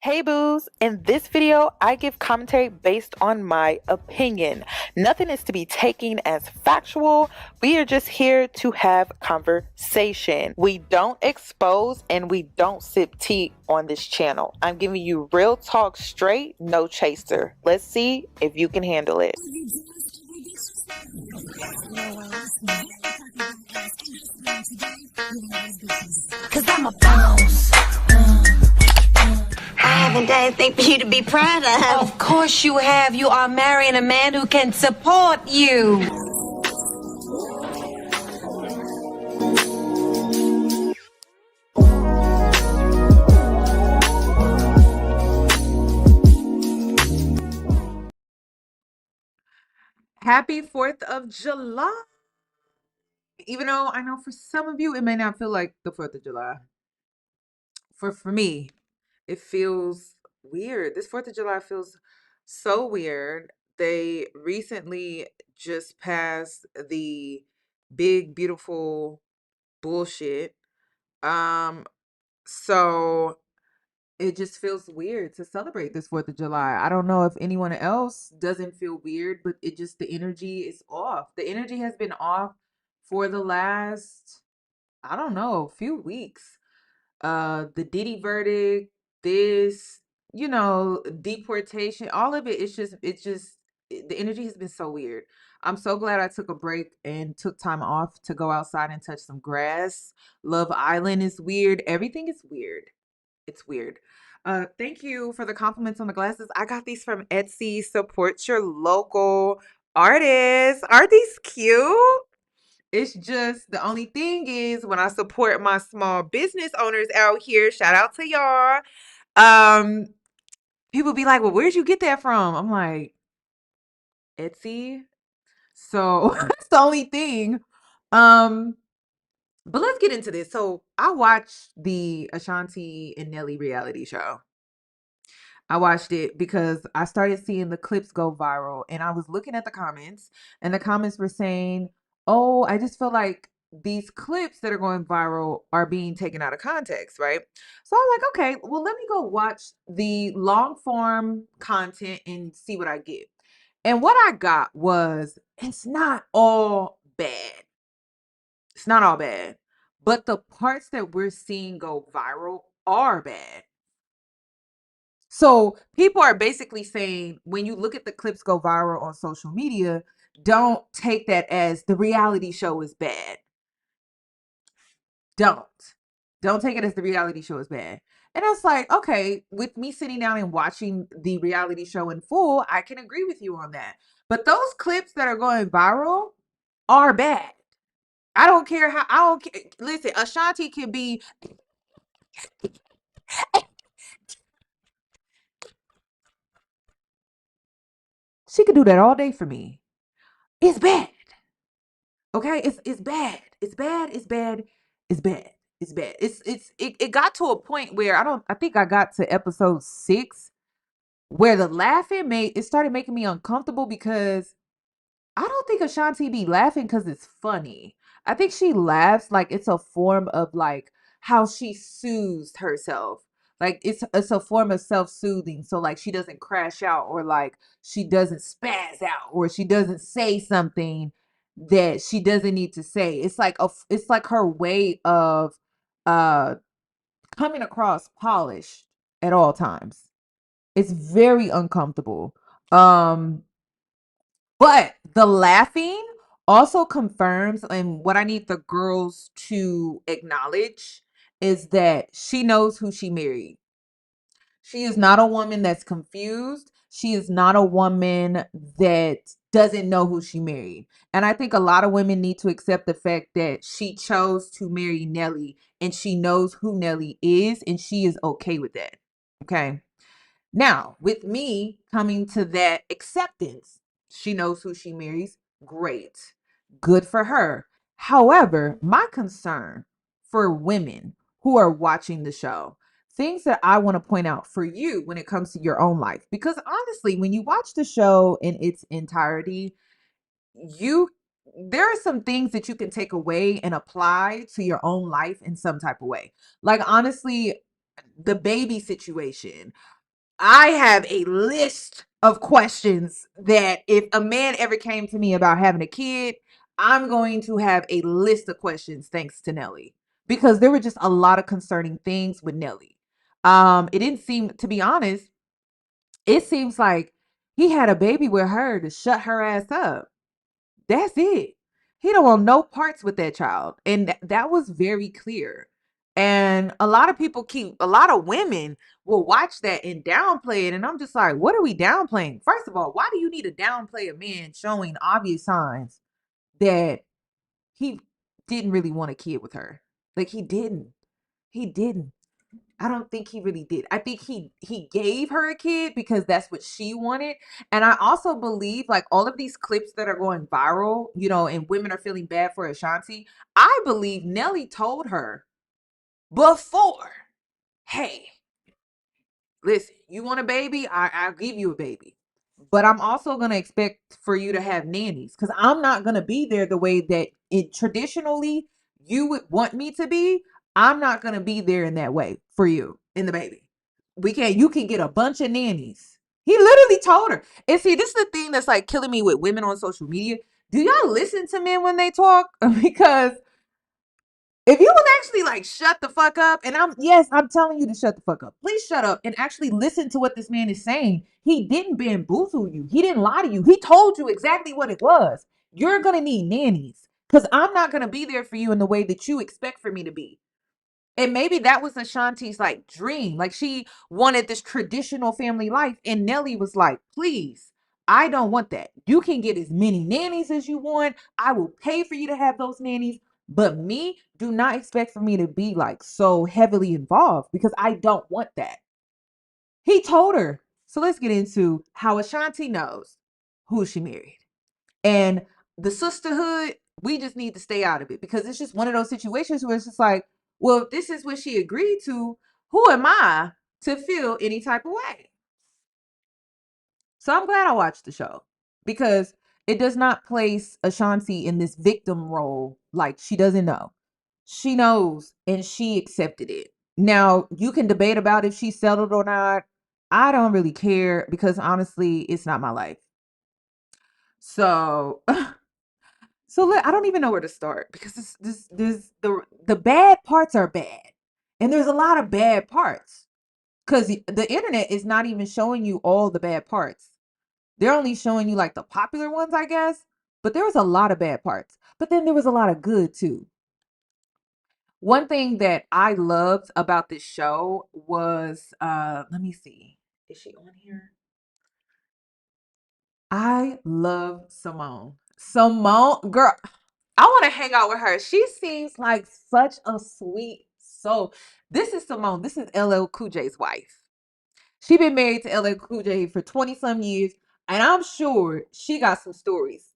Hey boos, in this video, I give commentary based on my opinion. Nothing is to be taken as factual. We are just here to have conversation. We don't expose and we don't sip tea on this channel. I'm giving you real talk straight, no chaser. Let's see if you can handle it. Cause I'm a boss. I haven't done anything for you to be proud of. Of course you have. You are marrying a man who can support you. Happy 4th of July. Even though I know for some of you, it may not feel like the 4th of July. For me, it feels weird. This 4th of July feels so weird. They recently just passed the big, beautiful bullshit. So it just feels weird to celebrate this 4th of July. I don't know if anyone else doesn't feel weird, but the energy is off. The energy has been off for the last, I don't know, few weeks. The Diddy verdict, this, deportation, all of it, the energy has been so weird. I'm so glad I took a break and took time off to go outside and touch some grass. Love Island is weird. Everything is weird. It's weird. Thank you for the compliments on the glasses. I got these from Etsy. Support your local artists. Are these cute? It's just the only thing is when I support my small business owners out here, shout out to y'all. People be like, well, where'd you get that from? I'm like, Etsy. So that's the only thing. But let's get into this. So I watched the Ashanti and Nelly reality show. I watched it because I started seeing the clips go viral and I was looking at the comments and the comments were saying, "Oh, I just feel like these clips that are going viral are being taken out of context," right? So I'm like, "Okay, well let me go watch the long form content and see what I get." And what I got was it's not all bad. It's not all bad. But the parts that we're seeing go viral are bad. So people are basically saying when you look at the clips go viral on social media, don't take that as the reality show is bad. Don't. Don't take it as the reality show is bad. And I was like, okay, with me sitting down and watching the reality show in full, I can agree with you on that. But those clips that are going viral are bad. I don't care how, I don't care. Listen, Ashanti can be, she could do that all day for me. It's bad. Okay, it's bad. It's bad. It's bad. It's bad. It's bad. It got to a point where I think I got to episode 6 where the laughing made it started making me uncomfortable because I don't think Ashanti be laughing because it's funny. I think she laughs like it's a form of like how she soothes herself. Like it's a form of self-soothing. So like she doesn't crash out or like she doesn't spaz out or she doesn't say something that she doesn't need to say. It's like her way of uh coming across polished at all times. It's very uncomfortable. Um but the laughing also confirms, and what I need the girls to acknowledge is that she knows who she married. She is not a woman that's confused. She is not a woman that doesn't know who she married. And I think a lot of women need to accept the fact that she chose to marry Nelly and she knows who Nelly is and she is okay with that. Okay. Now, with me coming to that acceptance, she knows who she marries. Great. Good for her. However, my concern for women who are watching the show, things that I want to point out for you when it comes to your own life, because honestly, when you watch the show in its entirety, you there are some things that you can take away and apply to your own life in some type of way. Like honestly, the baby situation. I have a list of questions that if a man ever came to me about having a kid, I'm going to have a list of questions thanks to Nelly, because there were just a lot of concerning things with Nelly. It didn't seem, to be honest, it seems like he had a baby with her to shut her ass up. That's it. He don't want no parts with that child. And that was very clear. And a lot of people a lot of women will watch that and downplay it. And I'm just like, what are we downplaying? First of all, why do you need to downplay a man showing obvious signs that he didn't really want a kid with her? Like, he didn't. He didn't. I don't think he really did. I think he gave her a kid because that's what she wanted. And I also believe, like, all of these clips that are going viral, you know, and women are feeling bad for Ashanti, I believe Nelly told her before, hey, listen, you want a baby? I'll give you a baby. But I'm also going to expect for you to have nannies, because I'm not going to be there the way that it traditionally you would want me to be. I'm not going to be there in that way for you and the baby. You can get a bunch of nannies. He literally told her. And see, this is the thing that's like killing me with women on social media. Do y'all listen to men when they talk? Because if you would actually like shut the fuck up, and I'm telling you to shut the fuck up. Please shut up and actually listen to what this man is saying. He didn't bamboozle you. He didn't lie to you. He told you exactly what it was. You're gonna need nannies because I'm not gonna be there for you in the way that you expect for me to be. And maybe that was Ashanti's like dream. Like, she wanted this traditional family life. And Nelly was like, please, I don't want that. You can get as many nannies as you want. I will pay for you to have those nannies. But me, do not expect for me to be like so heavily involved, because I don't want that. He told her. So let's get into how Ashanti knows who she married. And the sisterhood, we just need to stay out of it, because it's just one of those situations where it's just like, well, if this is what she agreed to, who am I to feel any type of way? So I'm glad I watched the show, because it does not place Ashanti in this victim role like she doesn't know. She knows and she accepted it. Now, you can debate about if she settled or not. I don't really care, because honestly, it's not my life. So I don't even know where to start, because the bad parts are bad, and there's a lot of bad parts, because the internet is not even showing you all the bad parts. They're only showing you like the popular ones, I guess. But there was a lot of bad parts. But then there was a lot of good too. One thing that I loved about this show was let me see. Is she on here? I love Simone. Simone, girl, I want to hang out with her. She seems like such a sweet soul. This is Simone. This is LL Cool J's wife. She been married to LL Cool J for 20 some years, and I'm sure she got some stories.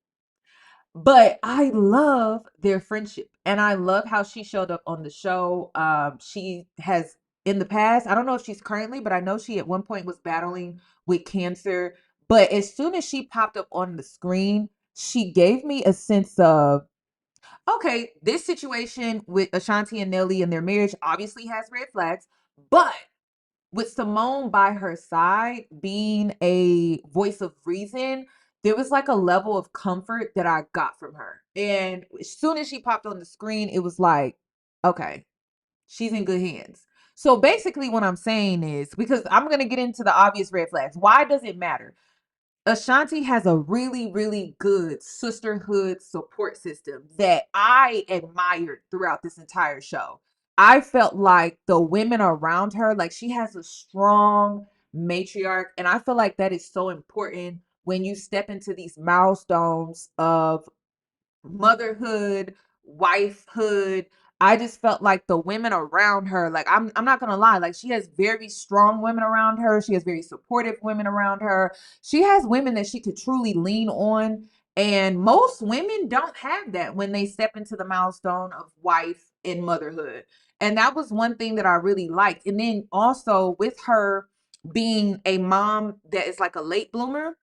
But I love their friendship, and I love how she showed up on the show. She has in the past, I don't know if she's currently, but I know she at one point was battling with cancer. But as soon as she popped up on the screen, she gave me a sense of, okay, this situation with Ashanti and Nelly and their marriage obviously has red flags, but with Simone by her side being a voice of reason, there was like a level of comfort that I got from her. And as soon as she popped on the screen, it was like, okay, she's in good hands. So basically, what I'm saying is, because I'm going to get into the obvious red flags, why does it matter? Ashanti has a really, really good sisterhood support system that I admired throughout this entire show. I felt like the women around her, like, she has a strong matriarch. And I feel like that is so important when you step into these milestones of motherhood, wifehood. I just felt like the women around her, like, I'm not gonna lie, like, she has very strong women around her. She has very supportive women around her. She has women that she could truly lean on. And most women don't have that when they step into the milestone of wife and motherhood. And that was one thing that I really liked. And then also with her being a mom that is like a late bloomer,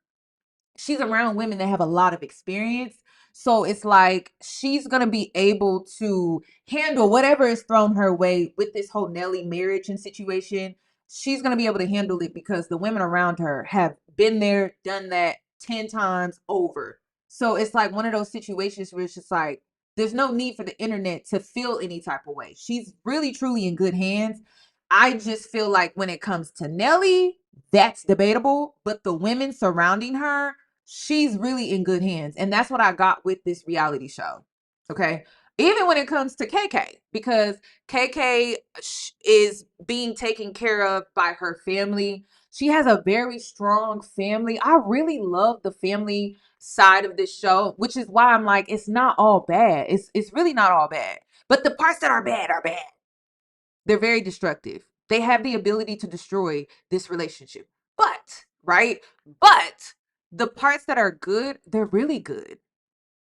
she's around women that have a lot of experience. So it's like she's gonna be able to handle whatever is thrown her way with this whole Nelly marriage and situation. She's gonna be able to handle it because the women around her have been there, done that 10 times over. So it's like one of those situations where it's just like there's no need for the internet to feel any type of way. She's really truly in good hands. I just feel like when it comes to Nelly, that's debatable, but the women surrounding her, she's really in good hands. And that's what I got with this reality show. Okay. Even when it comes to KK, because KK is being taken care of by her family. She has a very strong family. I really love the family side of this show, which is why I'm like, it's not all bad. It's really not all bad. But the parts that are bad are bad. They're very destructive. They have the ability to destroy this relationship. But, right? But the parts that are good, they're really good.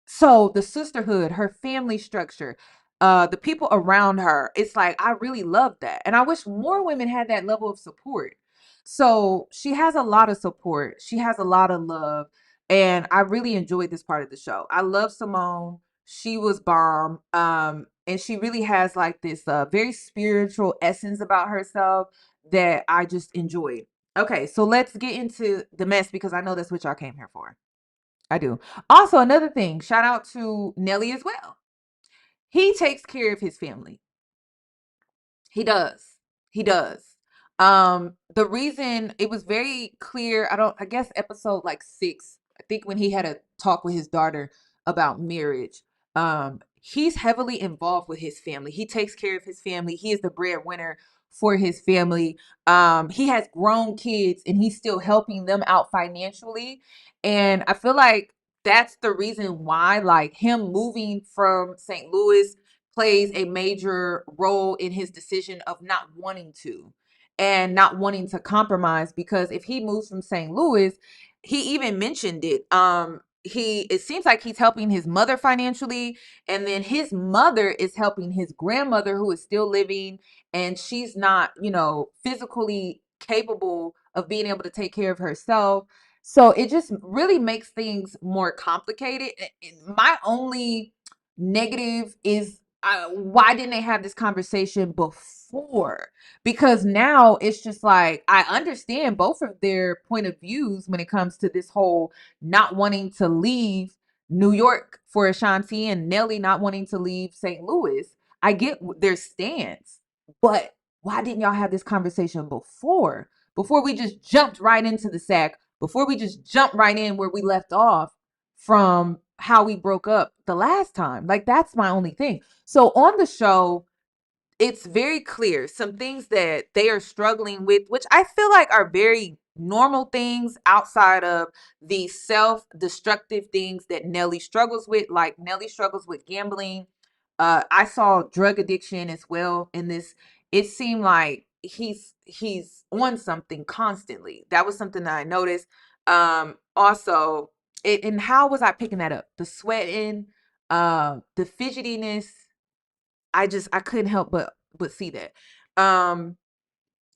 So the sisterhood, her family structure, the people around her, it's like I really love that. And I wish more women had that level of support. So she has a lot of support. She has a lot of love. And I really enjoyed this part of the show. I love Simone. She was bomb. And she really has like this very spiritual essence about herself that I just enjoyed. Okay, so let's get into the mess because I know that's what y'all came here for. I do. Also, another thing, shout out to Nelly as well. He takes care of his family. He does. He does. The reason it was very clear, I guess episode like 6, I think when he had a talk with his daughter about marriage. He's heavily involved with his family. He takes care of his family. He is the breadwinner for his family. He has grown kids and he's still helping them out financially. And I feel like that's the reason why, like, him moving from St. Louis plays a major role in his decision of not wanting to and not wanting to compromise, because if he moves from St. Louis, he even mentioned it. It seems like he's helping his mother financially, and then his mother is helping his grandmother who is still living, and she's not, physically capable of being able to take care of herself. So it just really makes things more complicated. My only negative is, why didn't they have this conversation before? Because now it's just like, I understand both of their point of views when it comes to this whole not wanting to leave New York for Ashanti and Nelly not wanting to leave St. Louis. I get their stance, but why didn't y'all have this conversation before? Before we just jumped right into the sack, before we just jumped right in where we left off from how we broke up the last time. Like, that's my only thing. So on the show, it's very clear some things that they are struggling with, which I feel like are very normal things outside of the self-destructive things that Nelly struggles with. Like, Nelly struggles with gambling. I saw drug addiction as well in this. It seemed like he's on something constantly. That was something that I noticed. Also, and how was I picking that up? The sweating, the fidgetiness. I couldn't help but see that.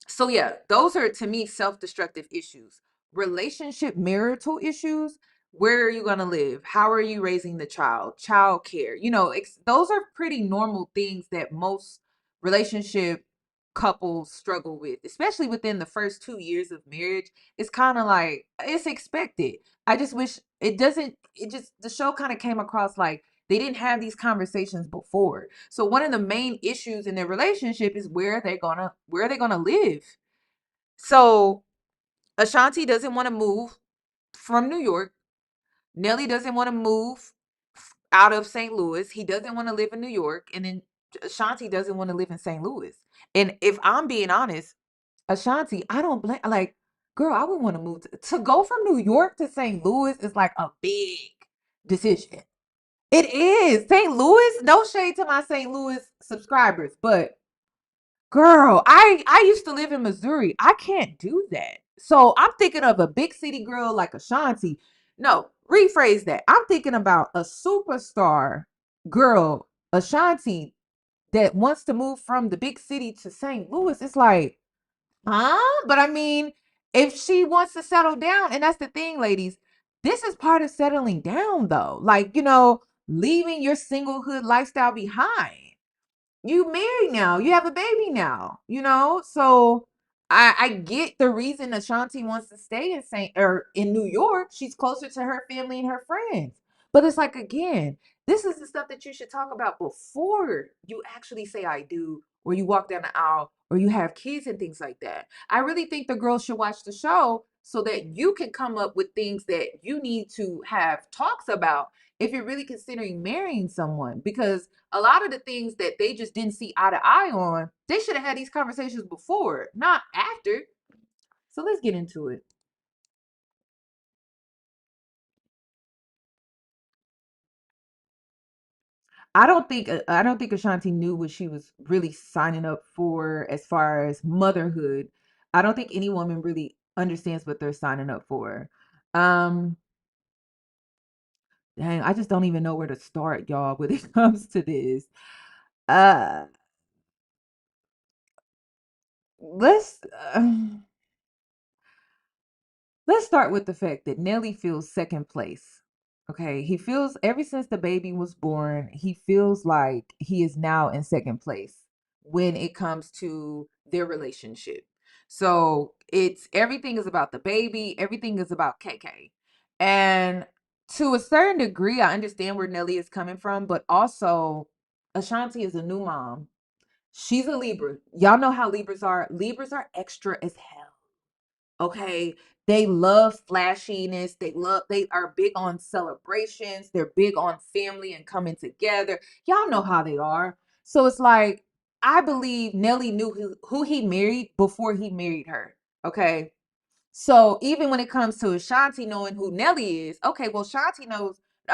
So yeah, those are to me self-destructive issues. Relationship marital issues. Where are you going to live? How are you raising the child? Child care. Those are pretty normal things that most relationship couples struggle with, especially within the first 2 years of marriage. It's kind of like, it's expected. I just wish the show kind of came across like they didn't have these conversations before. So one of the main issues in their relationship is where are they gonna live? So Ashanti doesn't want to move from New York. Nelly doesn't want to move out of St. Louis. He doesn't want to live in New York. And then Ashanti doesn't want to live in St. Louis. And if I'm being honest, Ashanti, I don't blame, like, girl, I would want to move to go from New York to St. Louis is like a big decision. It is. St. Louis, no shade to my St. Louis subscribers, but girl, I used to live in Missouri. I can't do that. So I'm thinking of a big city girl like Ashanti. No, rephrase that. I'm thinking about a superstar girl, Ashanti, that wants to move from the big city to St. Louis. It's like, huh? But I mean, if she wants to settle down, and that's the thing, ladies, this is part of settling down though. Like, you know, leaving your singlehood lifestyle behind. You married now, you have a baby now, you know? So I get the reason Ashanti wants to stay in in New York. She's closer to her family and her friends. But it's like, again, this is the stuff that you should talk about before you actually say I do, or you walk down the aisle, or you have kids and things like that. I really think the girls should watch the show so that you can come up with things that you need to have talks about if you're really considering marrying someone. Because a lot of the things that they just didn't see eye to eye on, they should have had these conversations before, not after. So let's get into it. I don't think Ashanti knew what she was really signing up for as far as motherhood. I don't think any woman really understands what they're signing up for. Um Dang, I just don't even know where to start, y'all, when it comes to this. Uh let's Let's start with the fact that Nelly feels second place. Okay. He feels ever since the baby was born, he feels like he is now in second place when it comes to their relationship. So it's everything is about the baby, everything is about KK. And to a certain degree, I understand where Nelly is coming from, but also Ashanti is a new mom. She's a Libra. Y'all know how Libras are. Libras are extra as hell. Okay. They love flashiness. They are big on celebrations. They're big on family and coming together. Y'all know how they are. So it's like, I believe Nelly knew who he married before he married her. Okay. So even when it comes to Ashanti knowing who Nelly is, okay, well,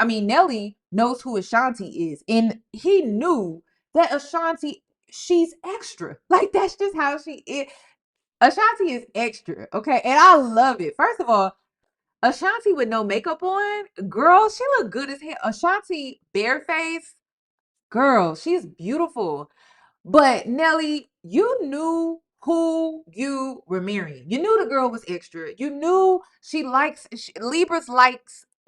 Nelly knows who Ashanti is. And he knew that Ashanti, she's extra. Like, that's just how she is. Ashanti is extra, okay? And I love it. First of all, Ashanti with no makeup on, girl, she look good as hell. Ashanti bareface, girl, she's beautiful. But Nelly, you knew who you were marrying. You knew the girl was extra. You knew Libras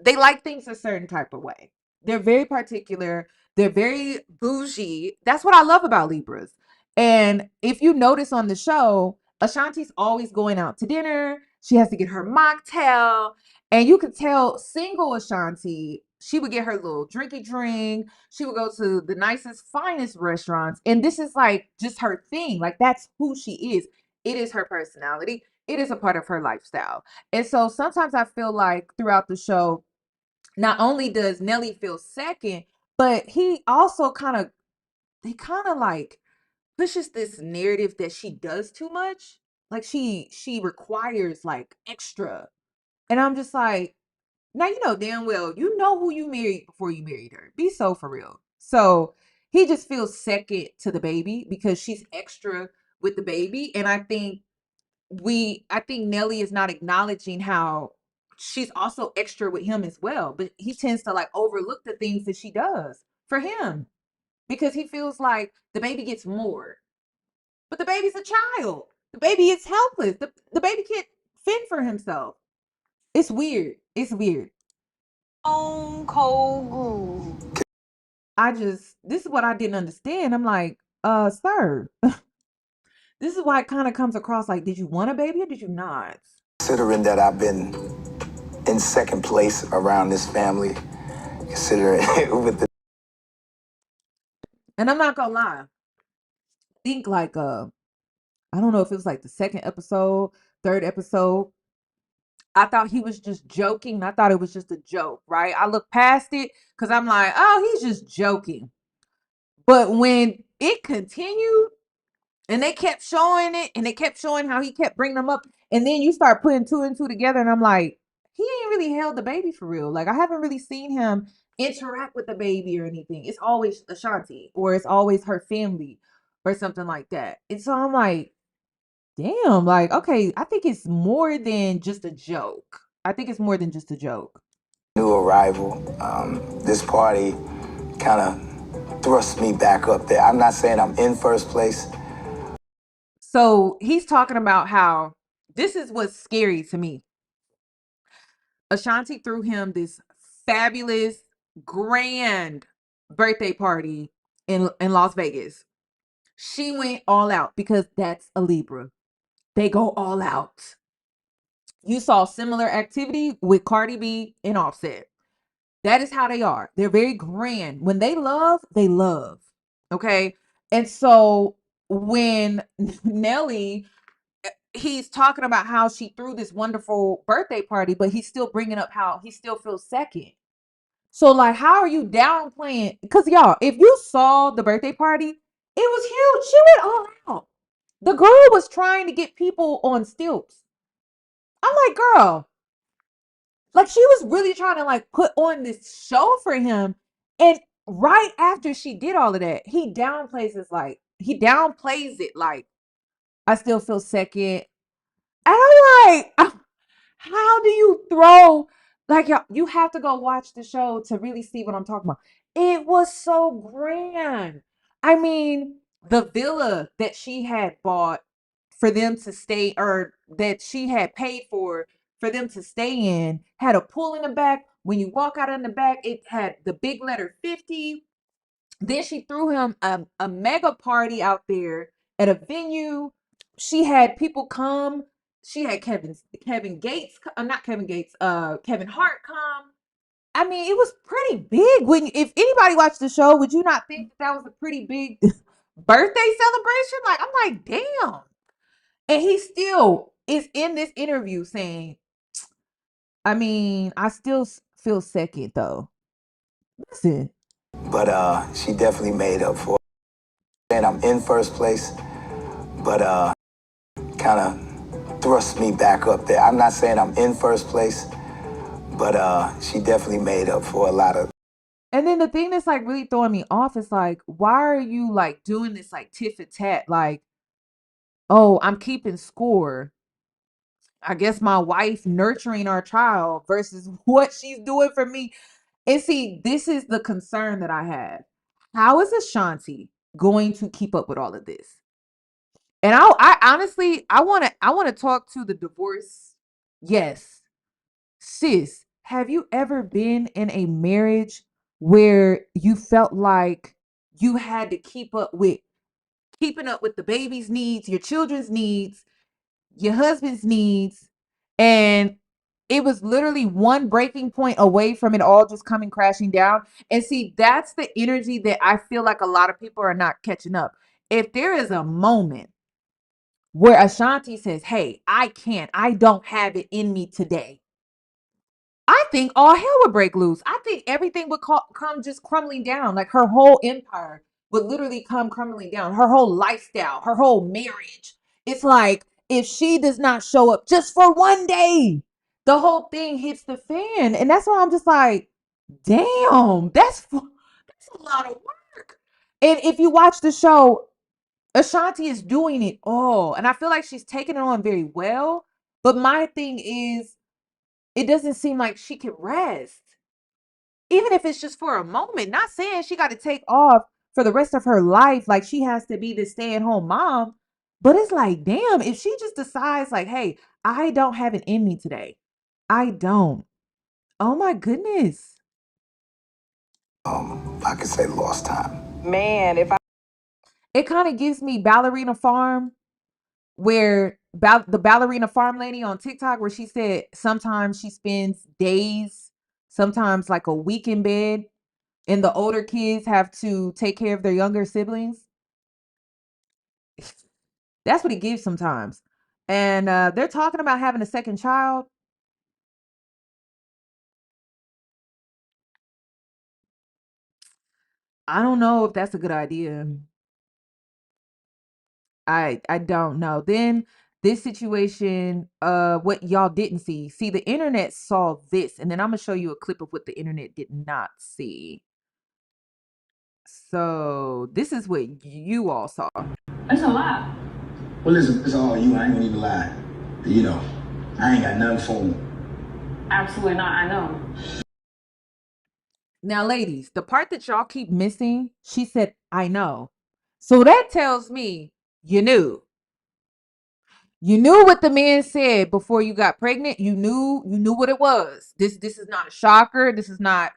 they like things a certain type of way. They're very particular. They're very bougie. That's what I love about Libras. And if you notice on the show, Ashanti's always going out to dinner. She has to get her mocktail. And you could tell single Ashanti, she would get her little drinky drink. She would go to the nicest, finest restaurants. And this is like just her thing. Like, that's who she is. It is her personality. It is a part of her lifestyle. And so sometimes I feel like throughout the show, not only does Nelly feel second, but he kind of like pushes this narrative that she does too much. Like, she requires like extra. And I'm just like, now you know damn well you know who you married before you married her. Be so for real. So he just feels second to the baby because she's extra with the baby. And I think Nelly is not acknowledging how she's also extra with him as well. But he tends to like overlook the things that she does for him because he feels like the baby gets more. But the baby's a child. The baby is helpless. The baby can't fend for himself. It's weird. It's weird. Stone cold groove. This is what I didn't understand. I'm like, sir, this is why it kind of comes across like, did you want a baby or did you not? Considering that I've been in second place around this family, considering with the And I'm not gonna lie. I think like I don't know if it was like the second episode, third episode. I thought he was just joking. I thought it was just a joke, right? I looked past it because I'm like, oh, he's just joking. But when it continued, and they kept showing it, and they kept showing how he kept bringing them up. And then you start putting two and two together, and I'm like, he ain't really held the baby for real. Like, I haven't really seen him interact with the baby or anything. It's always Ashanti, or it's always her family, or something like that. And so I'm like, damn, like, okay, I think it's more than just a joke. I think it's more than just a joke. new arrival, this party kind of thrust me back up there. I'm not saying I'm in first place. So he's talking about how this is what's scary to me. Ashanti threw him this fabulous, grand birthday party in Las Vegas. She went all out because that's a Libra. They go all out. You saw similar activity with Cardi B and Offset. That is how they are. They're very grand. When they love, they love. Okay. And so when Nelly, he's talking about how she threw this wonderful birthday party, but he's still bringing up how he still feels second. So, like, how are you downplaying? Because, y'all, if you saw the birthday party, it was huge. She went all out. The girl was trying to get people on stilts. I'm like, girl, like, she was really trying to, like, put on this show for him. And right after she did all of that, he downplays it like, I still feel second. And I'm like, how do you throw, like, y'all, you have to go watch the show to really see what I'm talking about. It was so grand. I mean, the villa that she had bought for them to stay, or that she had paid for them to stay in, had a pool in the back. When you walk out in the back, it had the big letter 50. Then she threw him a mega party out there at a venue. She had people come. She had Kevin Gates, not Kevin Gates, Kevin Hart come. I mean, it was pretty big. When if anybody watched the show, would you not think that was a pretty big birthday celebration? Like, I'm like, damn. And he still is in this interview saying, I mean, I still feel second though. Listen. But she definitely made up for it. And I'm in first place, but kind of thrust me back up there. I'm not saying I'm in first place, but she definitely made up for a lot of. And then the thing that's like really throwing me off is like, why are you like doing this like tit for tat? Like, oh, I'm keeping score. I guess my wife nurturing our child versus what she's doing for me. And see, this is the concern that I have. How is Ashanti going to keep up with all of this? And I honestly, I want to talk to the divorce. Yes. Sis, have you ever been in a marriage where you felt like you had to keeping up with the baby's needs, your children's needs, your husband's needs, and it was literally one breaking point away from it all just coming crashing down? And see, that's the energy that I feel like a lot of people are not catching up. If there is a moment where Ashanti says, hey, I don't have it in me today, I think all hell would break loose. I think everything would come just crumbling down. Like, her whole empire would literally come crumbling down. Her whole lifestyle, her whole marriage. It's like, if she does not show up just for one day, the whole thing hits the fan. And that's why I'm just like, damn, that's a lot of work. And if you watch the show, Ashanti is doing it all. And I feel like she's taking it on very well. But my thing is, it doesn't seem like she can rest. Even if it's just for a moment. Not saying she got to take off for the rest of her life, like she has to be the stay-at-home mom. But it's like, damn, if she just decides, like, hey, I don't have it in me today. I don't. Oh my goodness. I could say lost time. Man, It kind of gives me Ballerina Farm, where the Ballerina Farm lady on TikTok, where she said sometimes she spends days, sometimes like a week in bed, and the older kids have to take care of their younger siblings. That's what it gives sometimes. And they're talking about having a second child. I don't know if that's a good idea. I don't know. Then this situation, what y'all didn't see. See, the internet saw this, and then I'm gonna show you a clip of what the internet did not see. So this is what you all saw. That's a lot. Well, listen, it's all you. I ain't gonna even lie. You know, I ain't got nothing for him. Absolutely not. I know. Now, ladies, the part that y'all keep missing, she said, I know. So that tells me you knew. You knew what the man said before you got pregnant. You knew what it was. This is not a shocker. This is not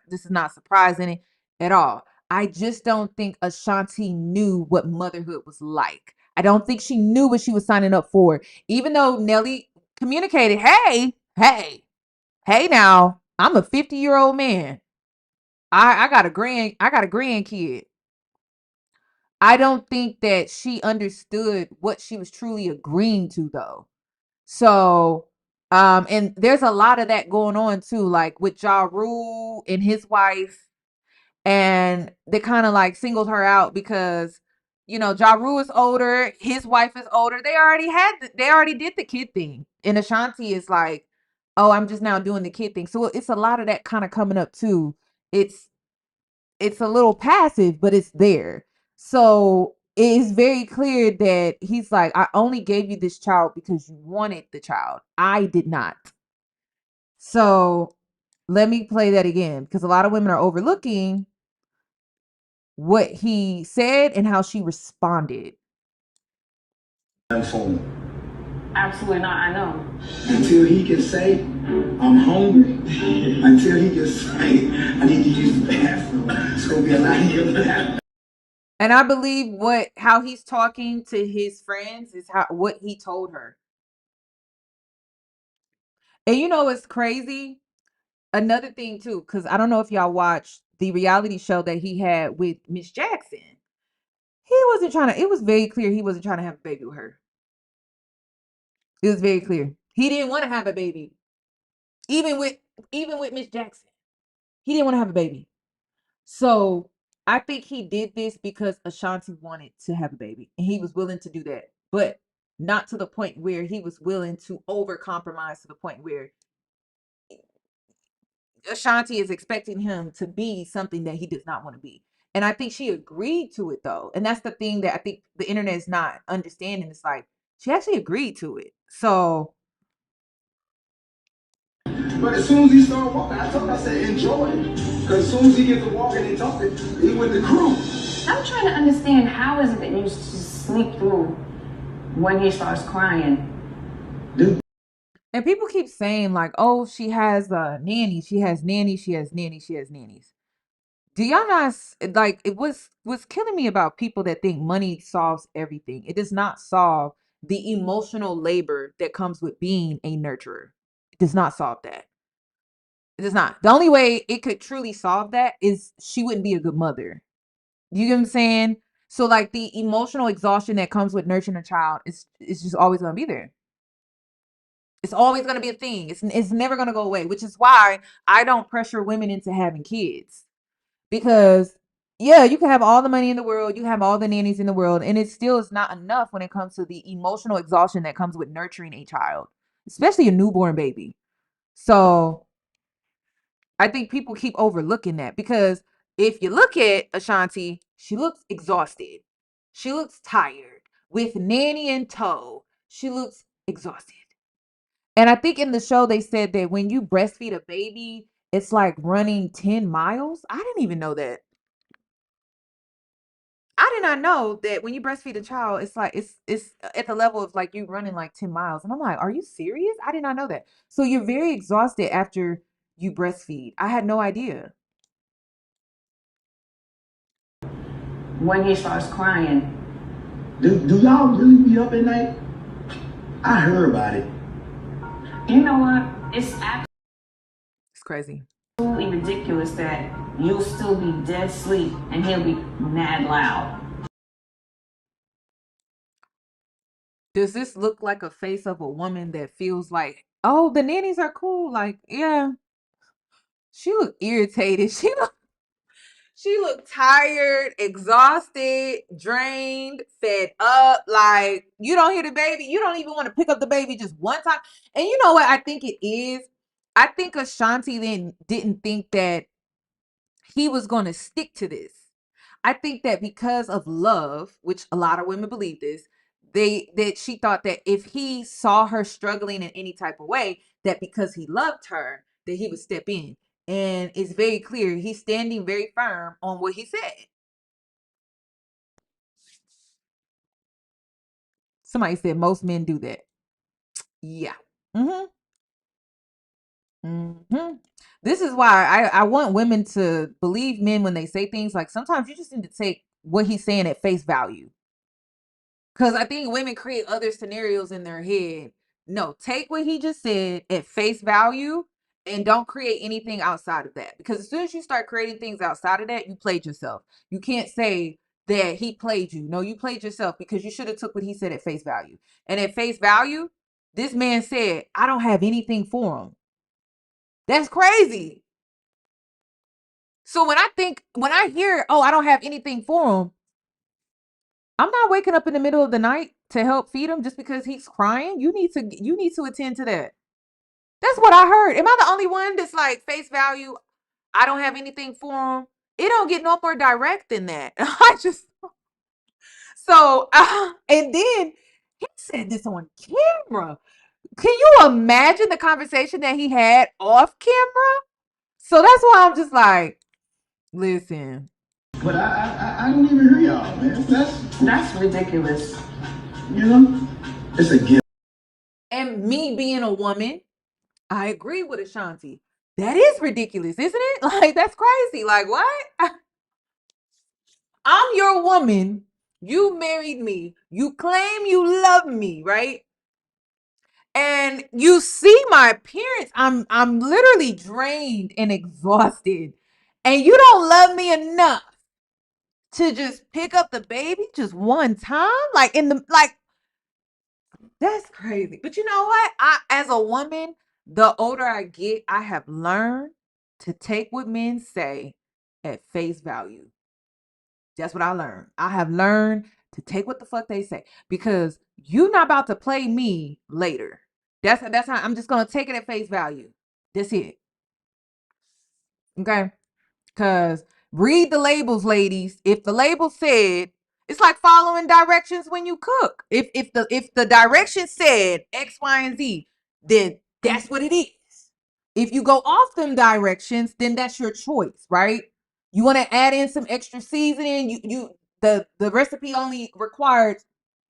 surprising at all. I just don't think Ashanti knew what motherhood was like. I don't think she knew what she was signing up for. Even though Nelly communicated, hey now, I'm a 50-year-old man. I got a grandkid. I don't think that she understood what she was truly agreeing to though. So, and there's a lot of that going on too, like with Ja Rule and his wife, and they kind of like singled her out because, you know, Ja Rule is older, his wife is older. They already did the kid thing, and Ashanti is like, oh, I'm just now doing the kid thing. So it's a lot of that kind of coming up too. It's it's a little passive, but it's there. So it is very clear that he's like, I only gave you this child because you wanted the child. I did not. So let me play that again because a lot of women are overlooking what he said and how she responded. Absolutely not. I know. Until he can say, I'm hungry. Until he can say, I need to use the bathroom. It's going to be a lot easier. And I believe how he's talking to his friends is what he told her. And you know, it's crazy. Another thing too, because I don't know if y'all watched the reality show that he had with Miss Jackson. He wasn't trying to, it was very clear he wasn't trying to have a baby with her. It was very clear. He didn't want to have a baby. Even with Miss Jackson. He didn't want to have a baby. So I think he did this because Ashanti wanted to have a baby. And he was willing to do that. But not to the point where he was willing to over compromise to the point where Ashanti is expecting him to be something that he does not want to be. And I think she agreed to it though. And that's the thing that I think the internet is not understanding. It's like she actually agreed to it. So But as soon as he started walking, I said, enjoy it. Because as soon as he gets to walking and talking, he with the crew. I'm trying to understand how is it that you just sleep through when he starts crying? Dude. and people keep saying like, oh, she has a nanny, she has nannies, she has nannies, she has nannies. Do y'all not like it was killing me about people that think money solves everything. It does not solve the emotional labor that comes with being a nurturer. It does not solve that. It does not. The only way it could truly solve that is she wouldn't be a good mother. You get what I'm saying? So like the emotional exhaustion that comes with nurturing a child is just always gonna be there. It's always gonna be a thing. It's never gonna go away, which is why I don't pressure women into having kids. Because yeah, you can have all the money in the world, you can have all the nannies in the world, and it still is not enough when it comes to the emotional exhaustion that comes with nurturing a child, especially a newborn baby. So I think people keep overlooking that because if you look at Ashanti, she looks exhausted. She looks tired. With nanny in tow, she looks exhausted. And I think in the show they said that when you breastfeed a baby, it's like running 10 miles. I didn't even know that. I did not know that when you breastfeed a child, it's like it's at the level of like you running like 10 miles. And I'm like, are you serious? I did not know that. So you're very exhausted after you breastfeed. I had no idea. When he starts crying. Do y'all really be up at night? I heard about it. You know what? It's It's crazy. absolutely ridiculous that you'll still be dead asleep and he'll be mad loud. Does this look like a face of a woman that feels like, oh, the nannies are cool? Like, yeah. She looked irritated. She looked tired, exhausted, drained, fed up. Like, you don't hear the baby. You don't even want to pick up the baby just one time. And you know what I think it is? I think Ashanti then didn't think that he was going to stick to this. I think that because of love, which a lot of women believe this, that she thought that if he saw her struggling in any type of way, that because he loved her, that he would step in. And it's very clear he's standing very firm on what he said. Somebody said most men do that. Yeah. Mm-hmm. Mm-hmm. This is why I want women to believe men when they say things. Like, sometimes you just need to take what he's saying at face value. Because I think women create other scenarios in their head. No, take what he just said at face value and don't create anything outside of that. Because as soon as you start creating things outside of that, you played yourself. You can't say that he played you. No, you played yourself, because you should have took what he said at face value. And at face value, this man said, I don't have anything for him. That's crazy. So when I hear, oh, I don't have anything for him, I'm not waking up in the middle of the night to help feed him just because he's crying. You need to attend to that. That's what I heard. Am I the only one that's like, face value, I don't have anything for him? It don't get no more direct than that. I just so and then he said this on camera. Can you imagine the conversation that he had off camera? So that's why I'm just like, listen. But I don't even hear y'all, man. That's ridiculous. You know, it's a gift. And me being a woman, I agree with Ashanti. That is ridiculous, isn't it? Like, that's crazy. Like, what? I'm your woman. You married me. You claim you love me, right? And you see my appearance. I'm literally drained and exhausted. And you don't love me enough to just pick up the baby just one time? Like, that's crazy. But you know what? As a woman, the older I get, I have learned to take what men say at face value. That's what I learned. I have learned to take what the fuck they say, because you're not about to play me later. That's how I'm just gonna take it at face value. That's it. Okay. Because read the labels, ladies. If the label said, it's like following directions when you cook. If the direction said X, Y, and Z, then that's what it is. If you go off them directions, then that's your choice, right? You want to add in some extra seasoning. The recipe only required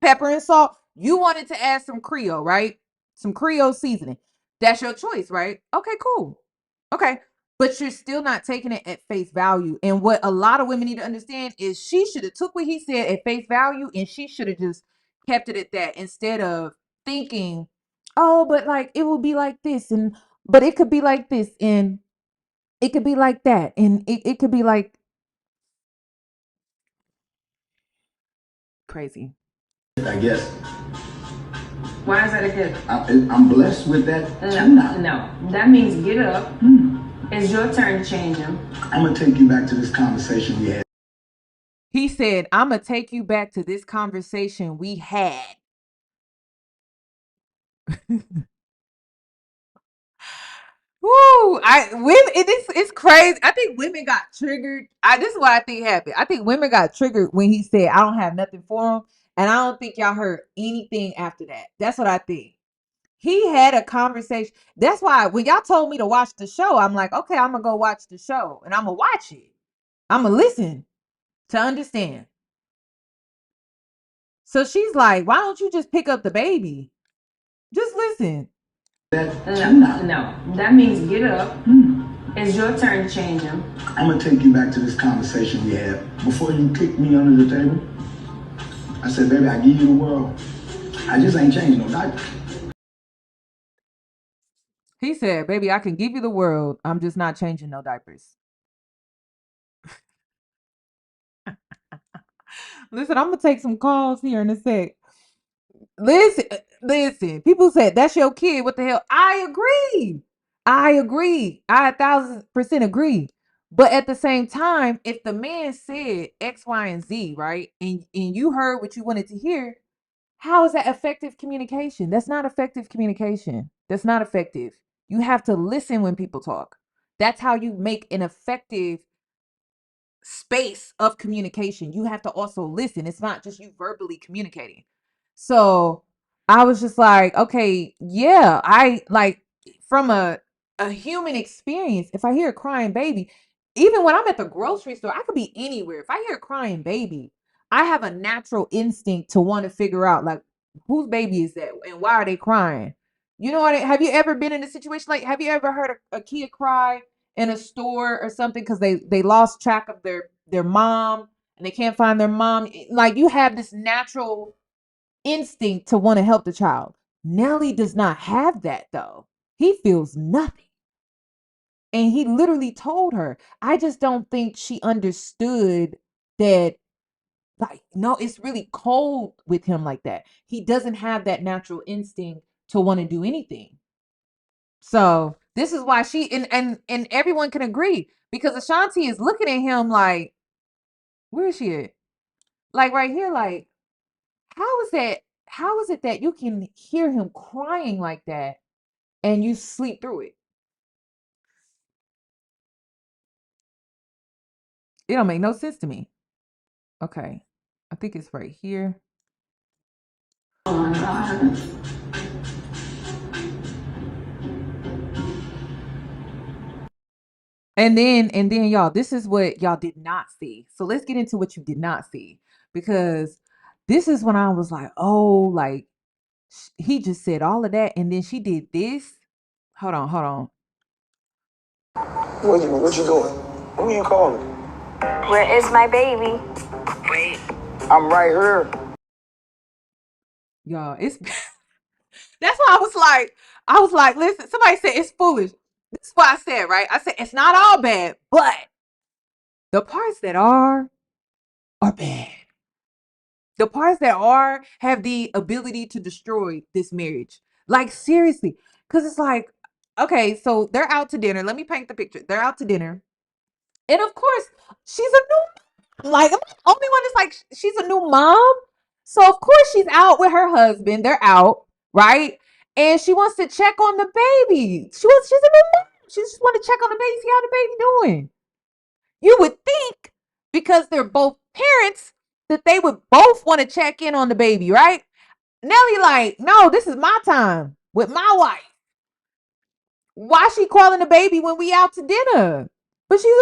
pepper and salt. You wanted to add some Creole, right? Some Creole seasoning. That's your choice, right? Okay, cool. Okay. But you're still not taking it at face value. And what a lot of women need to understand is she should have took what he said at face value, and she should have just kept it at that, instead of thinking, oh, but like it will be like this, and but it could be like this, and it could be like that, and it could be like crazy. I guess. Why is that a gift? I'm blessed with that too now. No. That means get up. It's your turn to change him. I'm gonna take you back to this conversation we had. He said, I'm gonna take you back to this conversation we had. Woo! It's crazy. I think women got triggered. This is what I think happened. I think women got triggered when he said, I don't have nothing for him. And I don't think y'all heard anything after that. That's what I think. He had a conversation. That's why when y'all told me to watch the show, I'm like, okay, I'm gonna go watch the show and I'm gonna watch it. I'm gonna listen to understand. So she's like, why don't you just pick up the baby? Just listen. No. That means get up. It's your turn to change him. I'm gonna take you back to this conversation we had before you kicked me under the table. I said, baby, I give you the world. I just ain't changing no diaper. He said, baby, I can give you the world. I'm just not changing no diapers. Listen, I'm going to take some calls here in a sec. Listen. People said, that's your kid. What the hell? I agree. I 1,000% agree. But at the same time, if the man said X, Y, and Z, right? And you heard what you wanted to hear, how is that effective communication? That's not effective communication. That's not effective. You have to listen when people talk. That's how you make an effective space of communication. You have to also listen. It's not just you verbally communicating. So I was just like, okay, yeah, I like, from a human experience, if I hear a crying baby, even when I'm at the grocery store, I could be anywhere. If I hear a crying baby, I have a natural instinct to want to figure out, like, whose baby is that and why are they crying? You know what? Have you ever been in a situation like? Have you ever heard a kid cry in a store or something because they lost track of their mom and they can't find their mom? Like you have this natural instinct to want to help the child. Nelly does not have that though. He feels nothing. And he literally told her, I just don't think she understood that, like, no, it's really cold with him like that. He doesn't have that natural instinct to want to do anything. So this is why she and everyone can agree because Ashanti is looking at him like, where is she at? Like right here, like, how is that? How is it that you can hear him crying like that and you sleep through it? It don't make no sense to me. Okay. I think it's right here. Oh my God. And then y'all, this is what y'all did not see. So let's get into what you did not see because this is when I was like, oh, like he just said all of that and then she did this. Hold on. What you doing? Who you calling? Where is my baby? Wait. I'm right here. Y'all, it's that's why I was like, listen, somebody said it's foolish. This is what I said, right? I said it's not all bad, but the parts that are bad. The parts that are have the ability to destroy this marriage. Like seriously. Cause it's like, okay, so they're out to dinner. Let me paint the picture. They're out to dinner. And of course, she's a new, like, I'm the only one that's like, she's a new mom. So of course she's out with her husband. They're out, right? And she wants to check on the baby. She's a new mom. She just want to check on the baby, see how the baby doing. You would think because they're both parents that they would both want to check in on the baby, right? Nelly like, no, this is my time with my wife. Why she calling the baby when we out to dinner? But she's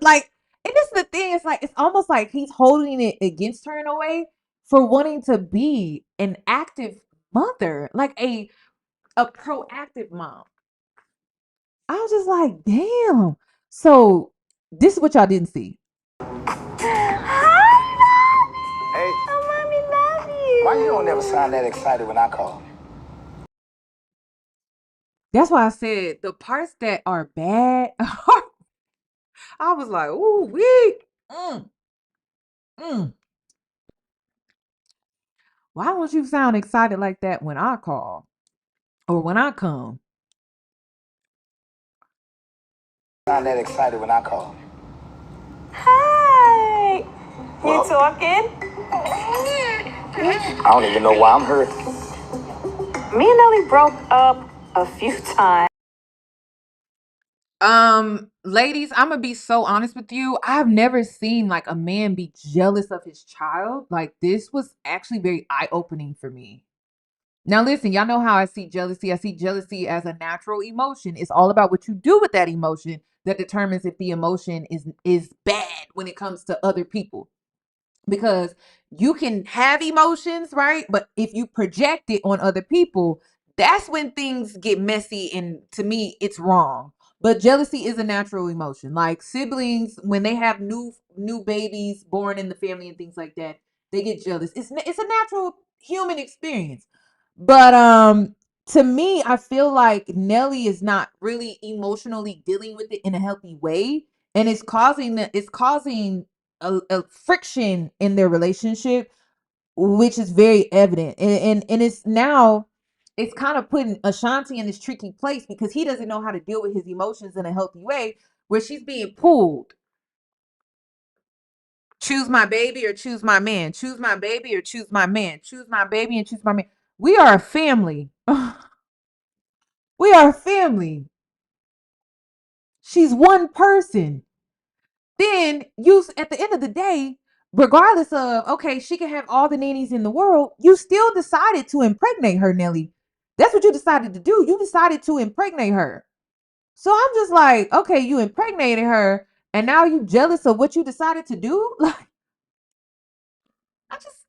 like, and this is the thing. It's like it's almost like he's holding it against her in a way for wanting to be an active mother, like a proactive mom. I was just like, damn. So this is what y'all didn't see. Hey. Oh, mommy, love you. Why you don't never sound that excited when I call? That's why I said the parts that are bad. I was like, ooh, wee. Why don't you sound excited like that when I call or when I come? Sound that excited when I call. Hi. Well, You talking? I don't even know why I'm hurt. Me and Nelly broke up a few times. Ladies, I'm gonna be so honest with you. I've never seen like a man be jealous of his child. Like this was actually very eye-opening for me. Now listen, y'all know how I see jealousy. I see jealousy as a natural emotion. It's all about what you do with that emotion that determines if the emotion is bad when it comes to other people. Because you can have emotions, right? But if you project it on other people, that's when things get messy and to me it's wrong. But jealousy is a natural emotion. Like siblings when they have new babies born in the family and things like that, they get jealous. It's a natural human experience. But to me, I feel like Nelly is not really emotionally dealing with it in a healthy way and it's causing a friction in their relationship, which is very evident. And it's now it's kind of putting Ashanti in this tricky place because he doesn't know how to deal with his emotions in a healthy way, where she's being pulled. Choose my baby or choose my man. Choose my baby or choose my man. Choose my baby and choose my man. We are a family. We are a family. She's one person. Then you at the end of the day, regardless of okay, she can have all the nannies in the world, you still decided to impregnate her, Nelly. That's what you decided to do. You decided to impregnate her. So I'm just like, okay, you impregnated her, and now you jealous of what you decided to do? Like, I just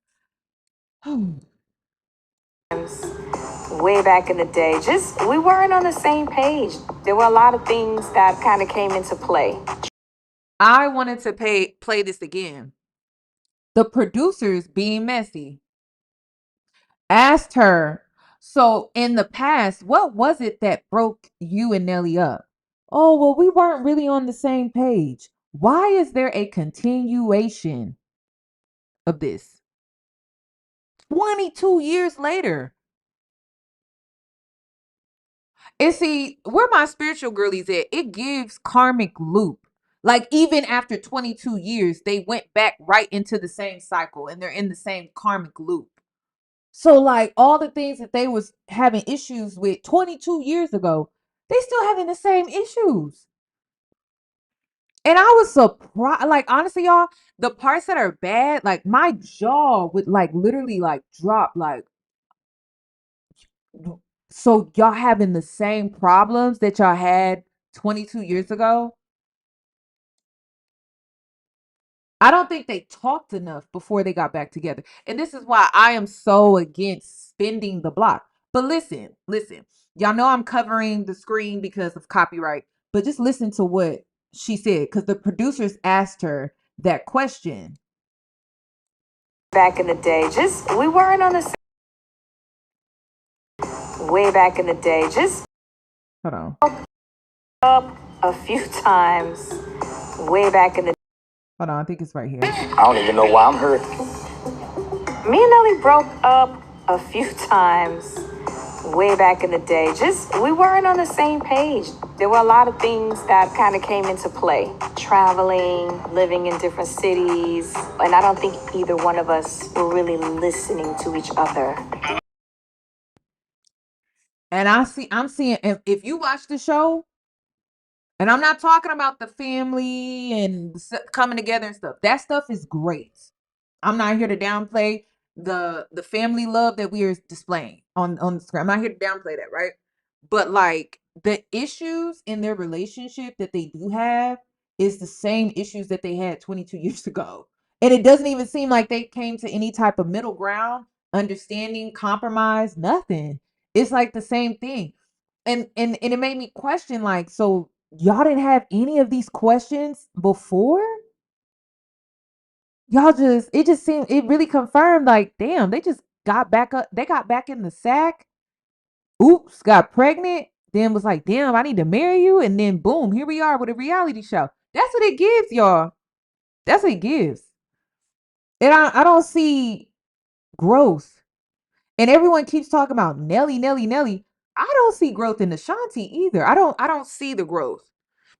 way back in the day. Just we weren't on the same page. There were a lot of things that kind of came into play. I wanted to play this again. The producers, being messy, asked her, so in the past, what was it that broke you and Nelly up? Oh, well, we weren't really on the same page. Why is there a continuation of this 22 years later? And see, where my spiritual girlies at, it gives karmic loop. Like, even after 22 years, they went back right into the same cycle and they're in the same karmic loop. So, like, all the things that they was having issues with 22 years ago, they still having the same issues. And I was surprised. Like, honestly, y'all, the parts that are bad, like, my jaw would, like, literally, like, drop, like, so y'all having the same problems that y'all had 22 years ago? I don't think they talked enough before they got back together. And this is why I am so against spending the block. But listen. Y'all know I'm covering the screen because of copyright, but just listen to what she said, because the producers asked her that question. Back in the day, just we weren't on the same. Way back in the day, just Hold on. up a few times. Way back in the. Hold on. I think it's right here. I don't even know why I'm hurt. Me and Nelly broke up a few times. Way back in the day, just we weren't on the same page. There were a lot of things that kind of came into play. Traveling, living in different cities, and I don't think either one of us were really listening to each other. And I'm seeing, if you watch the show, and I'm not talking about the family and coming together and stuff. That stuff is great. I'm not here to downplay the family love that we are displaying on the screen. I'm not here to downplay that, right? But like, the issues in their relationship that they do have is the same issues that they had 22 years ago. And it doesn't even seem like they came to any type of middle ground, understanding, compromise, nothing. It's like the same thing. And it made me question, like, so y'all didn't have any of these questions before? It just seemed, it really confirmed, like, damn, they just got back up, they got back in the sack, oops, got pregnant, then was like, damn, I need to marry you, and then boom, here we are with a reality show. That's what it gives, y'all. That's what it gives. And I don't see growth. And everyone keeps talking about Nelly, Nelly, Nelly. I don't see growth in Ashanti either. I don't see the growth.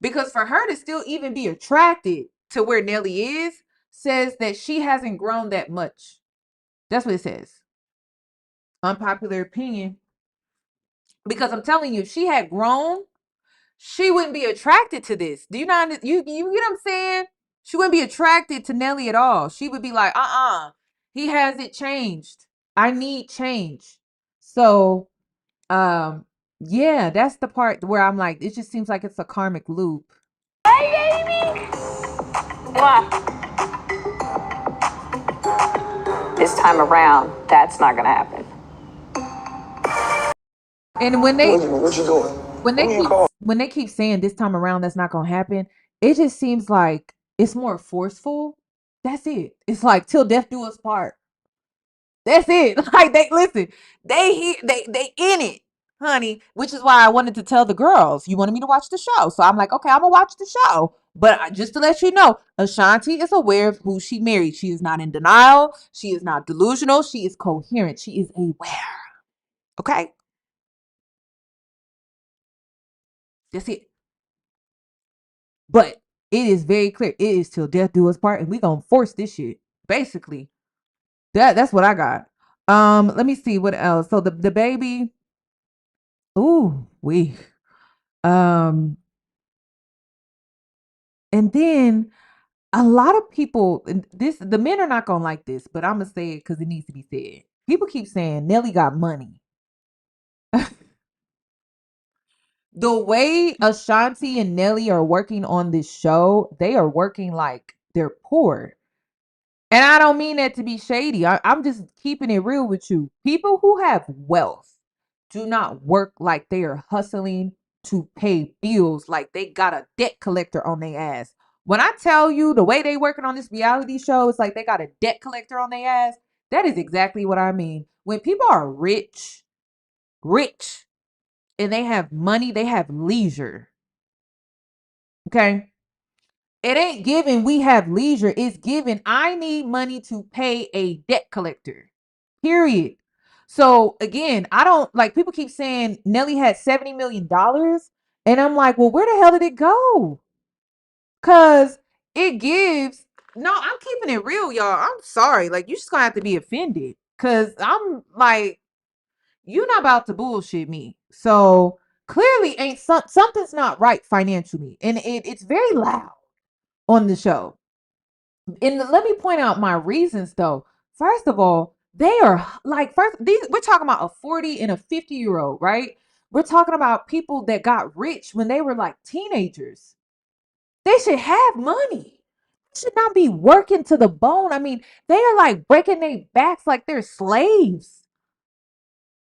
Because for her to still even be attracted to where Nelly is, says that she hasn't grown that much. That's what it says. Unpopular opinion. Because I'm telling you, if she had grown, she wouldn't be attracted to this. Do you not, you get what I'm saying? She wouldn't be attracted to Nelly at all. She would be like, he hasn't changed. I need change. So, yeah, that's the part where I'm like, it just seems like it's a karmic loop. Hey, baby! What? This time around, that's not gonna happen. And when they What you doing? when they keep saying this time around that's not gonna happen, it just seems like it's more forceful. That's it. It's like till death do us part. That's it. Like, they listen, they in it, honey. Which is why I wanted to tell the girls, you wanted me to watch the show. So I'm like, okay, I'm gonna watch the show. But just to let you know, Ashanti is aware of who she married. She is not in denial. She is not delusional. She is coherent. She is aware. Okay? That's it. But it is very clear. It is till death do us part, and we gonna force this shit. Basically. That's what I got. Let me see what else. So the baby. Ooh, um, and then a lot of people, and the men are not gonna like this, but I'm gonna say it because it needs to be said. People keep saying Nelly got money. The way Ashanti and Nelly are working on this show, they are working like they're poor. And I don't mean that to be shady. I'm just keeping it real with you. People who have wealth do not work like they are hustling to pay bills, like they got a debt collector on their ass. When I tell you the way they working on this reality show, it's like they got a debt collector on their ass. That is exactly what I mean. When people are rich, and they have money, they have leisure. Okay? It ain't given we have leisure. It's given I need money to pay a debt collector. Period. So again, I don't like people keep saying Nelly had $70 million. And I'm like, well, where the hell did it go? Cause it gives no, I'm keeping it real, y'all. I'm sorry. Like, you just gonna have to be offended. Cause I'm like, you're not about to bullshit me. So clearly ain't something's not right financially. And it's very loud on the show. And let me point out my reasons though. First of all, they are like we're talking about a 40 and a 50-year-old, right? We're talking about people that got rich when they were like teenagers. They should have money. They should not be working to the bone. I mean, they are like breaking their backs like they're slaves.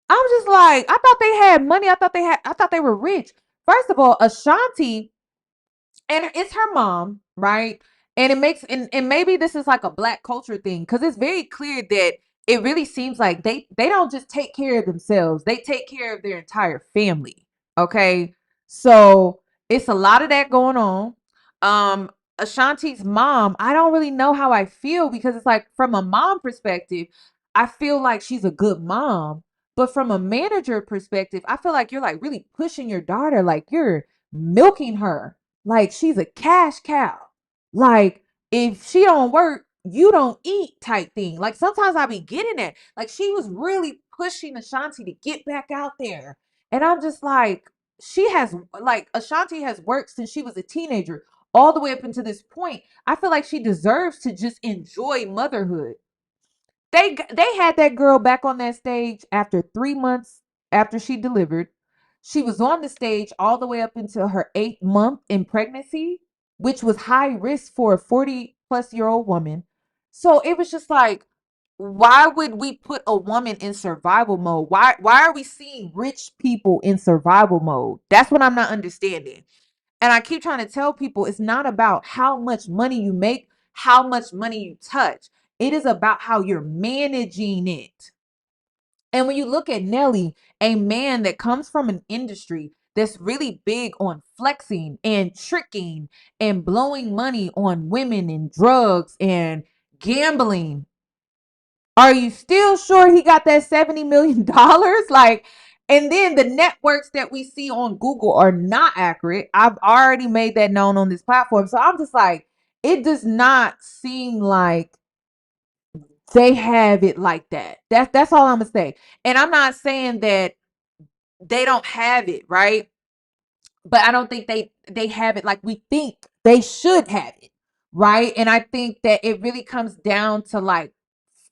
I'm just like, I thought they had money. I thought they were rich. First of all, Ashanti, and it's her mom, right? And it makes and maybe this is like a black culture thing, because it's very clear that it really seems like they don't just take care of themselves, they take care of their entire family. Okay. So it's a lot of that going on. Ashanti's mom, I don't really know how I feel, because it's like from a mom perspective, I feel like she's a good mom. But from a manager perspective, I feel like you're like really pushing your daughter, like you're milking her like she's a cash cow. Like, if she don't work, you don't eat type thing. Like, sometimes I be getting that. Like, she was really pushing Ashanti to get back out there. And I'm just like, Ashanti has worked since she was a teenager all the way up until this point. I feel like she deserves to just enjoy motherhood. They had that girl back on that stage after 3 months after she delivered. She was on the stage all the way up until her 8th month in pregnancy, which was high risk for a 40-plus-year-old woman. So it was just like, why would we put a woman in survival mode? Why are we seeing rich people in survival mode? That's what I'm not understanding. And I keep trying to tell people, it's not about how much money you make, how much money you touch. It is about how you're managing it. And when you look at Nelly, a man that comes from an industry that's really big on flexing and tricking and blowing money on women and drugs and gambling, are you still sure he got that $70 million? Like, and then the networks that we see on Google are not accurate. I've already made that known on this platform. So I'm just like, it does not seem like they have it like that. That's all I'm gonna say. And I'm not saying that they don't have it, right? But I don't think they have it like we think they should have it, right? And I think that it really comes down to like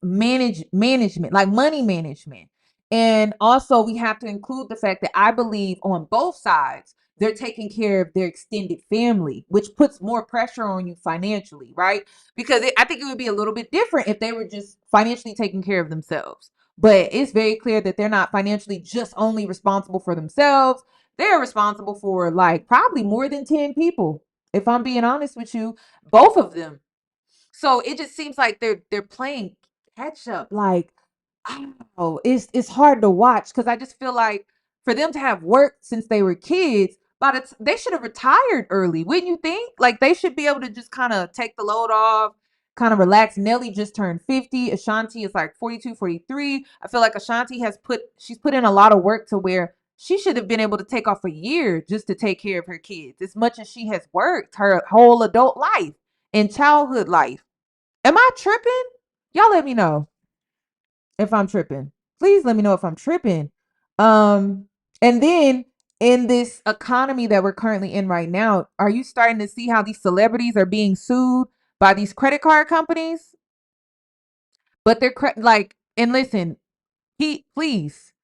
management, like money management. And also we have to include the fact that I believe on both sides they're taking care of their extended family, which puts more pressure on you financially, right? Because I think it would be a little bit different if they were just financially taking care of themselves. But it's very clear that they're not financially just only responsible for themselves. They're responsible for like probably more than 10 people. If I'm being honest with you, both of them. So it just seems like they're playing catch up. Like, oh, it's hard to watch, because I just feel like for them to have worked since they were kids, but they should have retired early, wouldn't you think? Like, they should be able to just kind of take the load off, kind of relax. Nelly just turned 50. Ashanti is like 42, 43. I feel like Ashanti she's put in a lot of work to where she should have been able to take off a year just to take care of her kids, as much as she has worked her whole adult life and childhood life. Am I tripping? Y'all let me know if I'm tripping. Please let me know if I'm tripping. And then in this economy that we're currently in right now, are you starting to see how these celebrities are being sued by these credit card companies? But they're like, and listen, please,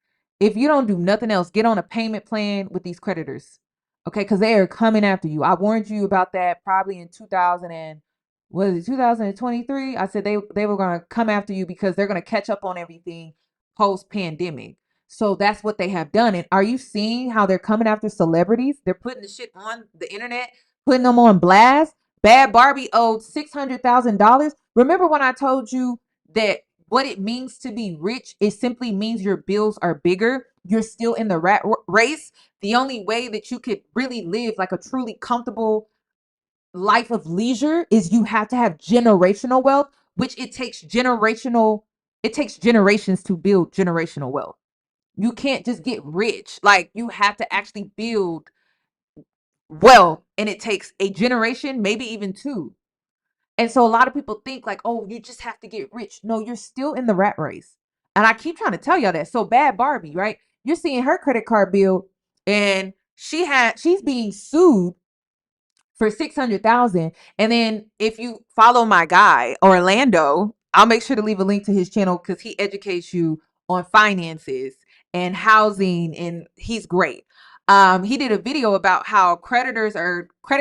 if you don't do nothing else, get on a payment plan with these creditors. Okay, because they are coming after you. I warned you about that probably in 2023. I said they were gonna come after you because they're gonna catch up on everything post pandemic. So that's what they have done. And are you seeing how they're coming after celebrities? They're putting the shit on the internet, putting them on blast. Bad Barbie owed $600,000. Remember when I told you that what it means to be rich, it simply means your bills are bigger. You're still in the rat race. The only way that you could really live like a truly comfortable life of leisure is you have to have generational wealth, which it takes generations to build generational wealth. You can't just get rich. Like, you have to actually build wealth, and it takes a generation, maybe even two. And so a lot of people think like, oh, you just have to get rich. No, you're still in the rat race. And I keep trying to tell y'all that. So Bad Barbie, right? You're seeing her credit card bill, and she's being sued for 600,000. And then if you follow my guy Orlando, I'll make sure to leave a link to his channel because he educates you on finances and housing, and he's great. He did a video about how credit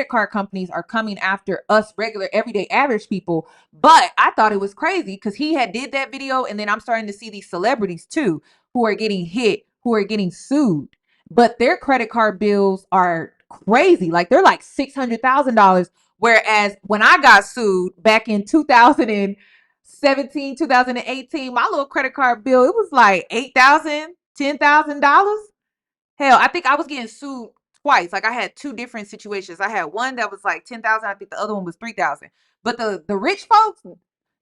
card companies are coming after us regular everyday average people. But I thought it was crazy because he had did that video, and then I'm starting to see these celebrities too who are getting hit, who are getting sued, but their credit card bills are crazy. Like, they're like $600,000. Whereas when I got sued back in 2017, 2018, my little credit card bill, it was like $8,000, $10,000. Hell, I think I was getting sued twice. Like, I had two different situations. I had one that was like 10,000. I think the other one was 3,000. But the rich folks,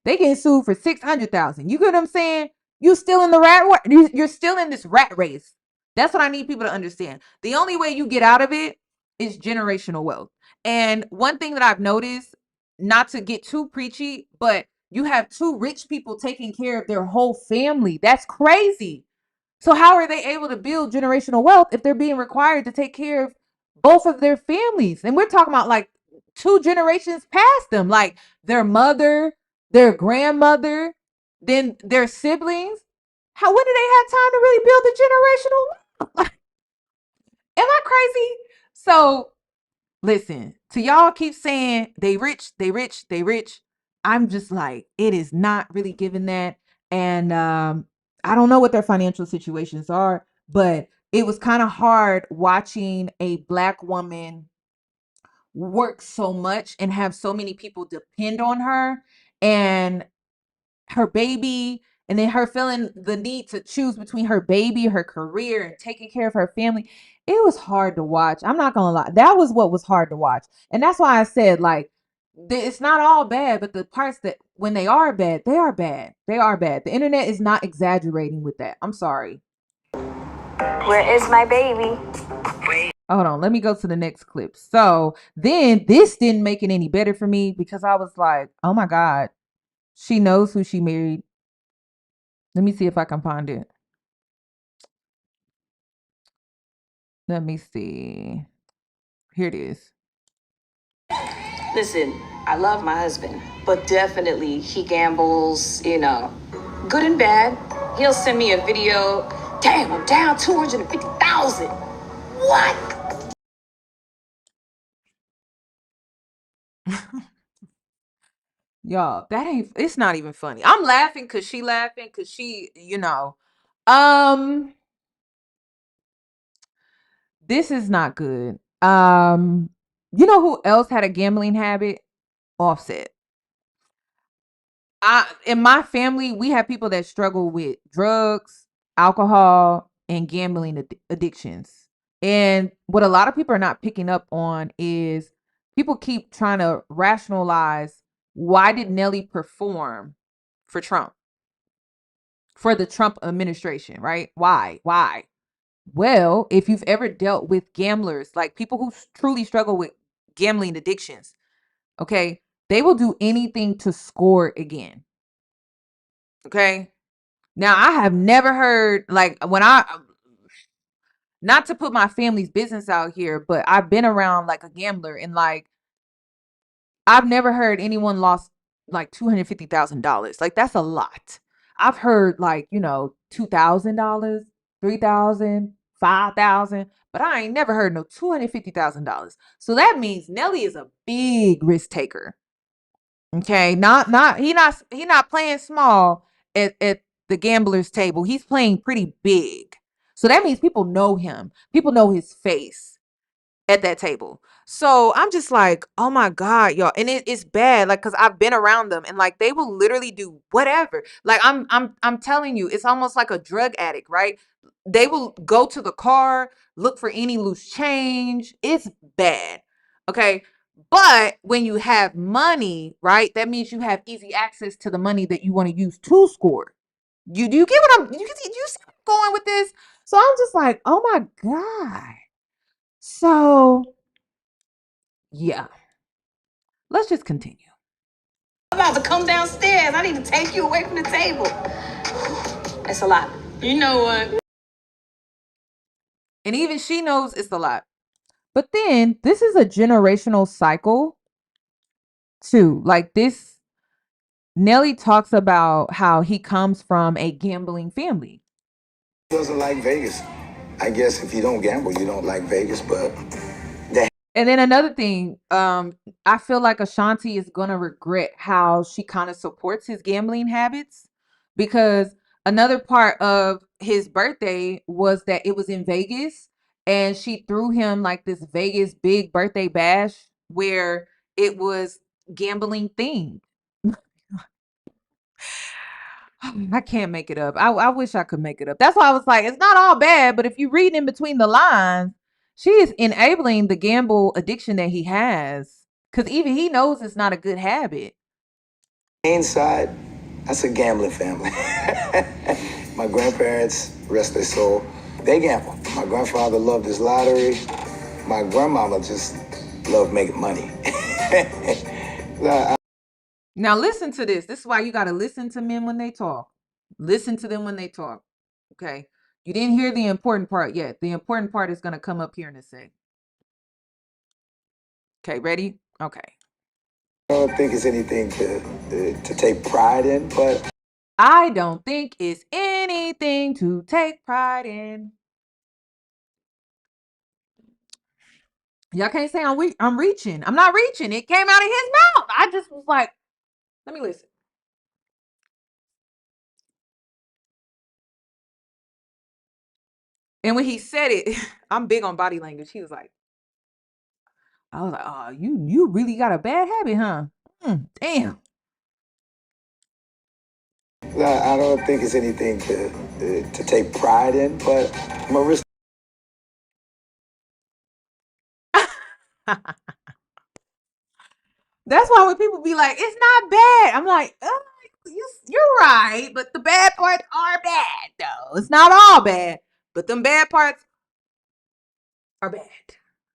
they getting sued for 600,000. You get what I'm saying? You're still in the you're still in this rat race. That's what I need people to understand. The only way you get out of it is generational wealth. And one thing that I've noticed, not to get too preachy, but you have two rich people taking care of their whole family. That's crazy. So how are they able to build generational wealth if they're being required to take care of both of their families? And we're talking about like two generations past them, like their mother, their grandmother, then their siblings. When do they have time to really build the generational wealth? Am I crazy? So listen, to y'all keep saying they rich, they rich, they rich. I'm just like, it is not really given that. And I don't know what their financial situations are, but it was kind of hard watching a Black woman work so much and have so many people depend on her, and her baby, and then her feeling the need to choose between her baby, her career, and taking care of her family. It was hard to watch. I'm not gonna lie. That was what was hard to watch. And that's why I said, like, it's not all bad, but the parts that when they are bad, they are bad. They are bad. The internet is not exaggerating with that. I'm sorry. Where is my baby? Hold on, let me go to the next clip. So then this didn't make it any better for me because I was like, oh my God, she knows who she married. Let me see if I can find it. Let me see. Here it is. Listen, I love my husband, but definitely he gambles, good and bad. He'll send me a video. Damn, I'm down 250,000. What? Y'all, it's not even funny. I'm laughing because she, this is not good. You know who else had a gambling habit? Offset. In my family, we have people that struggle with drugs, alcohol, and gambling addictions. And what a lot of people are not picking up on is people keep trying to rationalize, why did Nelly perform for Trump? For the Trump administration, right? Why? Well, if you've ever dealt with gamblers, like people who truly struggle with gambling addictions, okay, they will do anything to score again. Okay. Now, I have never heard, like, not to put my family's business out here, but I've been around like a gambler, and like, I've never heard anyone lost like $250,000. Like, that's a lot. I've heard like, $2,000, 3,000, 5,000, but I ain't never heard no $250,000. So that means Nelly is a big risk taker. Okay, he not playing small at the gambler's table. He's playing pretty big. So that means people know him. People know his face at that table. So I'm just like, oh my God, y'all. And it's bad. Like, cause I've been around them and like they will literally do whatever. Like I'm telling you, it's almost like a drug addict, right? They will go to the car, look for any loose change. It's bad. Okay. But when you have money, right, that means you have easy access to the money that you want to use to score. You do you get what you see where I'm going with this? So I'm just like, oh my God. So yeah, let's just continue. I'm about to come downstairs. I need to take you away from the table. That's a lot. You know what? And even she knows it's a lot. But then this is a generational cycle too. Like this, Nelly talks about how he comes from a gambling family. He doesn't like Vegas. I guess if you don't gamble, you don't like Vegas, but And then another thing, I feel like Ashanti is gonna regret how she kind of supports his gambling habits, because another part of his birthday was that it was in Vegas and she threw him like this Vegas big birthday bash where it was gambling themed. I can't make it up. I wish I could make it up. That's why I was like, it's not all bad, but if you read in between the lines, she is enabling the gamble addiction that he has. Because even he knows it's not a good habit. inside, that's a gambling family. My grandparents, rest their soul, they gamble. My grandfather loved his lottery. My grandmama just loved making money. Now listen to this. This is why you got to listen to men when they talk. Listen to them when they talk. Okay. You didn't hear the important part yet. The important part is going to come up here in a sec. Okay, ready? Okay. I don't think it's anything to take pride in, but I don't think it's anything to take pride in. Y'all can't say I'm reaching. I'm not reaching. It came out of his mouth. I just was like, let me listen. And when he said it, I'm big on body language. He was like, I was like, oh, you really got a bad habit, huh? Damn. I don't think it's anything to take pride in, but I'm a risk. That's why when people be like, it's not bad, I'm like, you're right, but the bad parts are bad, though. It's not all bad, but them bad parts are bad.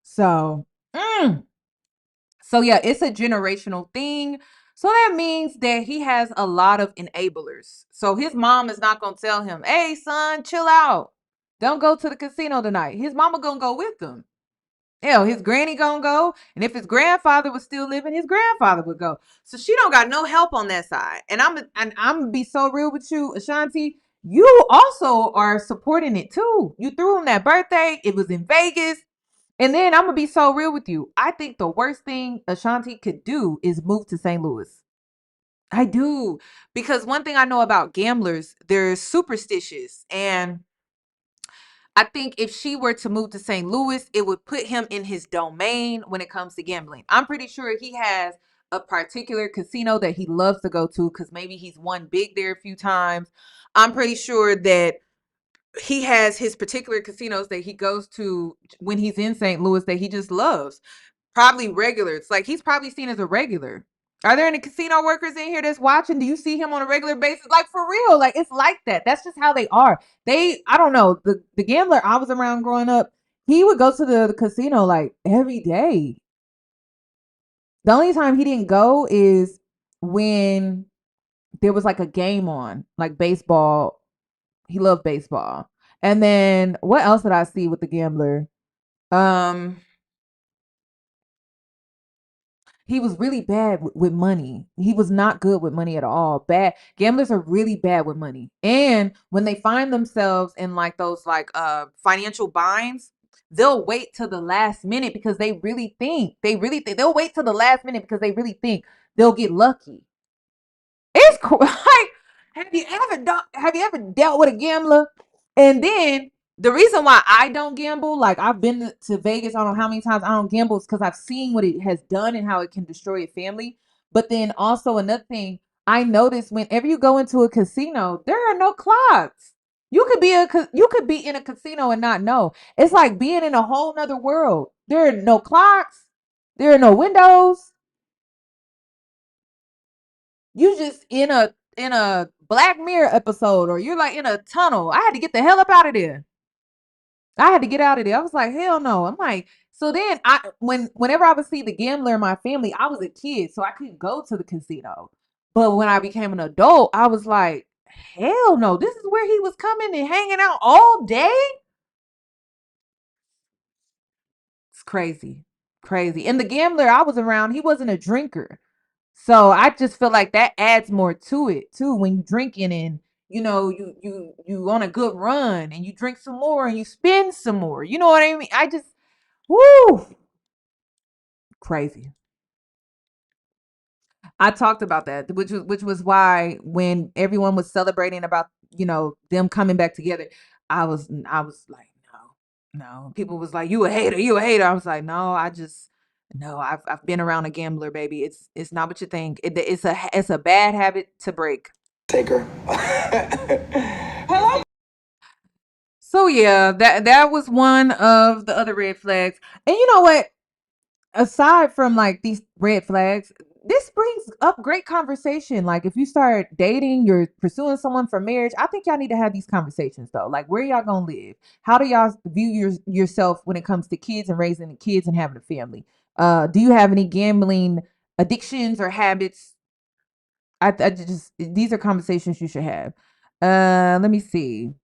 So, so yeah, it's a generational thing. So that means that he has a lot of enablers. So his mom is not going to tell him, hey, son, chill out. Don't go to the casino tonight. His mama going to go with him. Hell, his granny gonna go. And if his grandfather was still living, his grandfather would go. So she don't got no help on that side. And I'm gonna be so real with you, Ashanti. You also are supporting it too. You threw him that birthday. It was in Vegas. And then I'm gonna be so real with you. I think the worst thing Ashanti could do is move to St. Louis. I do. Because one thing I know about gamblers, they're superstitious. And I think if she were to move to St. Louis, it would put him in his domain when it comes to gambling. I'm pretty sure he has a particular casino that he loves to go to because maybe he's won big there a few times. I'm pretty sure that he has his particular casinos that he goes to when he's in St. Louis that he just loves. Probably regulars. Like he's probably seen as a regular. Are there any casino workers in here that's watching? Do you see him on a regular basis? Like for real. Like it's like that. That's just how they are. I don't know. The gambler I was around growing up, he would go to the casino like every day. The only time he didn't go is when there was like a game on, like baseball. He loved baseball. And then what else did I see with the gambler? He was really bad with money. He was not good with money at all. Bad gamblers are really bad with money. And when they find themselves in like those like financial binds, they'll wait till the last minute because they really think they'll wait till the last minute because they really think they'll get lucky. It's cool. Like have you ever dealt with a gambler and then The reason why I don't gamble, like I've been to Vegas, I don't know how many times I don't gamble, is because I've seen what it has done and how it can destroy a family. But then also another thing, I noticed whenever you go into a casino, there are no clocks. You could be in a casino and not know. It's like being in a whole nother world. There are no clocks. There are no windows. You just in a Black Mirror episode, or you're like in a tunnel. I had to get the hell up out of there. I had to get out of there. I was like, hell no. I'm like, so then whenever I would see the gambler in my family, I was a kid, so I couldn't go to the casino. But when I became an adult, I was like, hell no, this is where he was coming and hanging out all day. It's crazy. Crazy. And the gambler I was around, he wasn't a drinker. So I just feel like that adds more to it too. When you drinking and you on a good run and you drink some more and you spend some more. You know what I mean? I just woo crazy. I talked about that, which was why when everyone was celebrating about them coming back together, I was like, no. People was like, you a hater, you a hater. I was like, no, no. I've been around a gambler, baby. It's not what you think. It's a bad habit to break. Take her. So yeah, that was one of the other red flags. And you know what? Aside from like these red flags, this brings up great conversation. Like if you start dating, you're pursuing someone for marriage, I think y'all need to have these conversations though. Like where y'all gonna live? How do y'all view yourself when it comes to kids and raising the kids and having a family? Do you have any gambling addictions or habits? I just these are conversations you should have. Let me see.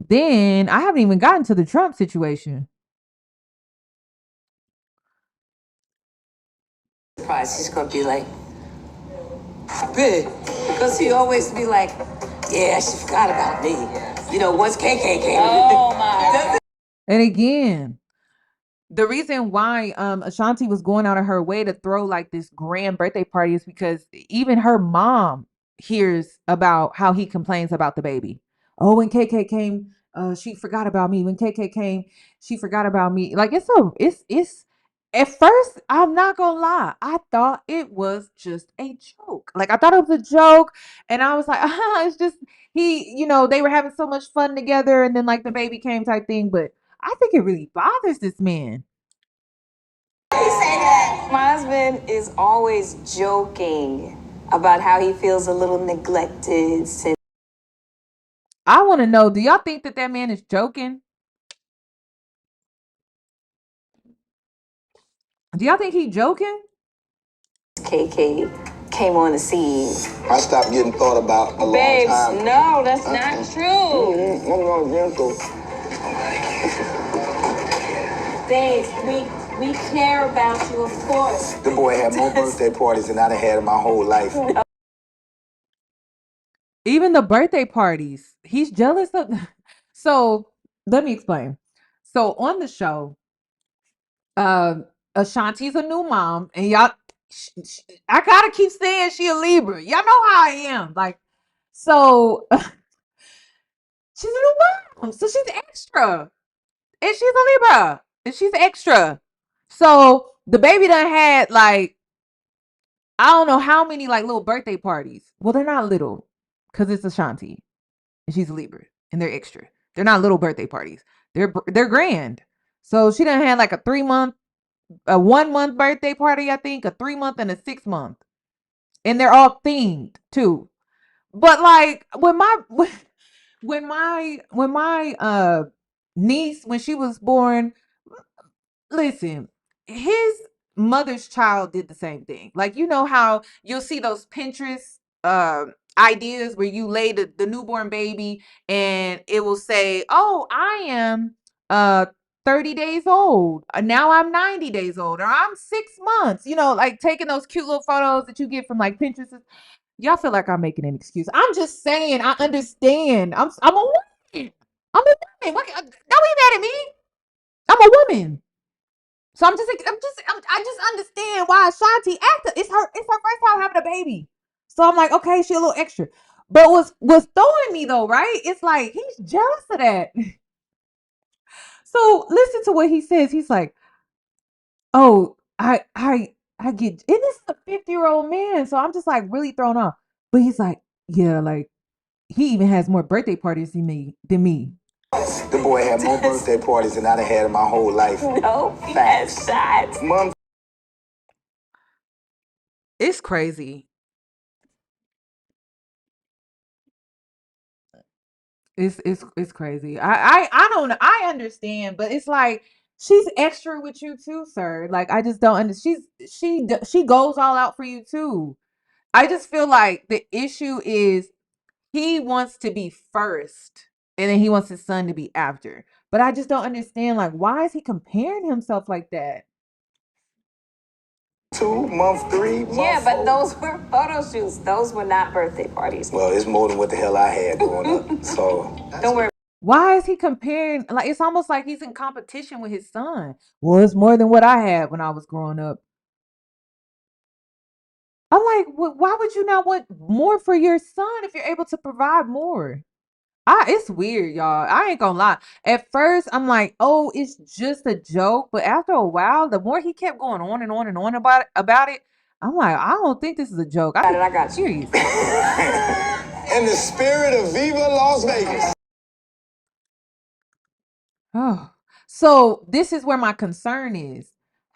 Then I haven't even gotten to the Trump situation. Surprised he's gonna be like, big, because he always be like, yeah, she forgot about me. Once KK came. Oh my. And again, the reason why Ashanti was going out of her way to throw like this grand birthday party is because even her mom hears about how he complains about the baby. Oh, when KK came, she forgot about me. When KK came, she forgot about me. Like it's at first, I'm not gonna lie, I thought it was just a joke. Like I thought it was a joke, and I was like, it's just they were having so much fun together, and then like the baby came type thing, but I think it really bothers this man. My husband is always joking about how he feels a little neglected since I want to know, do y'all think that man is joking? Do y'all think he joking? KK came on the scene. I stopped getting thought about a long Babes, time. no, that's not true. Babes, we care about you, of course. The boy had more birthday parties than I'd have had in my whole life. Even the birthday parties, he's jealous of. So let me explain. So on the show, Ashanti's a new mom, and y'all, I gotta keep saying she a Libra. Y'all know how I am. Like, so she's a new mom, so she's extra, and she's a Libra, and she's extra. So the baby done had like I don't know how many like little birthday parties. Well, they're not little because it's Ashanti and she's a Libra and they're extra. They're not little birthday parties. They're grand. So she done had like a 3-month, a 1-month birthday party, I think, a 3-month and a 6-month, and they're all themed too. But like when my niece, when she was born, listen, his mother's child did the same thing. Like, you know how you'll see those Pinterest ideas where you lay the newborn baby and it will say, oh, I am 30 days old. Now I'm 90 days old, or I'm 6 months. Like taking those cute little photos that you get from like Pinterest. Y'all feel like I'm making an excuse. I'm just saying, I understand. I'm a woman. I'm a woman. What, don't be mad at me. I'm a woman. So I just understand why Ashanti acted. It's her first time having a baby. So I'm like, okay, she a little extra. But what's throwing me though, right? It's like he's jealous of that. So listen to what he says. He's like, "Oh, I get," and this is a 50-year-old man, so I'm just like really thrown off. But he's like, "Yeah, like he even has more birthday parties than me." The boy had more birthday parties than I'd have had in my whole life. No, he has shots. Mom, It's crazy. It's crazy. I don't know. I understand, but it's like she's extra with you too, sir. Like I just don't understand. She goes all out for you too. I just feel like the issue is he wants to be first and then he wants his son to be after. But I just don't understand, like, why is he comparing himself like that? 2, month 3, month Yeah, but 4. those were photo shoots. Those were not birthday parties. Well, it's more than what the hell I had growing up. So Don't worry. Why is he comparing? Like, it's almost like he's in competition with his son. Well, it's more than what I had when I was growing up. I'm like, why would you not want more for your son if you're able to provide more? It's weird, y'all. I ain't gonna lie. At first, I'm like, oh, it's just a joke. But after a while, the more he kept going on and on and on about it, I'm like, I don't think this is a joke. I got you. Serious. in the spirit of Viva Las Vegas. Oh, so this is where my concern is.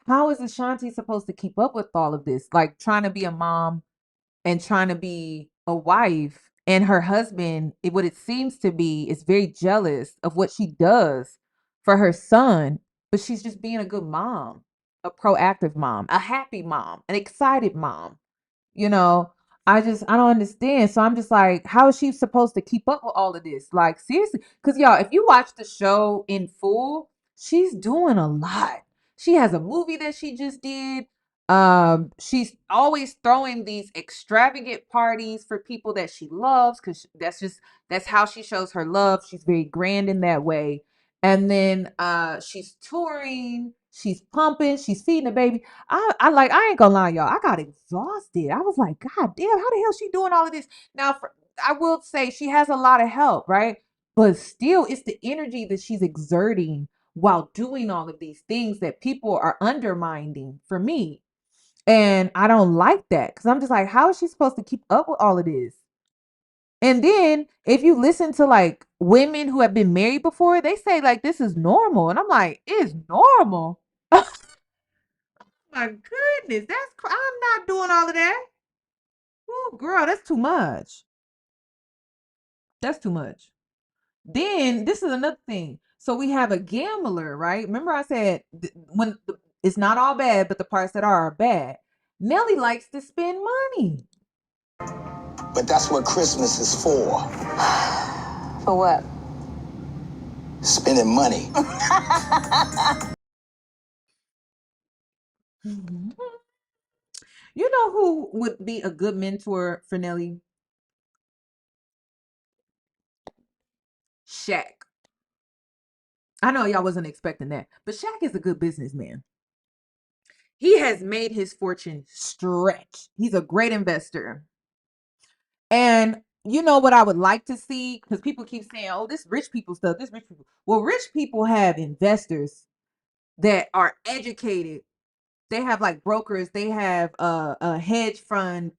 How is Ashanti supposed to keep up with all of this? Like trying to be a mom and trying to be a wife, and her husband, what it seems to be, is very jealous of what she does for her son, but she's just being a good mom, a proactive mom, a happy mom, an excited mom. You know, I don't understand. So I'm just like, how is she supposed to keep up with all of this? Like, seriously, because y'all, if you watch the show in full, she's doing a lot. She has a movie that she just did. She's always throwing these extravagant parties for people that she loves, because that's how she shows her love. She's very grand in that way. And then she's touring, she's pumping, she's feeding the baby. I ain't gonna lie, y'all. I got exhausted. I was like, God damn, how the hell she doing all of this? Now, I will say she has a lot of help, right? But still, it's the energy that she's exerting while doing all of these things that people are undermining for me. And I don't like that because I'm just like, how is she supposed to keep up with all of this? And then if you listen to like women who have been married before, they say like this is normal. And I'm like, it's normal. My goodness, I'm not doing all of that. Oh, girl, that's too much. That's too much. Then this is another thing. So we have a gambler, right? Remember I said it's not all bad, but the parts that are bad. Nelly likes to spend money. But that's what Christmas is for. For what? Spending money. You know who would be a good mentor for Nelly? Shaq. I know y'all wasn't expecting that, but Shaq is a good businessman. He has made his fortune stretch. He's a great investor. And you know what I would like to see? Because people keep saying, oh, this rich people stuff, this rich people. Well, rich people have investors that are educated. They have like brokers, they have a hedge fund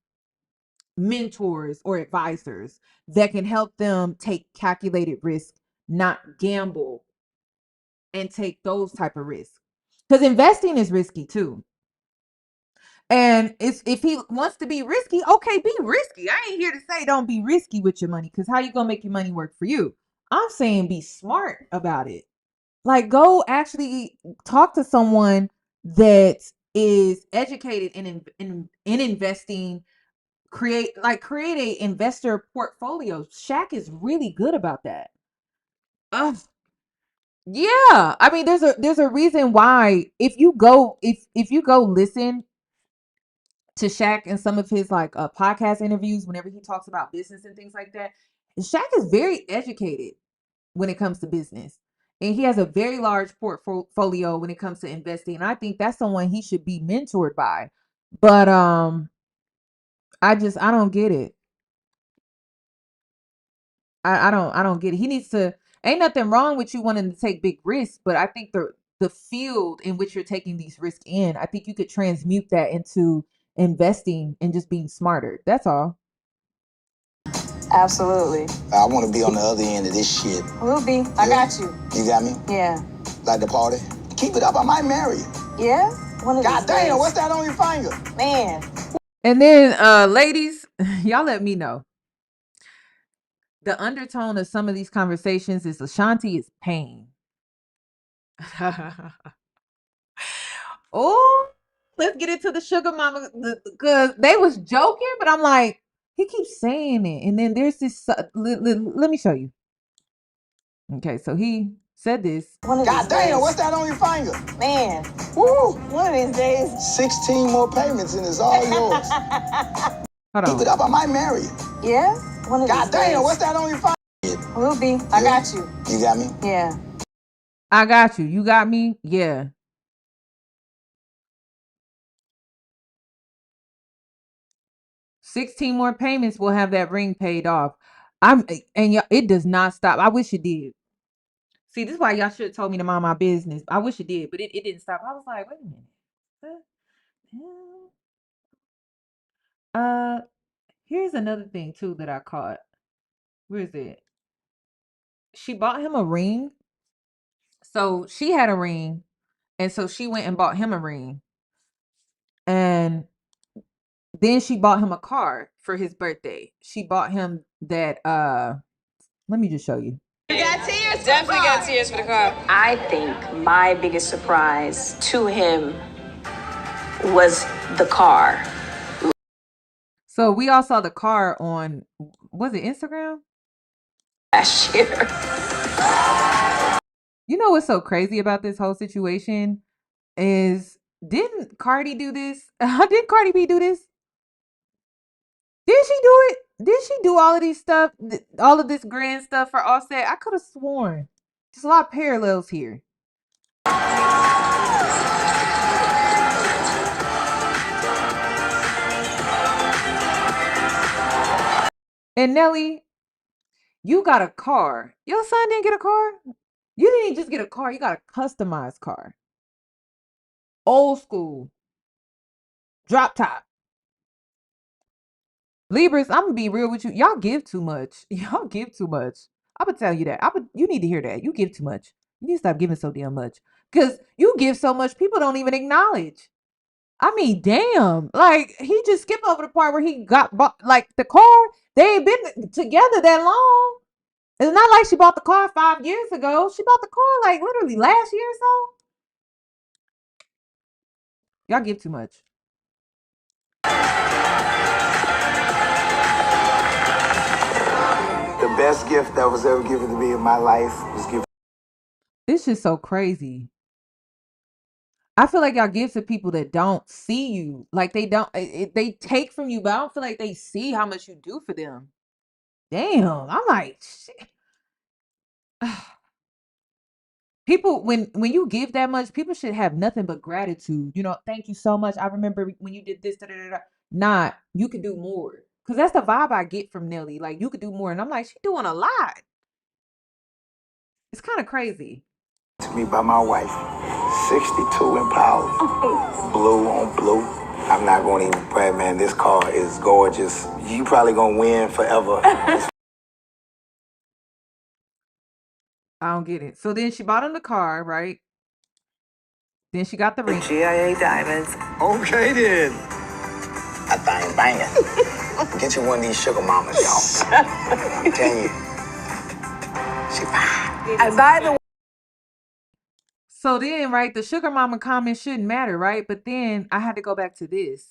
mentors or advisors that can help them take calculated risk, not gamble and take those type of risks. Because investing is risky too. And if he wants to be risky, okay, be risky. I ain't here to say don't be risky with your money, because how you gonna make your money work for you? I'm saying be smart about it. Like go actually talk to someone that is educated in investing. Create a investor portfolio. Shaq is really good about that. Ugh. Yeah, I mean, there's a reason why if you go listen to Shaq and some of his like podcast interviews, whenever he talks about business and things like that, Shaq is very educated when it comes to business, and he has a very large portfolio when it comes to investing. And I think that's someone he should be mentored by. But I don't get it. I don't get it. He needs to, Ain't nothing wrong with you wanting to take big risks, but I think the field in which you're taking these risks in, I think you could transmute that into investing and just being smarter. That's all. Absolutely. I want to be on the other end of this shit. Will be. I got you. You got me? Yeah. Like the party? Keep it up, I might marry you. Yeah? One of God these damn, days. what's that on your finger? Man. And then ladies, y'all let me know. The undertone of some of these conversations is Ashanti is pain. Oh, let's get into the sugar mama because they was joking, but I'm like, he keeps saying it. And then there's this, let me show you. Okay, so he said this. God damn, what's that on your finger? Man. Woo! One of these days. 16 more payments and it's all yours. Hold Keep it on. up, I might marry you. Yeah? One of God these damn, days. what's that on your finger? Will be. I got you. You got me? Yeah. I got you. You got me? Yeah. $16 more payments will have that ring paid off. It does not stop. I wish it did. See, this is why y'all should have told me to mind my business. I wish it did, but it didn't stop. I was like, wait a minute. Here's another thing too that I caught. Where is it? She bought him a ring. So she had a ring, and so she went and bought him a ring. And then she bought him a car for his birthday. She bought him that let me just show you. You got tears? Definitely got tears for the car. I think my biggest surprise to him was the car. So we all saw the car on, was it Instagram? Last year. You know what's so crazy about this whole situation is, didn't Cardi do this? Did Cardi B do this? Did she do it? Did she do all of these stuff, all of this grand stuff for Offset? I could have sworn. There's a lot of parallels here. And Nelly, you got a car. Your son didn't get a car. You didn't just get a car. You got a customized car. Old school. Drop top. Libras, I'm gonna be real with you. Y'all give too much. Y'all give too much. I'm gonna tell you that. You need to hear that. You give too much. You need to stop giving so damn much. Because you give so much, people don't even acknowledge. I mean, damn. Like, he just skipped over the part where he got bought, like, the car. They ain't been together that long. It's not like she bought the car 5 years ago. She bought the car, like, literally last year or so. Y'all give too much. The best gift that was ever given to me in my life was given. It's just so crazy. I feel like y'all give to people that don't see you. Like, they don't, they take from you, but I don't feel like they see how much you do for them. Damn. I'm like, shit. People, when you give that much, people should have nothing but gratitude. You know, thank you so much. I remember when you did this. Da, da, da, da. Nah, you could do more. Because that's the vibe I get from Nelly. Like, you could do more. And I'm like, she's doing a lot. It's kind of crazy. To me by my wife. 62 in power. Blue on blue. I'm not going to even brag, man. This car is gorgeous. You probably going to win forever. I don't get it. So then she bought him the car, right? Then she got the ring. GIA diamonds. Okay, then. I thing banging. Get you one of these sugar mamas, y'all. I'm telling you. She fine. And by the way, So then, right, the sugar mama comment shouldn't matter, right? But then I had to go back to this.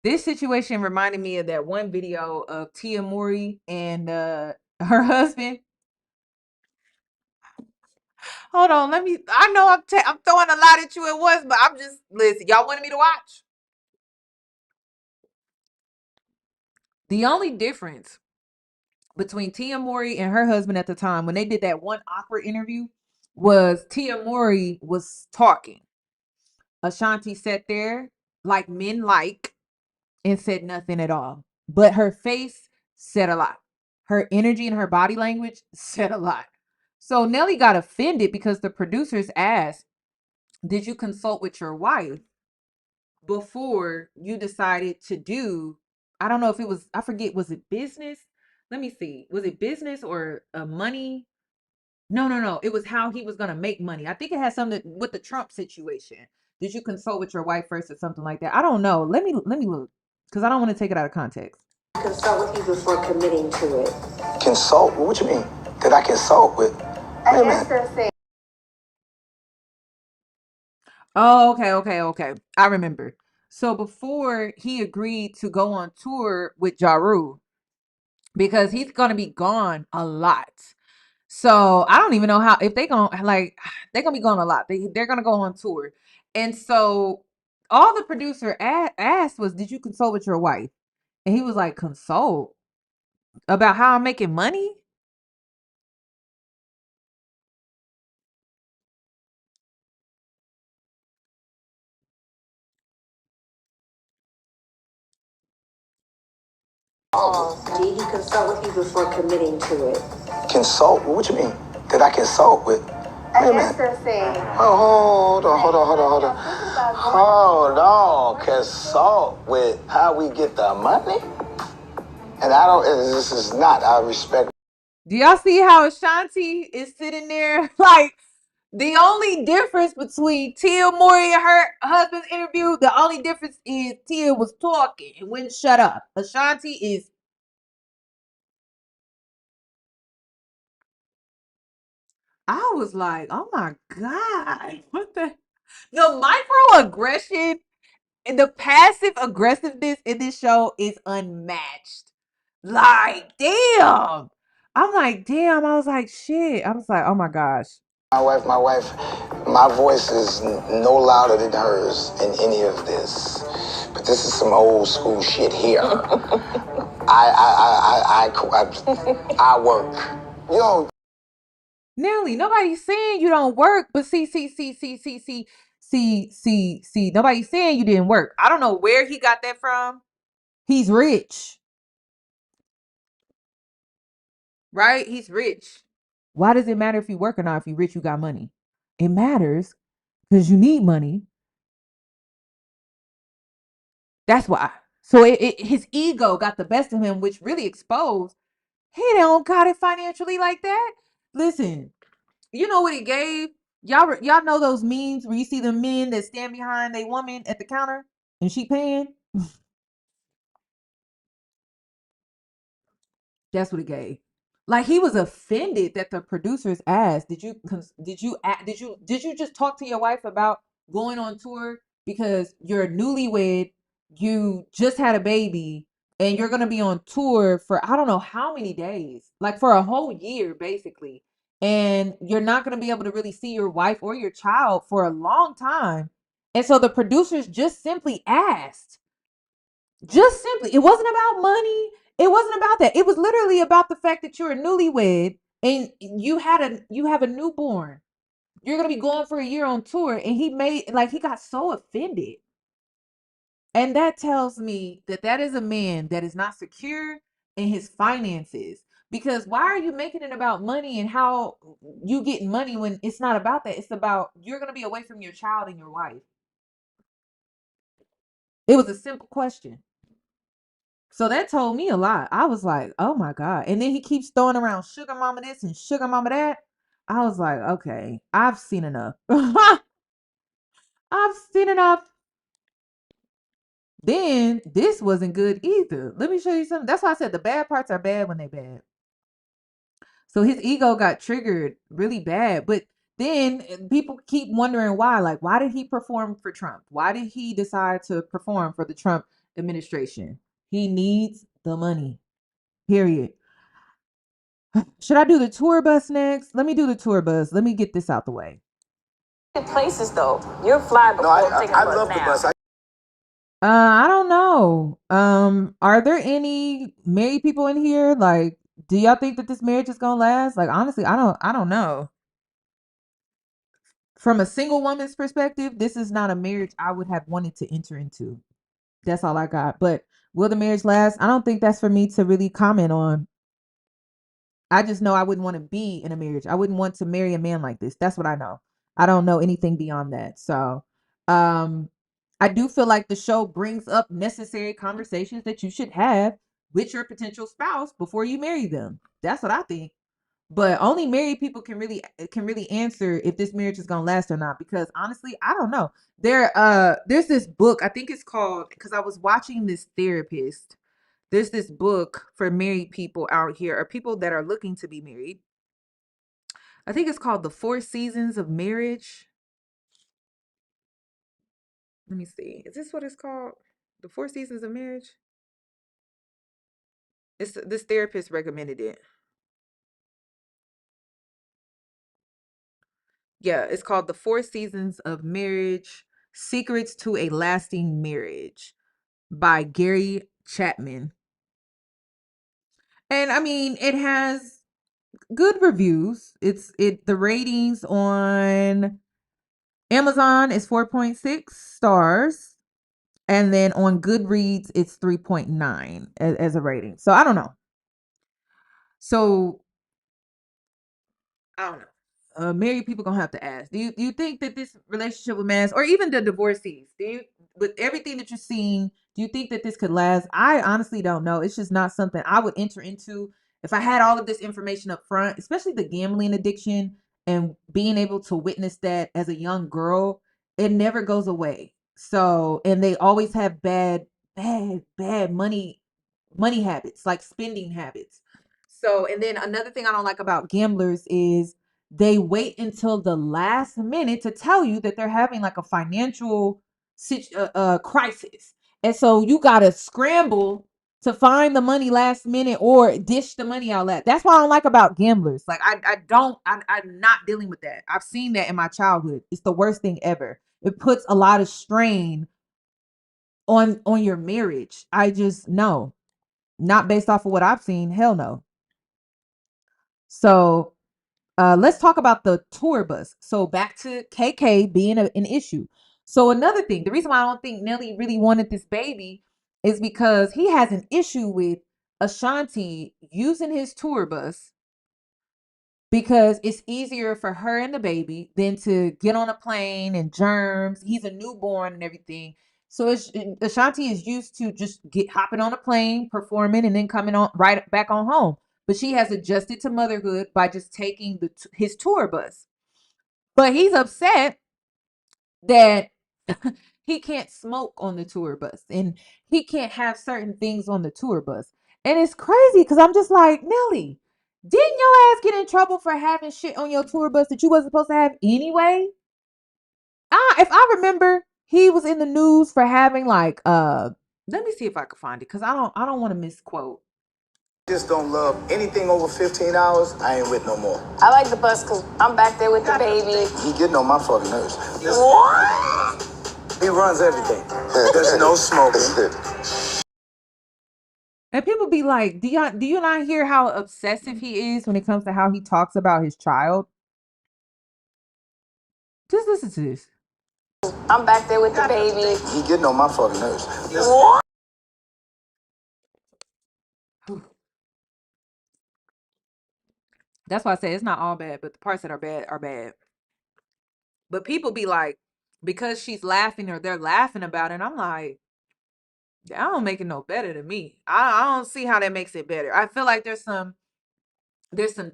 This situation reminded me of that one video of Tia Mowry and her husband. Hold on, I know I'm throwing a lot at you at once, but I'm just, listen, y'all wanted me to watch? The only difference between Tia Mowry and her husband at the time, when they did that one awkward interview, was Tia Mowry was talking. Ashanti sat there like men like and said nothing at all. But her face said a lot. her energy and her body language said a lot. So Nelly got offended because the producers asked, did you consult with your wife before you decided to do, I don't know if it was, I forget, was it business? Let me see. Was it business or money? No. It was how he was going to make money. I think it had something with the Trump situation. Did you consult with your wife first or something like that? I don't know. Let me look, because I don't want to take it out of context. Consult with you before committing to it. Consult? What you mean? Did I consult with? Wait a minute. Oh, okay. I remember. So before he agreed to go on tour with Ja Rule, because he's gonna be gone a lot. So I don't even know how, if they're gonna be going a lot. They're gonna go on tour. And so all the producer asked was, did you consult with your wife? And he was like, consult about how I'm making money? Did he consult with you before committing to it? Consult? What you mean? Did I consult with? Wait a minute. Oh, hold on. Consult with how we get the money? And I don't, this is not, I respect. Do y'all see how Ashanti is sitting there? Like, the only difference between Tia Mowry and her husband's interview, the only difference is Tia was talking and wouldn't shut up. Ashanti is. I was like, oh my God. What the microaggression and the passive aggressiveness in this show is unmatched. Like, damn. I'm like, damn. I was like, shit. I was like, oh my gosh. My wife, my voice is no louder than hers in any of this. But this is some old school shit here. I work. Yo. Nelly, nobody's saying you don't work, but see, nobody's saying you didn't work. I don't know where he got that from. He's rich. Right? He's rich. Why does it matter if you work or not? If you're rich, you got money. It matters because you need money. That's why. So his ego got the best of him, which really exposed he don't got it financially like that. Listen, you know what it gave? Y'all know those memes where you see the men that stand behind a woman at the counter and she paying? That's what it gave. Like, he was offended that the producers asked, did you just talk to your wife about going on tour because you're newlywed, you just had a baby, and you're gonna be on tour for I don't know how many days, like for a whole year basically, and you're not gonna be able to really see your wife or your child for a long time. And so the producers just simply asked, it wasn't about money. It wasn't about that. It was literally about the fact that you're a newlywed and you have a newborn. You're gonna be going for a year on tour, and he got so offended. And that tells me that is a man that is not secure in his finances. Because why are you making it about money and how you get money when it's not about that? It's about you're gonna be away from your child and your wife. It was a simple question. So that told me a lot. I was like, oh my God. And then he keeps throwing around sugar mama this and sugar mama that. I was like, okay, I've seen enough. I've seen enough. Then this wasn't good either. Let me show you something. That's why I said the bad parts are bad when they're bad. So his ego got triggered really bad. But then people keep wondering why. Like, why did he perform for Trump? Why did he decide to perform for the Trump administration? He needs the money. Period. Should I do the tour bus next? Let me do the tour bus. Let me get this out the way. Places though, you're fly before taking a bus love now. the bus. I don't know. Are there any married people in here? Like, do y'all think that this marriage is gonna last? Like, honestly, I don't know. From a single woman's perspective, this is not a marriage I would have wanted to enter into. That's all I got. But will the marriage last? I don't think that's for me to really comment on. I just know I wouldn't want to be in a marriage. I wouldn't want to marry a man like this. That's what I know. I don't know anything beyond that. So, I do feel like the show brings up necessary conversations that you should have with your potential spouse before you marry them. That's what I think. But only married people can really answer if this marriage is gonna last or not. Because honestly, I don't know. There's this book, I think it's called, because I was watching this therapist. There's this book for married people out here, or people that are looking to be married. I think it's called The Four Seasons of Marriage. Let me see. Is this what it's called? The Four Seasons of Marriage? This therapist recommended it. Yeah, it's called The Four Seasons of Marriage: Secrets to a Lasting Marriage by Gary Chapman. And I mean, it has good reviews. The ratings on Amazon is 4.6 stars. And then on Goodreads, it's 3.9 as a rating. So I don't know. So I don't know. Married people gonna have to ask. Do you think that this relationship with last, or even the divorcees, with everything that you're seeing, do you think that this could last? I honestly don't know. It's just not something I would enter into if I had all of this information up front, especially the gambling addiction and being able to witness that as a young girl. It never goes away. So, and they always have bad money habits, like spending habits. So, and then another thing I don't like about gamblers is they wait until the last minute to tell you that they're having like a financial crisis. And so you got to scramble to find the money last minute or dish the money out. That's what I don't like about gamblers. Like I'm not dealing with that. I've seen that in my childhood. It's the worst thing ever. It puts a lot of strain on your marriage. I just no, not based off of what I've seen. Hell no. So let's talk about the tour bus. So back to KK being an issue. So another thing, the reason why I don't think Nelly really wanted this baby is because he has an issue with Ashanti using his tour bus because it's easier for her and the baby than to get on a plane and germs. He's a newborn and everything. So Ashanti is used to just hopping on a plane, performing, and then coming on right back on home. But she has adjusted to motherhood by just taking his tour bus. But he's upset that he can't smoke on the tour bus and he can't have certain things on the tour bus. And it's crazy because I'm just like, Nelly, didn't your ass get in trouble for having shit on your tour bus that you wasn't supposed to have anyway? If I remember, he was in the news for having like let me see if I can find it because I don't want to misquote. Just don't love anything over 15 hours. I ain't with no more. I like the bus because I'm back there with the baby. He getting on my fucking nerves. What? He runs everything. There's no smoking. And people be like, do you not hear how obsessive he is when it comes to how he talks about his child? Just listen to this. I'm back there with the baby. He getting on my fucking nerves. What? That's why I say it's not all bad, but the parts that are bad are bad. But people be like, because she's laughing or they're laughing about it, I'm like, I don't make it no better to me. I don't see how that makes it better. I feel like there's some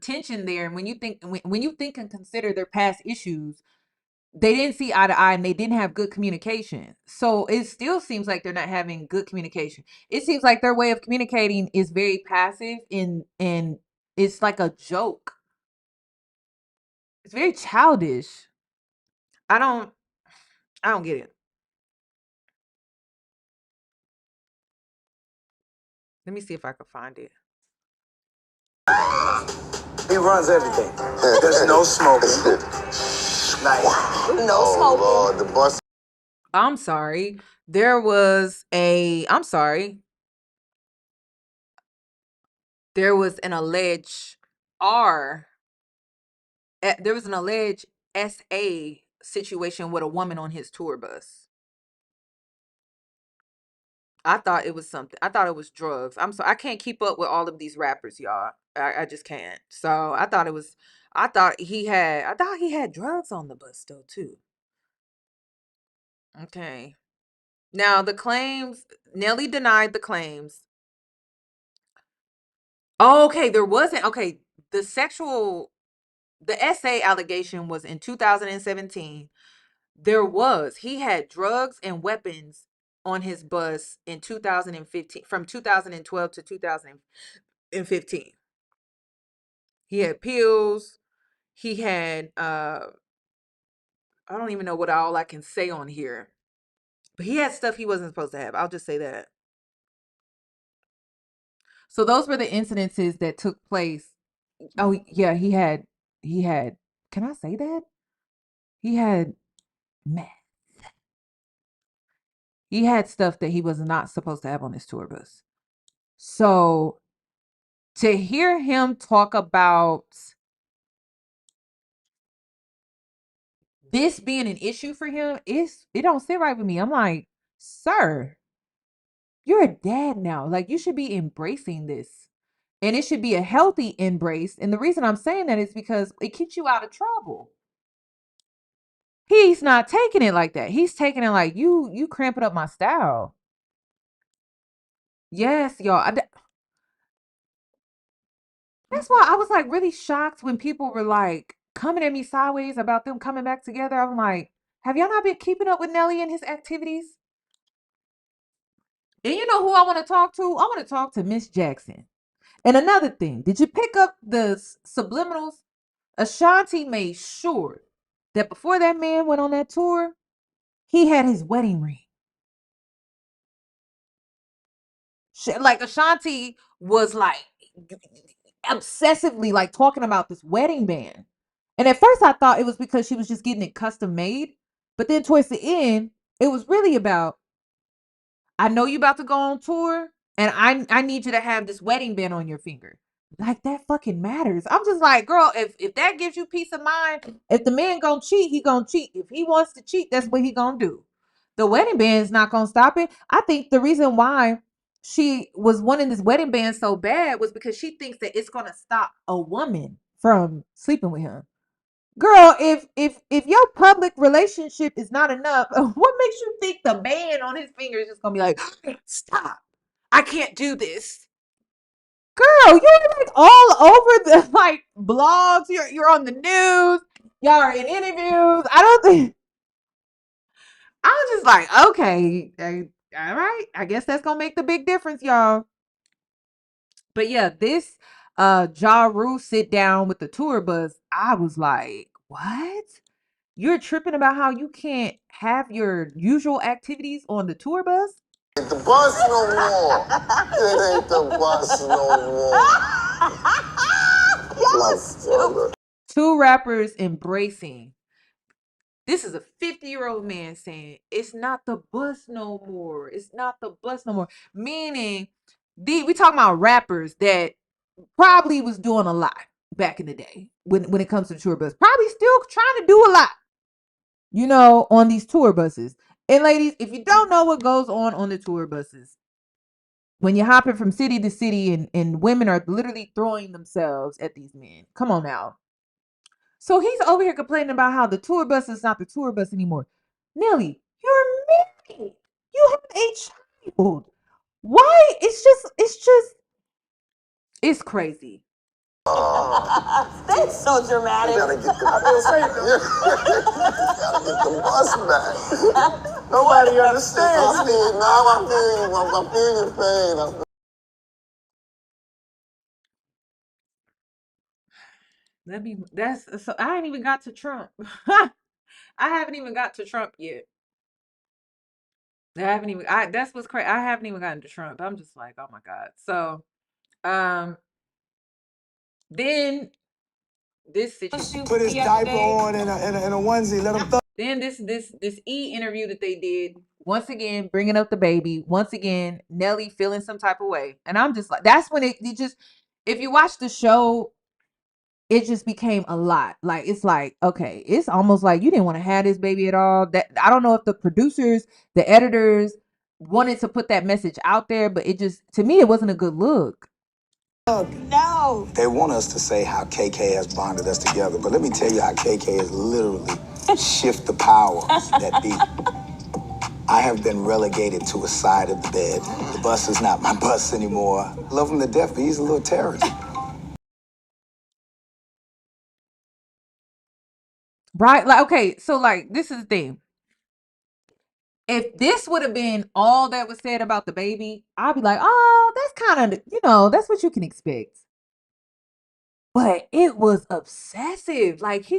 tension there, and when you think and consider their past issues, they didn't see eye to eye and they didn't have good communication. So it still seems like they're not having good communication. It seems like their way of communicating is very passive and it's like a joke. It's very childish. I don't get it. Let me see if I can find it. He runs everything. There's no smoking. Nice. No smoking. Lord, the bus. I'm sorry. There was an alleged R. There was an alleged SA situation with a woman on his tour bus. I thought it was something. I thought it was drugs. I can't keep up with all of these rappers, y'all. I just can't. So I thought he had drugs on the bus though too. Okay. Now the claims, Nelly denied the claims. Oh, okay, there wasn't. Okay, the essay allegation was in 2017. He had drugs and weapons on his bus in 2015, from 2012 to 2015. He had pills. He had I don't even know what all I can say on here. But he had stuff he wasn't supposed to have. I'll just say that. So those were the incidences that took place. Oh yeah, he had can I say that? He had meth. He had stuff that he was not supposed to have on his tour bus. So to hear him talk about this being an issue for him, it don't sit right with me. I'm like, sir, you're a dad now. Like, you should be embracing this. And it should be a healthy embrace. And the reason I'm saying that is because it keeps you out of trouble. He's not taking it like that. He's taking it like you cramping up my style. Yes, y'all. That's why I was like really shocked when people were like coming at me sideways about them coming back together. I'm like, have y'all not been keeping up with Nelly and his activities? And you know who I want to talk to? I want to talk to Miss Jackson. And another thing, did you pick up the subliminals? Ashanti made sure that before that man went on that tour, he had his wedding ring. Like Ashanti was like obsessively like talking about this wedding band. And at first I thought it was because she was just getting it custom made. But then towards the end, it was really about, I know you about to go on tour, and I need you to have this wedding band on your finger. Like, that fucking matters. I'm just like, girl, if that gives you peace of mind, if the man gonna cheat, he gonna cheat. If he wants to cheat, that's what he gonna do. The wedding band is not gonna stop it. I think the reason why she was wanting this wedding band so bad was because she thinks that it's gonna stop a woman from sleeping with him. Girl, if your public relationship is not enough, what makes you think the band on his finger is just gonna be like, stop, I can't do this? Girl, you're like all over the like blogs. You're on the news. Y'all are in interviews. I don't think. I was just like, okay, all right. I guess that's gonna make the big difference, y'all. But yeah, this Ja Rule sit down with the tour bus. I was like, what? You're tripping about how you can't have your usual activities on the tour bus? Ain't the bus no more. It ain't the bus no more. Y'all stupid. Two rappers embracing. This is a 50-year-old man saying, it's not the bus no more. It's not the bus no more. Meaning, we talking about rappers that probably was doing a lot back in the day when it comes to the tour bus. Probably still trying to do a lot, you know, on these tour buses. And ladies, if you don't know what goes on the tour buses, when you're hopping from city to city and women are literally throwing themselves at these men. Come on now. So he's over here complaining about how the tour bus is not the tour bus anymore. Nelly, you're married. You have a child. Why? It's crazy. That's so dramatic. You gotta get the bus back. Nobody understands me. Now I'm feeling pain. So I ain't even got to Trump. I haven't even got to Trump yet. That's what's crazy. I haven't even gotten to Trump. I'm just like, oh my God. So, then this situation. Put his diaper on in a onesie, let him Then this interview that they did, once again bringing up the baby, once again Nelly feeling some type of way, and I'm just like, that's when it just, if you watch the show, it just became a lot. Like, it's like, okay, it's almost like you didn't want to have this baby at all. That I don't know if the producers, the editors, wanted to put that message out there, but it just, to me, it wasn't a good look. No. They want us to say how KK has bonded us together, but let me tell you how KK has literally shift the powers that be. I have been relegated to a side of the bed. The bus is not my bus anymore. I love him to death, but he's a little terrorist. Right? Like, okay, so like, this is the thing. If this would have been all that was said about the baby, I'd be like, oh, that's kind of, that's what you can expect. But it was obsessive. Like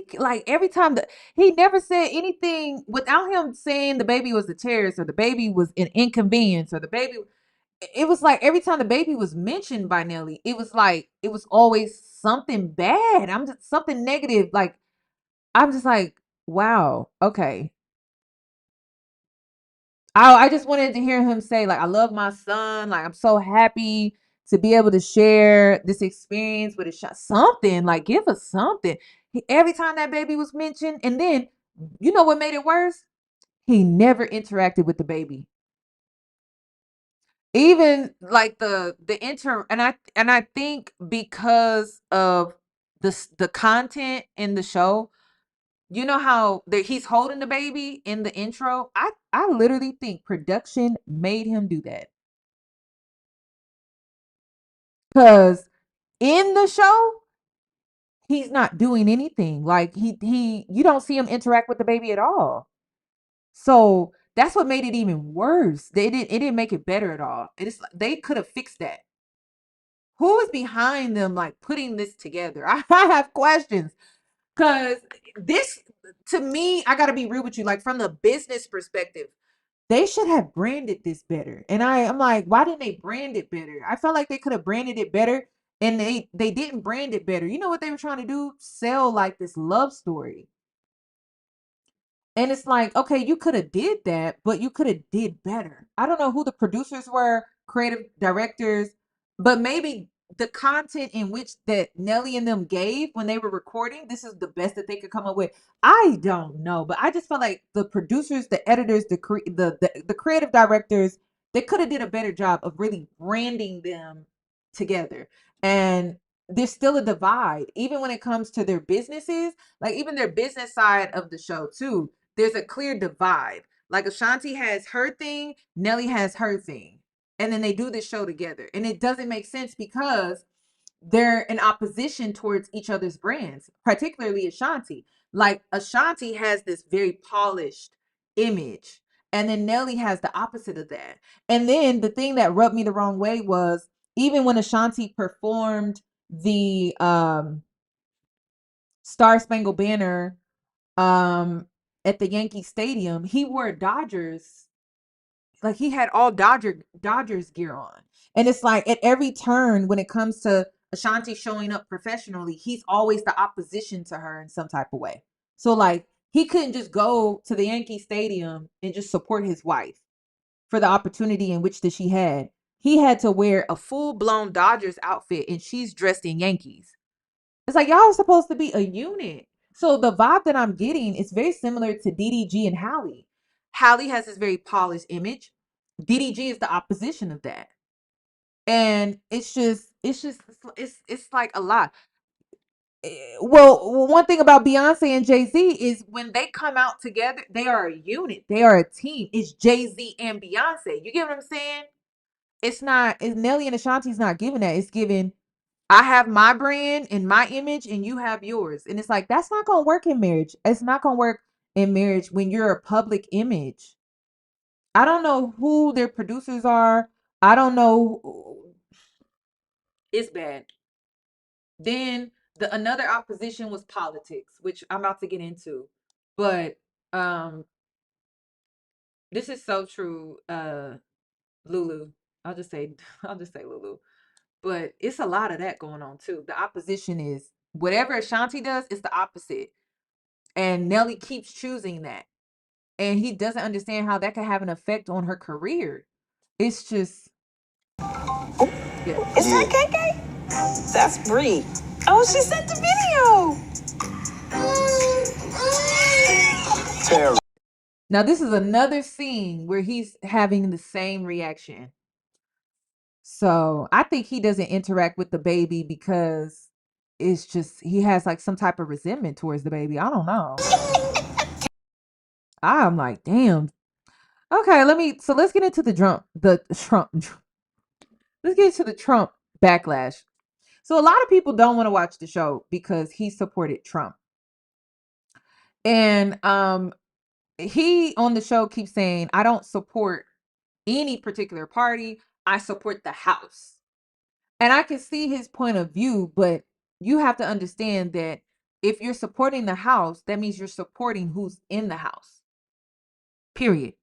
every time he never said anything without him saying the baby was a terrorist or the baby was an inconvenience or the baby. It was like every time the baby was mentioned by Nelly, it was like it was always something bad. I'm just something negative. Like I'm just like, wow, okay. I just wanted to hear him say, like, I love my son. Like, I'm so happy to be able to share this experience with a shot. Something, like, give us something. Every time that baby was mentioned, and then, you know what made it worse? He never interacted with the baby. Even like the and I think because of the content in the show, you know how he's holding the baby in the intro? I literally think production made him do that. Because in the show, he's not doing anything. Like you don't see him interact with the baby at all. So that's what made it even worse. It didn't make it better at all. They could have fixed that. Who is behind them like putting this together? I have questions. Cause this, to me, I gotta be real with you. Like from the business perspective, they should have branded this better. And I'm like, why didn't they brand it better? I felt like they could have branded it better, and they didn't brand it better. You know what they were trying to do? Sell like this love story. And it's like, okay, you could have did that, but you could have did better. I don't know who the producers were, creative directors, but maybe the content in which that Nelly and them gave when they were recording, this is the best that they could come up with. I don't know, but I just felt like the producers, the editors, the creative directors, they could have did a better job of really branding them together. And there's still a divide, even when it comes to their businesses, like even their business side of the show too. There's a clear divide. Like Ashanti has her thing, Nelly has her thing. And then they do this show together. And it doesn't make sense because they're in opposition towards each other's brands, particularly Ashanti. Like Ashanti has this very polished image. And then Nelly has the opposite of that. And then the thing that rubbed me the wrong way was even when Ashanti performed the Star Spangled Banner at the Yankee Stadium, he wore Dodgers, like he had all Dodgers gear on. And it's like at every turn when it comes to Ashanti showing up professionally, he's always the opposition to her in some type of way. So like he couldn't just go to the Yankee Stadium and just support his wife for the opportunity in which that she had. He had to wear a full-blown Dodgers outfit and she's dressed in Yankees. It's like y'all are supposed to be a unit. So the vibe that I'm getting is very similar to DDG and Halle. Halle has this very polished image. DDG is the opposition of that. And it's like a lot. Well, one thing about Beyonce and Jay-Z is when they come out together, they are a unit. They are a team. It's Jay-Z and Beyonce. You get what I'm saying? It's Nelly and Ashanti's not giving that. It's giving, I have my brand and my image and you have yours. And it's like, that's not going to work in marriage. It's not going to work in marriage when you're a public image. I don't know who their producers are. I don't know. It's bad. Then another opposition was politics, which I'm about to get into. But this is so true, Lulu. I'll just say Lulu. But it's a lot of that going on too. The opposition is whatever Ashanti does, it's the opposite. And Nelly keeps choosing that. And he doesn't understand how that could have an effect on her career. It's just yeah. Is that KK? That's Bree. Oh, she sent the video. Terror. Now, this is another scene where he's having the same reaction. So I think he doesn't interact with the baby because it's just he has like some type of resentment towards the baby. I don't know. I'm like, damn. Okay, let's get into the Trump. Let's get into the Trump backlash. So a lot of people don't want to watch the show because he supported Trump. And he on the show keeps saying, I don't support any particular party. I support the house. And I can see his point of view, but you have to understand that if you're supporting the house, that means you're supporting who's in the house. Period.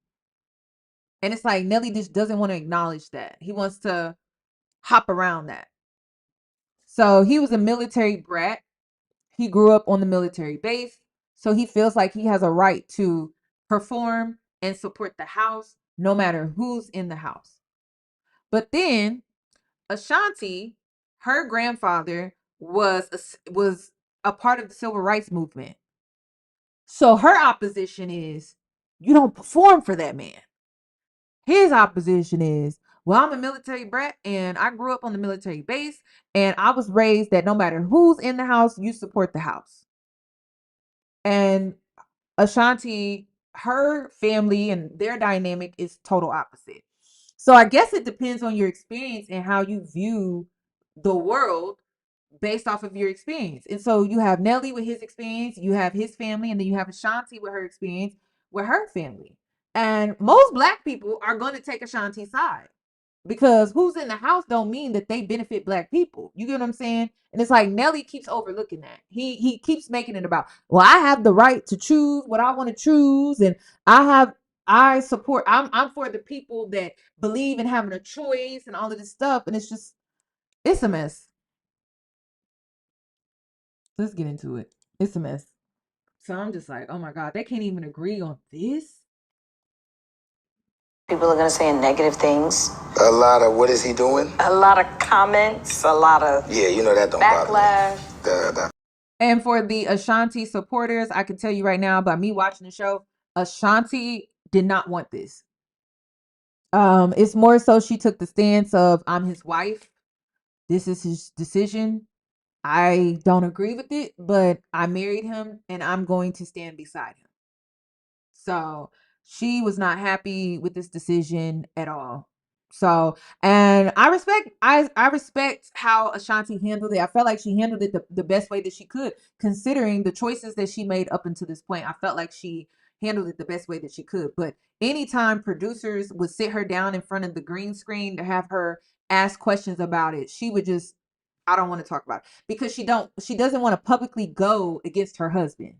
And it's like Nelly just doesn't want to acknowledge that. He wants to hop around that. So he was a military brat. He grew up on the military base. So he feels like he has a right to perform and support the house no matter who's in the house. But then Ashanti, her grandfather was a part of the civil rights movement. So her opposition is you don't perform for that man. His opposition is, well, I'm a military brat and I grew up on the military base and I was raised that no matter who's in the house, you support the house. And Ashanti, her family and their dynamic is total opposite. So I guess it depends on your experience and how you view the world based off of your experience. And so you have Nelly with his experience, you have his family, and then you have Ashanti with her experience with her family. And most Black people are going to take Ashanti's side because who's in the house don't mean that they benefit Black people. You get what I'm saying? And it's like Nelly keeps overlooking that. He keeps making it about, well, I have the right to choose what I want to choose, and I support. I'm for the people that believe in having a choice and all of this stuff. And it's a mess. Let's get into it. It's a mess. So I'm just like, oh my God, they can't even agree on this. People are going to say negative things. A lot of what is he doing? A lot of comments, a lot of Yeah, you know that don't backlash. bother me. And for the Ashanti supporters, I can tell you right now by me watching the show, Ashanti did not want this. It's more so she took the stance of, I'm his wife. This is his decision. I don't agree with it, but I married him and I'm going to stand beside him. So she was not happy with this decision at all. So, and I respect how Ashanti handled it. I felt like she handled it the best way that she could, considering the choices that she made up until this point. I felt like she handled it the best way that she could. But anytime producers would sit her down in front of the green screen to have her ask questions about it, she would just, I don't want to talk about it because she doesn't want to publicly go against her husband.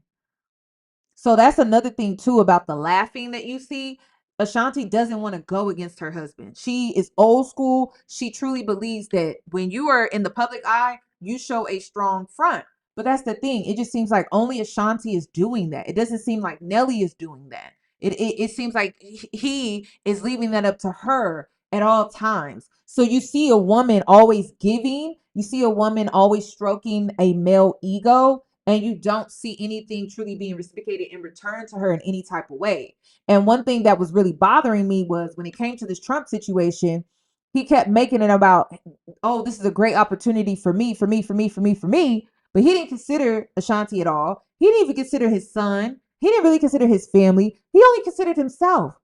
So that's another thing too about the laughing that you see. Ashanti doesn't want to go against her husband. She is old school. She truly believes that when you are in the public eye, you show a strong front. But that's the thing. It just seems like only Ashanti is doing that. It doesn't seem like Nelly is doing that. It seems like he is leaving that up to her at all times. So you see a woman always giving, you see a woman always stroking a male ego, and you don't see anything truly being reciprocated in return to her in any type of way. And one thing that was really bothering me was when it came to this Trump situation, he kept making it about, oh, this is a great opportunity for me. But he didn't consider Ashanti at all. He didn't even consider his son. He didn't really consider his family. He only considered himself.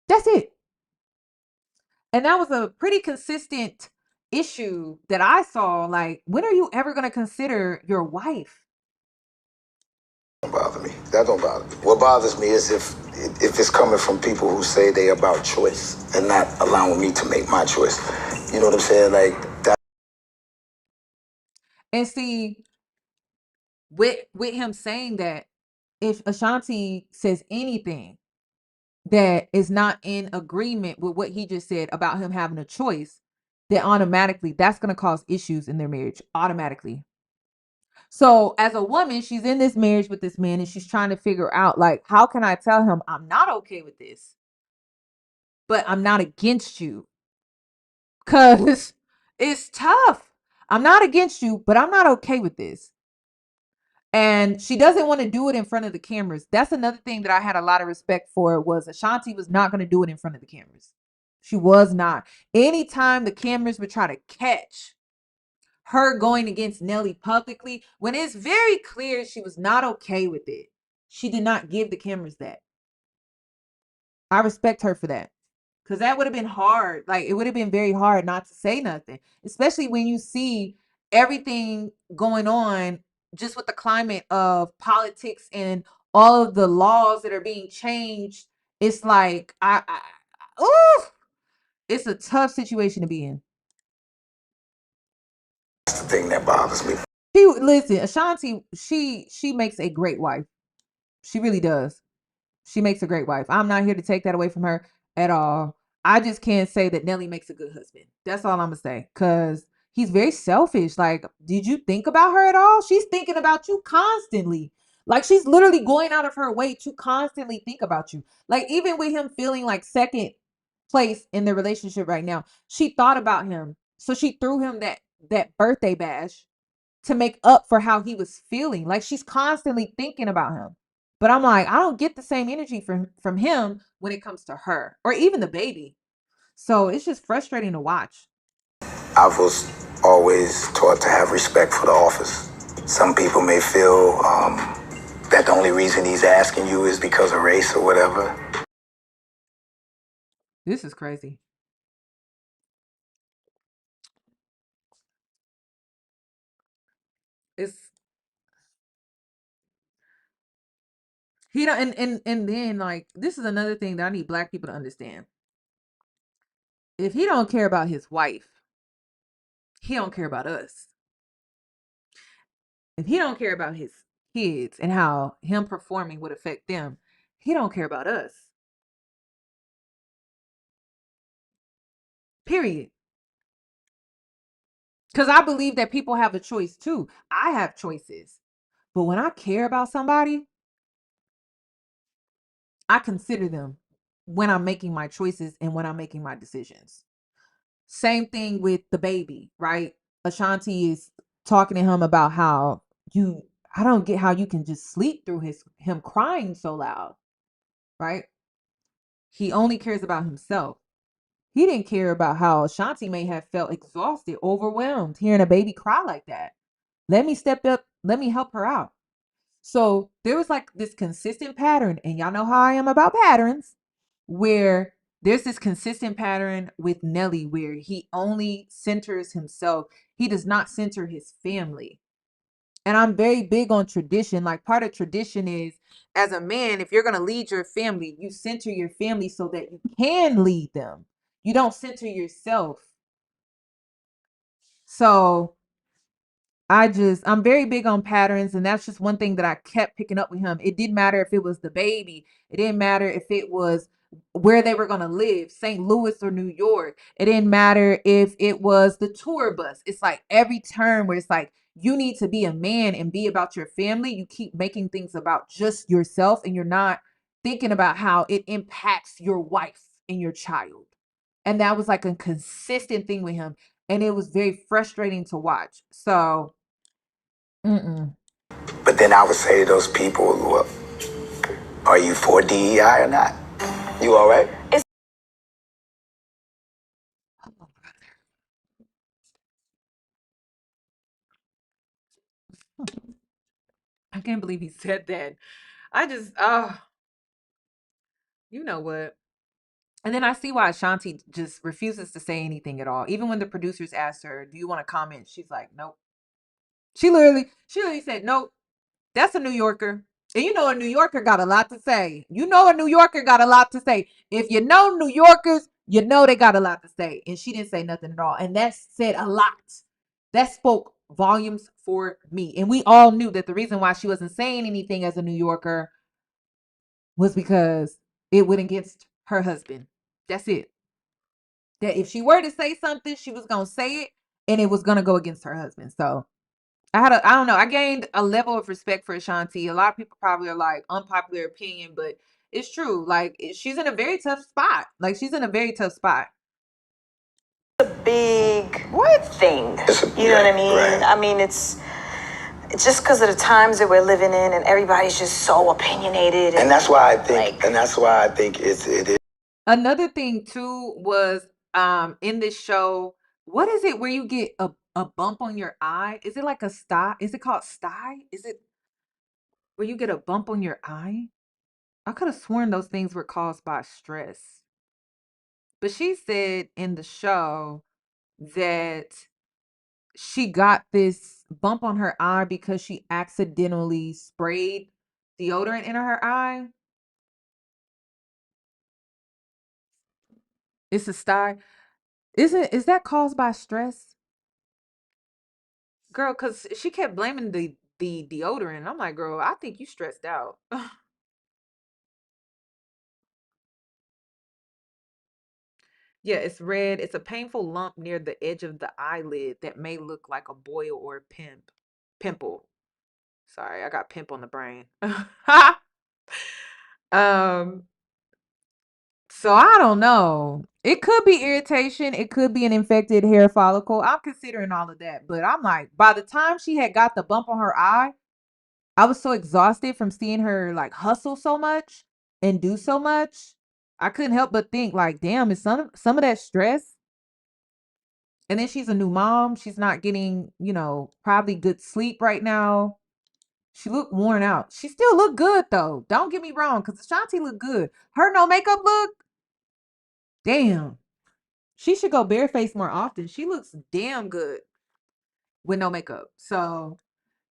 That's it. And that was a pretty consistent issue that I saw. Like, when are you ever going to consider your wife? Don't bother me. That don't bother me. What bothers me is if it's coming from people who say they about choice and not allowing me to make my choice. You know what I'm saying? Like that. And see, with him saying that, if Ashanti says anything that is not in agreement with what he just said about him having a choice, then automatically that's going to cause issues in their marriage. Automatically. So as a woman, she's in this marriage with this man and she's trying to figure out, like, how can I tell him I'm not okay with this, but I'm not against you? Because it's tough. I'm not against you, but I'm not okay with this. And she doesn't want to do it in front of the cameras. That's another thing that I had a lot of respect for, was Ashanti was not going to do it in front of the cameras. She was not. Anytime the cameras would try to catch her going against Nelly publicly, when it's very clear she was not okay with it, she did not give the cameras that. I respect her for that. Because that would have been hard. Like, it would have been very hard not to say nothing, especially when you see everything going on just with the climate of politics and all of the laws that are being changed. It's like, it's a tough situation to be in. That's the thing that bothers me. Listen, Ashanti, she makes a great wife. She really does. She makes a great wife. I'm not here to take that away from her at all. I just can't say that Nelly makes a good husband. That's all I'm gonna say. Cause he's very selfish. Like, did you think about her at all? She's thinking about you constantly. Like, she's literally going out of her way to constantly think about you. Like, even with him feeling like second place in the relationship right now, she thought about him. So she threw him that birthday bash to make up for how he was feeling. Like, she's constantly thinking about him. But I'm like, I don't get the same energy from him when it comes to her or even the baby. So it's just frustrating to watch. I was always taught to have respect for the office. Some people may feel that the only reason he's asking you is because of race or whatever. This is crazy. He don't, and then, like, this is another thing that I need Black people to understand. If he don't care about his wife, he don't care about us. If he don't care about his kids and how him performing would affect them, he don't care about us. Period. Because I believe that people have a choice too. I have choices. But when I care about somebody, I consider them when I'm making my choices and when I'm making my decisions. Same thing with the baby, right? Ashanti is talking to him about how I don't get how you can just sleep through him crying so loud, right? He only cares about himself. He didn't care about how Ashanti may have felt exhausted, overwhelmed, hearing a baby cry like that. Let me step up. Let me help her out. So there was like this consistent pattern, and y'all know how I am about patterns, where there's this consistent pattern with Nelly where he only centers himself. He does not center his family. And I'm very big on tradition. Like, part of tradition is, as a man, if you're going to lead your family, you center your family so that you can lead them. You don't center yourself. So I'm very big on patterns, and that's just one thing that I kept picking up with him. It didn't matter if it was the baby. It didn't matter if it was where they were going to live, St. Louis or New York. It didn't matter if it was the tour bus. It's like every turn where it's like, you need to be a man and be about your family. You keep making things about just yourself, and you're not thinking about how it impacts your wife and your child. And that was like a consistent thing with him. And it was very frustrating to watch. So, But then I would say to those people, well, are you for DEI or not? You all right? I can't believe he said that. You know what? And then I see why Ashanti just refuses to say anything at all. Even when the producers asked her, do you want to comment? She's like, nope. She literally said, nope, that's a New Yorker. And you know a New Yorker got a lot to say. You know a New Yorker got a lot to say. If you know New Yorkers, you know they got a lot to say. And she didn't say nothing at all. And that said a lot. That spoke volumes for me. And we all knew that the reason why she wasn't saying anything as a New Yorker was because it went against her husband. That's it. That if she were to say something, she was going to say it, and it was going to go against her husband. So I don't know. I gained a level of respect for Ashanti. A lot of people probably are like, unpopular opinion, but it's true. Like, she's in a very tough spot. Big thing. You know what I mean? Right. I mean, it's It's just because of the times that we're living in, and everybody's just so opinionated. And that's why I think it is. Another thing too was in this show, what is it where you get a bump on your eye? Is it like a sty? Is it called sty? Is it where you get a bump on your eye? I could have sworn those things were caused by stress. But she said in the show that she got this bump on her eye because she accidentally sprayed deodorant in her eye. It's a sty. Is that caused by stress? Girl, because she kept blaming the deodorant. I'm like, girl, I think you stressed out. Yeah, it's red. It's a painful lump near the edge of the eyelid that may look like a boil or a pimple. Sorry, I got pimp on the brain. um, so I don't know. It could be irritation. It could be an infected hair follicle. I'm considering all of that, but I'm like, by the time she had got the bump on her eye, I was so exhausted from seeing her like hustle so much and do so much. I couldn't help but think like, damn, is some of that stress? And then she's a new mom. She's not getting, probably good sleep right now. She looked worn out. She still looked good though. Don't get me wrong, because Ashanti looked good. Her no makeup look, damn. She should go barefaced more often. She looks damn good with no makeup. So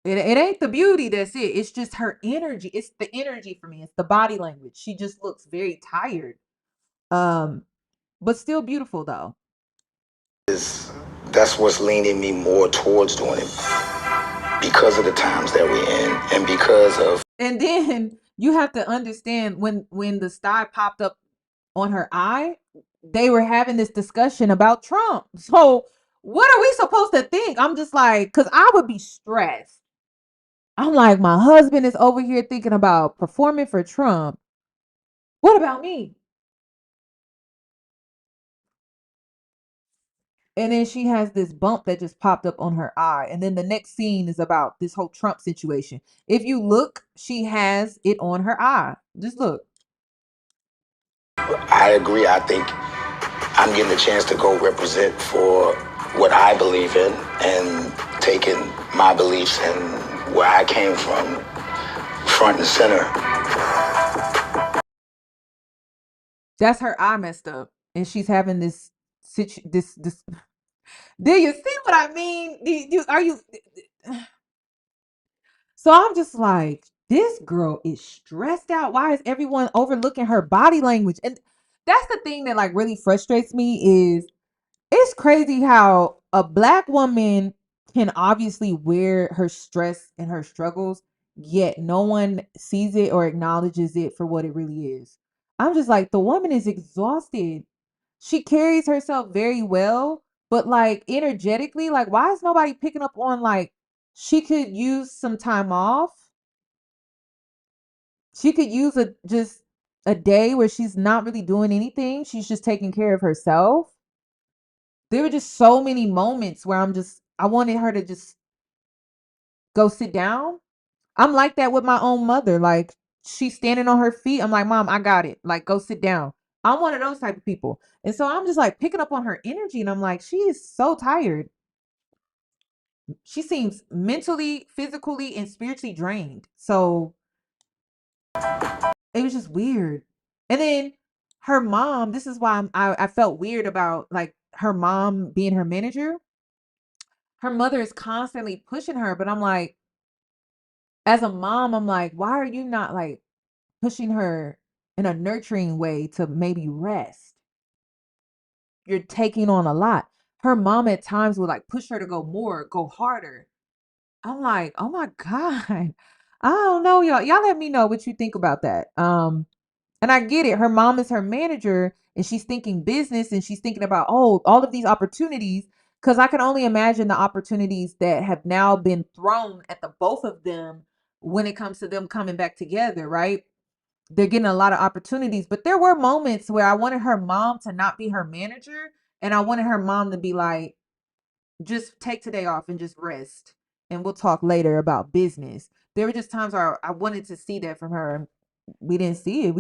it ain't the beauty that's it. It's just her energy. It's the energy for me. It's the body language. She just looks very tired. But still beautiful though. That's what's leaning me more towards doing it because of the times that we're in and because of. And then you have to understand when the sty popped up on her eye, they were having this discussion about Trump. So what are we supposed to think? I'm just like, because I would be stressed. I'm like, my husband is over here thinking about performing for Trump. What about me? And then she has this bump that just popped up on her eye. And then the next scene is about this whole Trump situation. If you look, she has it on her eye. Just look. I agree. I think I'm getting a chance to go represent for what I believe in and taking my beliefs and where I came from front and center. That's her eye messed up. And she's having this. Do you see what I mean? Are you? So I'm just like, this girl is stressed out. Why is everyone overlooking her body language? And that's the thing that like really frustrates me is it's crazy how a black woman can obviously wear her stress and her struggles, yet no one sees it or acknowledges it for what it really is. I'm just like, the woman is exhausted. She carries herself very well, but like energetically, like why is nobody picking up on like she could use some time off? She could use just a day where she's not really doing anything. She's just taking care of herself. There were just so many moments where I wanted her to just go sit down. I'm like that with my own mother. Like she's standing on her feet. I'm like, Mom, I got it. Like, go sit down. I'm one of those type of people. And so I'm just like picking up on her energy. And I'm like, she is so tired. She seems mentally, physically, and spiritually drained. So it was just weird. And then her mom, this is why I felt weird about like her mom being her manager. Her mother is constantly pushing her, but I'm like, as a mom, I'm like, why are you not like pushing her in a nurturing way to maybe rest? You're taking on a lot. Her mom at times would like push her to go more, go harder. I'm like, oh my God. I don't know, y'all. Y'all let me know what you think about that. And I get it. Her mom is her manager and she's thinking business and she's thinking about, oh, all of these opportunities. Cause I can only imagine the opportunities that have now been thrown at the both of them when it comes to them coming back together, right? They're getting a lot of opportunities, but there were moments where I wanted her mom to not be her manager. And I wanted her mom to be like, just take today off and just rest. and we'll talk later about business. There were just times where I wanted to see that from her. We didn't see it.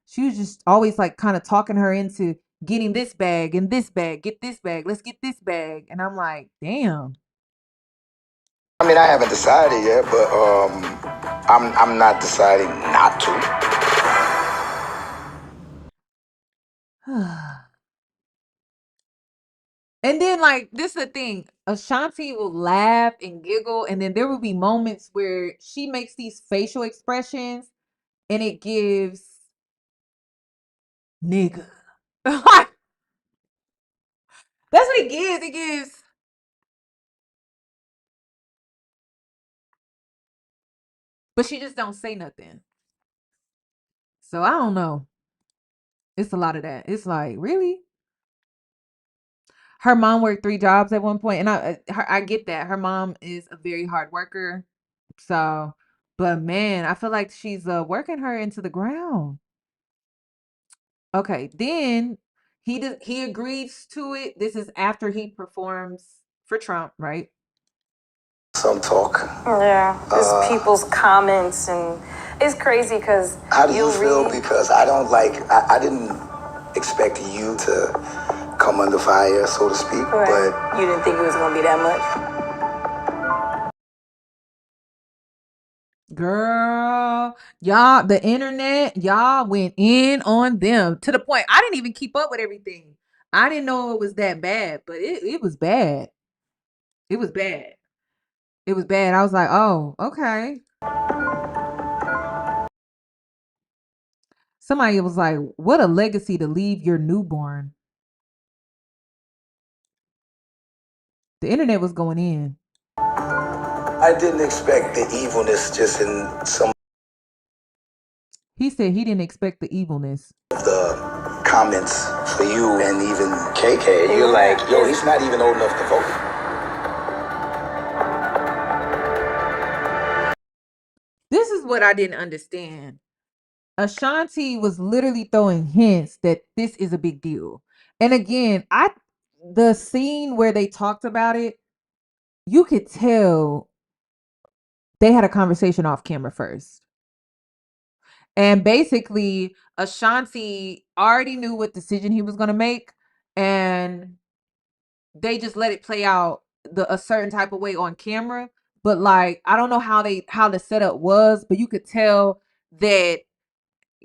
She was just always like kind of talking her into getting this bag and this bag, get this bag, let's get this bag. And I'm like, damn. I mean, I haven't decided yet, but I'm not deciding not to. And then, like, this is the thing. Ashanti will laugh and giggle, and then there will be moments where she makes these facial expressions, and it gives nigga. That's what it gives. It gives. But she just don't say nothing. So I don't know. It's a lot of that. It's like, really? Her mom worked 3 jobs at one point, and I get that. Her mom is a very hard worker. So, but man, I feel like she's working her into the ground. Okay, then he agrees to it. This is after he performs for Trump, right? Some talk. Yeah, just people's comments, and it's crazy because How do you feel? Because I didn't expect you to come under fire, so to speak, right. but You didn't think it was going to be that much? Girl, y'all, the internet, y'all went in on them to the point I didn't even keep up with everything. I didn't know it was that bad, but it was bad. It was bad. It was bad. I was like, oh, okay. Somebody was like, what a legacy to leave your newborn. The internet was going in. I didn't expect the evilness just in some He said he didn't expect the evilness. of the comments for you and even KK. You're like, yo, he's not even old enough to vote. This is what I didn't understand. Ashanti was literally throwing hints that this is a big deal. And again, the scene where they talked about it, you could tell they had a conversation off camera first. And basically, Ashanti already knew what decision he was going to make, and they just let it play out a certain type of way on camera. But like, I don't know how the setup was, but you could tell that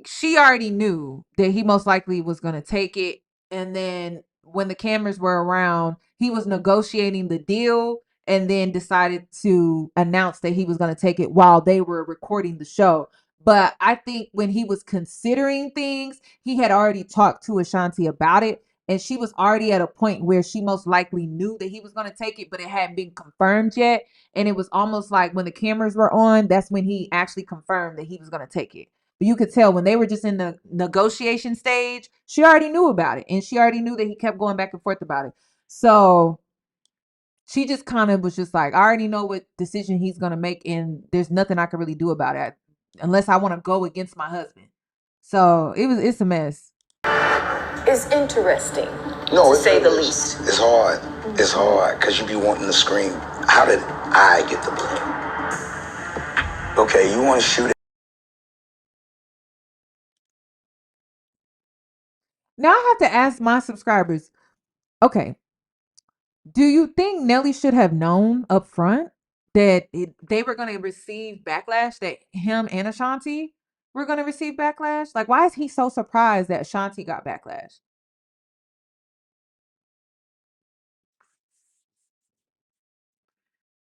she already knew that he most likely was going to take it. And then when the cameras were around, he was negotiating the deal and then decided to announce that he was going to take it while they were recording the show. But I think when he was considering things, he had already talked to Ashanti about it. And she was already at a point where she most likely knew that he was going to take it, but it hadn't been confirmed yet. And it was almost like when the cameras were on, that's when he actually confirmed that he was going to take it. But you could tell when they were just in the negotiation stage, she already knew about it. And she already knew that he kept going back and forth about it. So she just kind of was just like, I already know what decision he's going to make. And there's nothing I can really do about it unless I want to go against my husband. So it's a mess. It's interesting, to say the least. It's hard. It's hard because you be wanting to scream, how did I get the blame? Okay, you want to shoot it. Now I have to ask my subscribers, okay, do you think Nelly should have known up front that they were going to receive backlash, that him and Ashanti were going to receive backlash? Like, why is he so surprised that Ashanti got backlash?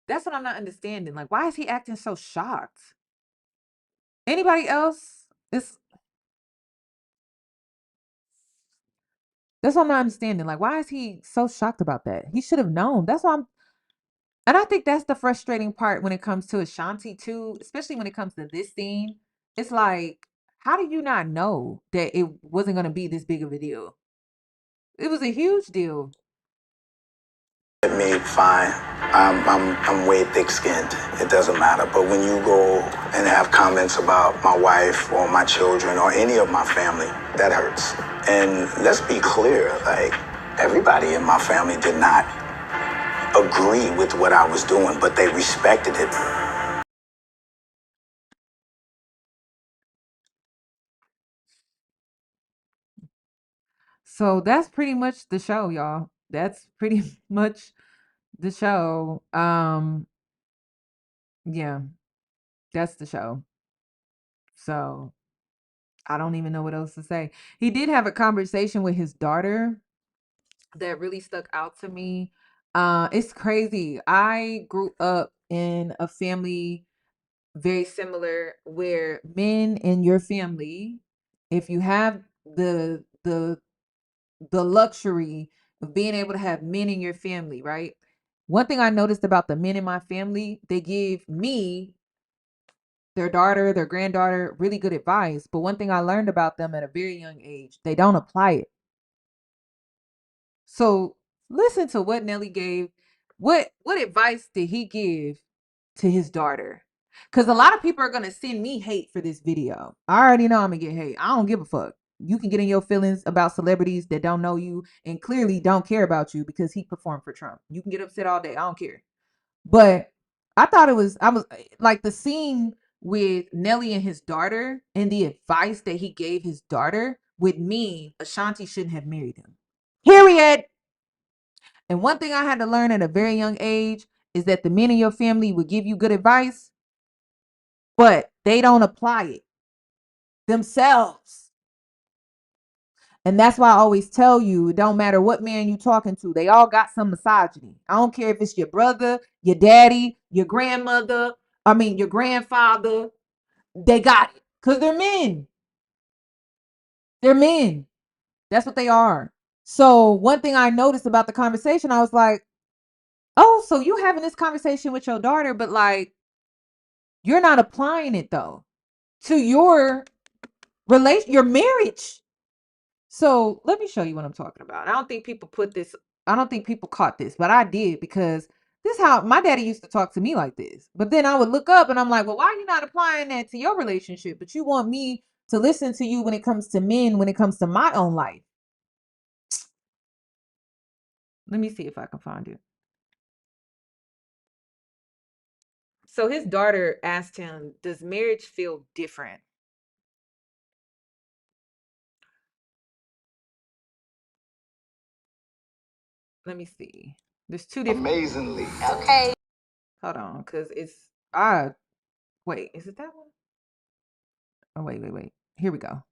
That's what I'm not understanding. Like, why is he acting so shocked? Anybody else? That's what I'm not understanding. Like, why is he so shocked about that? He should have known. And I think that's the frustrating part when it comes to Ashanti too, especially when it comes to this scene. It's like, how do you not know that it wasn't going to be this big of a deal? It was a huge deal. Me, fine. I'm way thick-skinned. It doesn't matter. But when you go and have comments about my wife or my children or any of my family, that hurts. And let's be clear, like, everybody in my family did not agree with what I was doing, but they respected it. So that's pretty much the show, y'all. That's pretty much the show. Yeah, that's the show. So I don't even know what else to say. He did have a conversation with his daughter that really stuck out to me. It's crazy. I grew up in a family very similar where men in your family, if you have the luxury of being able to have men in your family, right? One thing I noticed about the men in my family, they give me, their daughter, their granddaughter, really good advice. But one thing I learned about them at a very young age, they don't apply it. So listen to what Nelly gave. What advice did he give to his daughter? Because a lot of people are gonna send me hate for this video. I already know I'm gonna get hate. I don't give a fuck. You can get in your feelings about celebrities that don't know you and clearly don't care about you because he performed for Trump. You can get upset all day. I don't care. But I was like the scene with Nelly and his daughter and the advice that he gave his daughter with me, Ashanti shouldn't have married him. Period. And one thing I had to learn at a very young age is that the men in your family will give you good advice, but they don't apply it themselves. And that's why I always tell you, it don't matter what man you talking to, they all got some misogyny. I don't care if it's your brother, your daddy, your grandmother, your grandfather, they got it. Because they're men. They're men. That's what they are. So one thing I noticed about the conversation, I was like, oh, so you having this conversation with your daughter, but like, you're not applying it though to your your marriage. So let me show you what I'm talking about. I don't think people caught this, but I did because this is how my daddy used to talk to me like this. But then I would look up and I'm like, well, why are you not applying that to your relationship? But you want me to listen to you when it comes to men, when it comes to my own life. Let me see if I can find it. So his daughter asked him, does marriage feel different? Let me see. There's two different. Amazingly. Okay. Hold on, because it's wait, is it that one? Oh, wait. Here we go.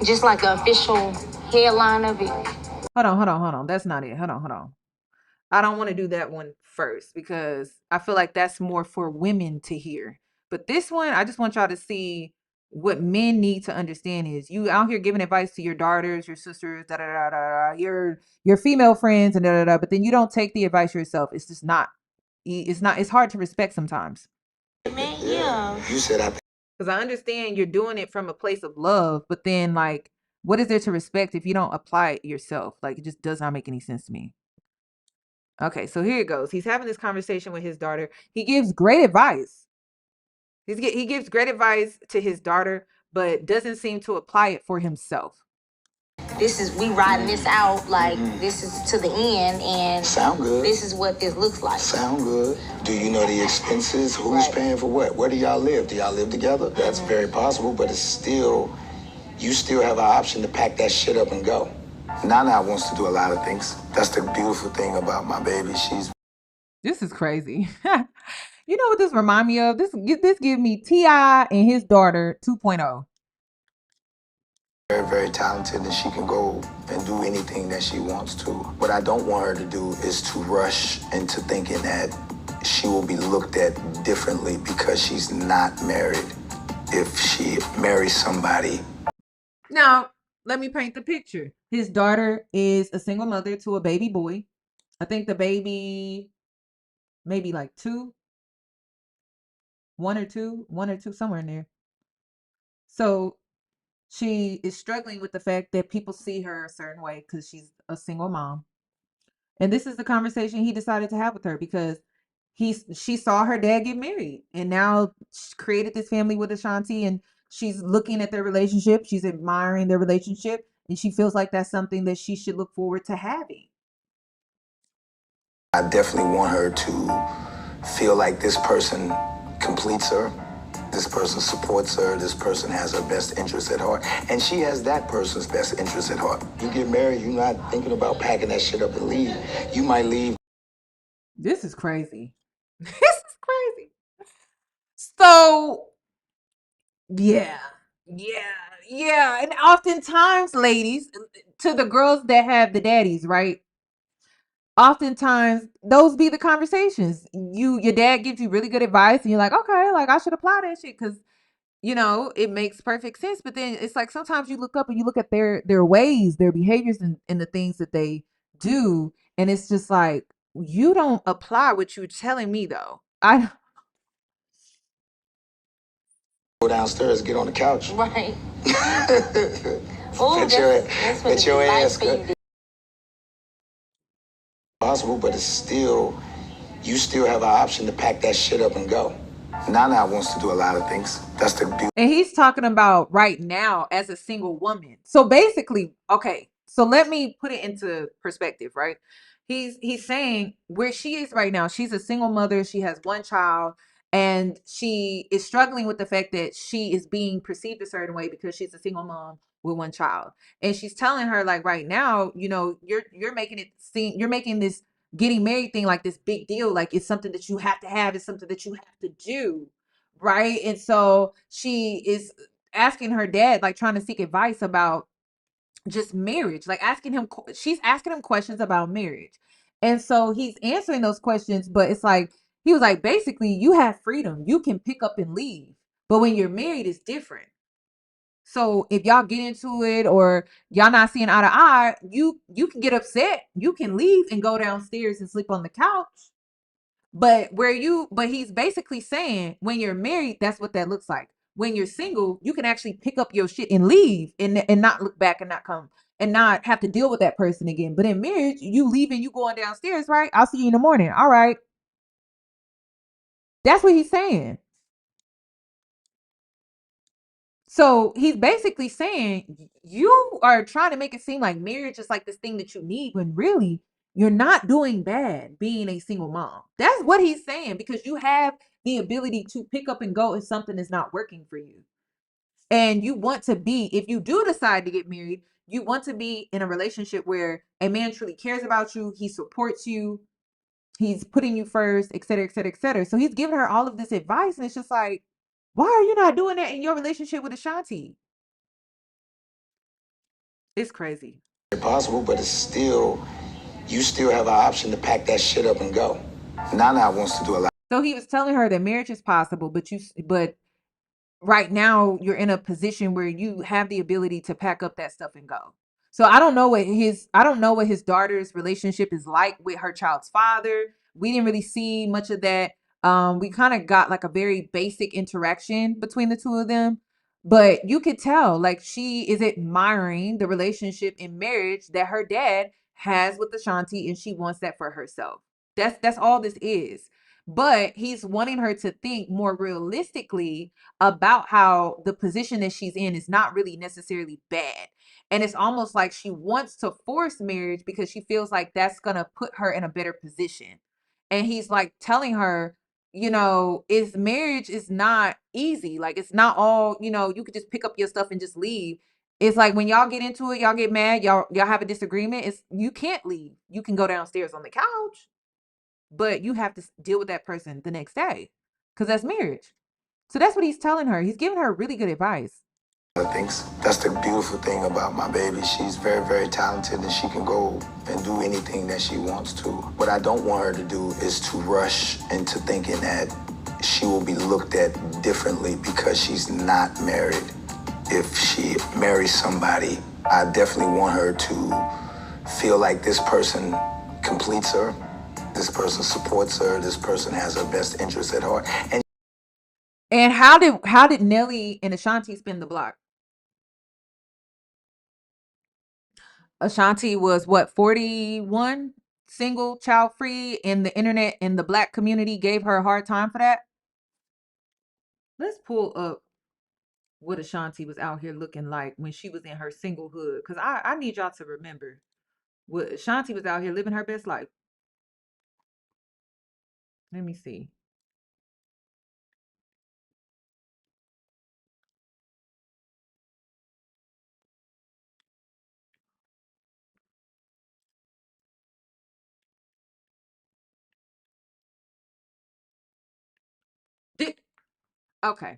Just like an official headline of it. Hold on. That's not it. Hold on. I don't want to do that one first because I feel like that's more for women to hear. But this one, I just want y'all to see what men need to understand is you out here giving advice to your daughters, your sisters, your female friends, and but then you don't take the advice yourself. It's just not. It's hard to respect sometimes. Man, yeah. You said I. Because I understand you're doing it from a place of love, but then like, what is there to respect if you don't apply it yourself? Like, it just does not make any sense to me. Okay, so here it goes. He's having this conversation with his daughter. He gives great advice. He gives great advice to his daughter, but doesn't seem to apply it for himself. We riding this out like this is to the end, and Sound good. this is what this looks like. Sound good. Do you know the expenses? Who's paying for what? Where do y'all live? Do y'all live together? That's very possible, but it's still, you still have an option to pack that shit up and go. Nana wants to do a lot of things. That's the beautiful thing about my baby. This is crazy. You know what this remind me of? This give me T.I. and his daughter 2.0. Very, very talented, and she can go and do anything that she wants to. What I don't want her to do is to rush into thinking that she will be looked at differently because she's not married if she marries somebody. Now, let me paint the picture. His daughter is a single mother to a baby boy. I think the baby maybe like one or two, somewhere in there. So she is struggling with the fact that people see her a certain way because she's a single mom. And this is the conversation he decided to have with her because she saw her dad get married and now she created this family with Ashanti, and she's looking at their relationship. She's admiring their relationship, and she feels like that's something that she should look forward to having. I definitely want her to feel like this person completes her. This person supports her. This person has her best interest at heart. And she has that person's best interest at heart. You get married, you're not thinking about packing that shit up and leave. You might leave. This is crazy. This is crazy. So, yeah. And oftentimes, ladies, to the girls that have the daddies, right? Oftentimes, those be the conversations. Your dad gives you really good advice, and you're like, okay, like I should apply that shit because it makes perfect sense. But then it's like sometimes you look up and you look at their ways, their behaviors, and the things that they do, and it's just like you don't apply what you're telling me though. I Go downstairs, get on the couch. Right. Bet your ass good. Possible, but it's still, you still have an option to pack that shit up and go. Nana wants to do a lot of things. That's the beauty. And he's talking about right now as a single woman. So basically, okay, so let me put it into perspective, right? He's saying where she is right now, she's a single mother, she has one child, and she is struggling with the fact that she is being perceived a certain way because she's a single mom with one child. And she's telling her, like, right now, you're making it seem, you're making this getting married thing like this big deal, like it's something that you have to have, it's something that you have to do, right? And so she is asking her dad, like trying to seek advice about just marriage, like she's asking him questions about marriage. And so he's answering those questions, but it's like, he was like, basically, you have freedom. You can pick up and leave. But when you're married, it's different. So if y'all get into it or y'all not seeing eye to eye, you can get upset. You can leave and go downstairs and sleep on the couch. But he's basically saying when you're married, that's what that looks like. When you're single, you can actually pick up your shit and leave and not look back and not come and not have to deal with that person again. But in marriage, you leaving, you going downstairs, right? I'll see you in the morning. All right. That's what he's saying. So he's basically saying you are trying to make it seem like marriage is like this thing that you need when really you're not doing bad being a single mom. That's what he's saying, because you have the ability to pick up and go if something is not working for you. And you want to be, if you do decide to get married, you want to be in a relationship where a man truly cares about you, he supports you, he's putting you first, et cetera, et cetera, et cetera. So he's giving her all of this advice, and it's just like, why are you not doing that in your relationship with Ashanti? It's crazy. Possible, but it's still, you still have an option to pack that shit up and go. Nana wants to do a lot. So he was telling her that marriage is possible, but right now you're in a position where you have the ability to pack up that stuff and go. So I don't know what his daughter's relationship is like with her child's father. We didn't really see much of that. We kind of got like a very basic interaction between the two of them, but you could tell like she is admiring the relationship in marriage that her dad has with Ashanti, and she wants that for herself. That's all this is. But he's wanting her to think more realistically about how the position that she's in is not really necessarily bad. And it's almost like she wants to force marriage because she feels like that's going to put her in a better position. And he's like telling her, is marriage is not easy. Like it's not all, you could just pick up your stuff and just leave. It's like when y'all get into it, y'all get mad, y'all have a disagreement. You can't leave. You can go downstairs on the couch, but you have to deal with that person the next day because that's marriage. So that's what he's telling her. He's giving her really good advice. Things. That's the beautiful thing about my baby. She's very, very talented, and she can go and do anything that she wants to. What I don't want her to do is to rush into thinking that she will be looked at differently because she's not married. If she marries somebody, I definitely want her to feel like this person completes her, this person supports her, this person has her best interest at heart. And how did Nelly and Ashanti spin the block? Ashanti was what, 41, single, child free, and the internet and the black community gave her a hard time for that. Let's pull up what Ashanti was out here looking like when she was in her singlehood, because I need y'all to remember what Ashanti was out here living her best life. Let me see. Okay.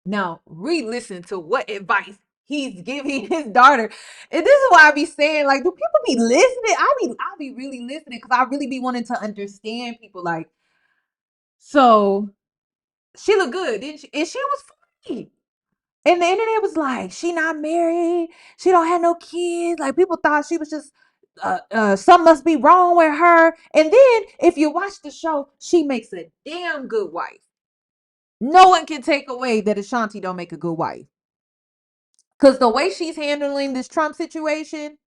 Now re-listen to what advice he's giving his daughter. And this is why I be saying, like, do people be listening? I'll be really listening because I really be wanting to understand people. Like, so she looked good, didn't she? And she was funny. And the internet was like, she not married. She don't have no kids. Like, people thought she was just something must be wrong with her. And then if you watch the show, she makes a damn good wife. No one can take away that Ashanti don't make a good wife. Because the way she's handling this Trump situation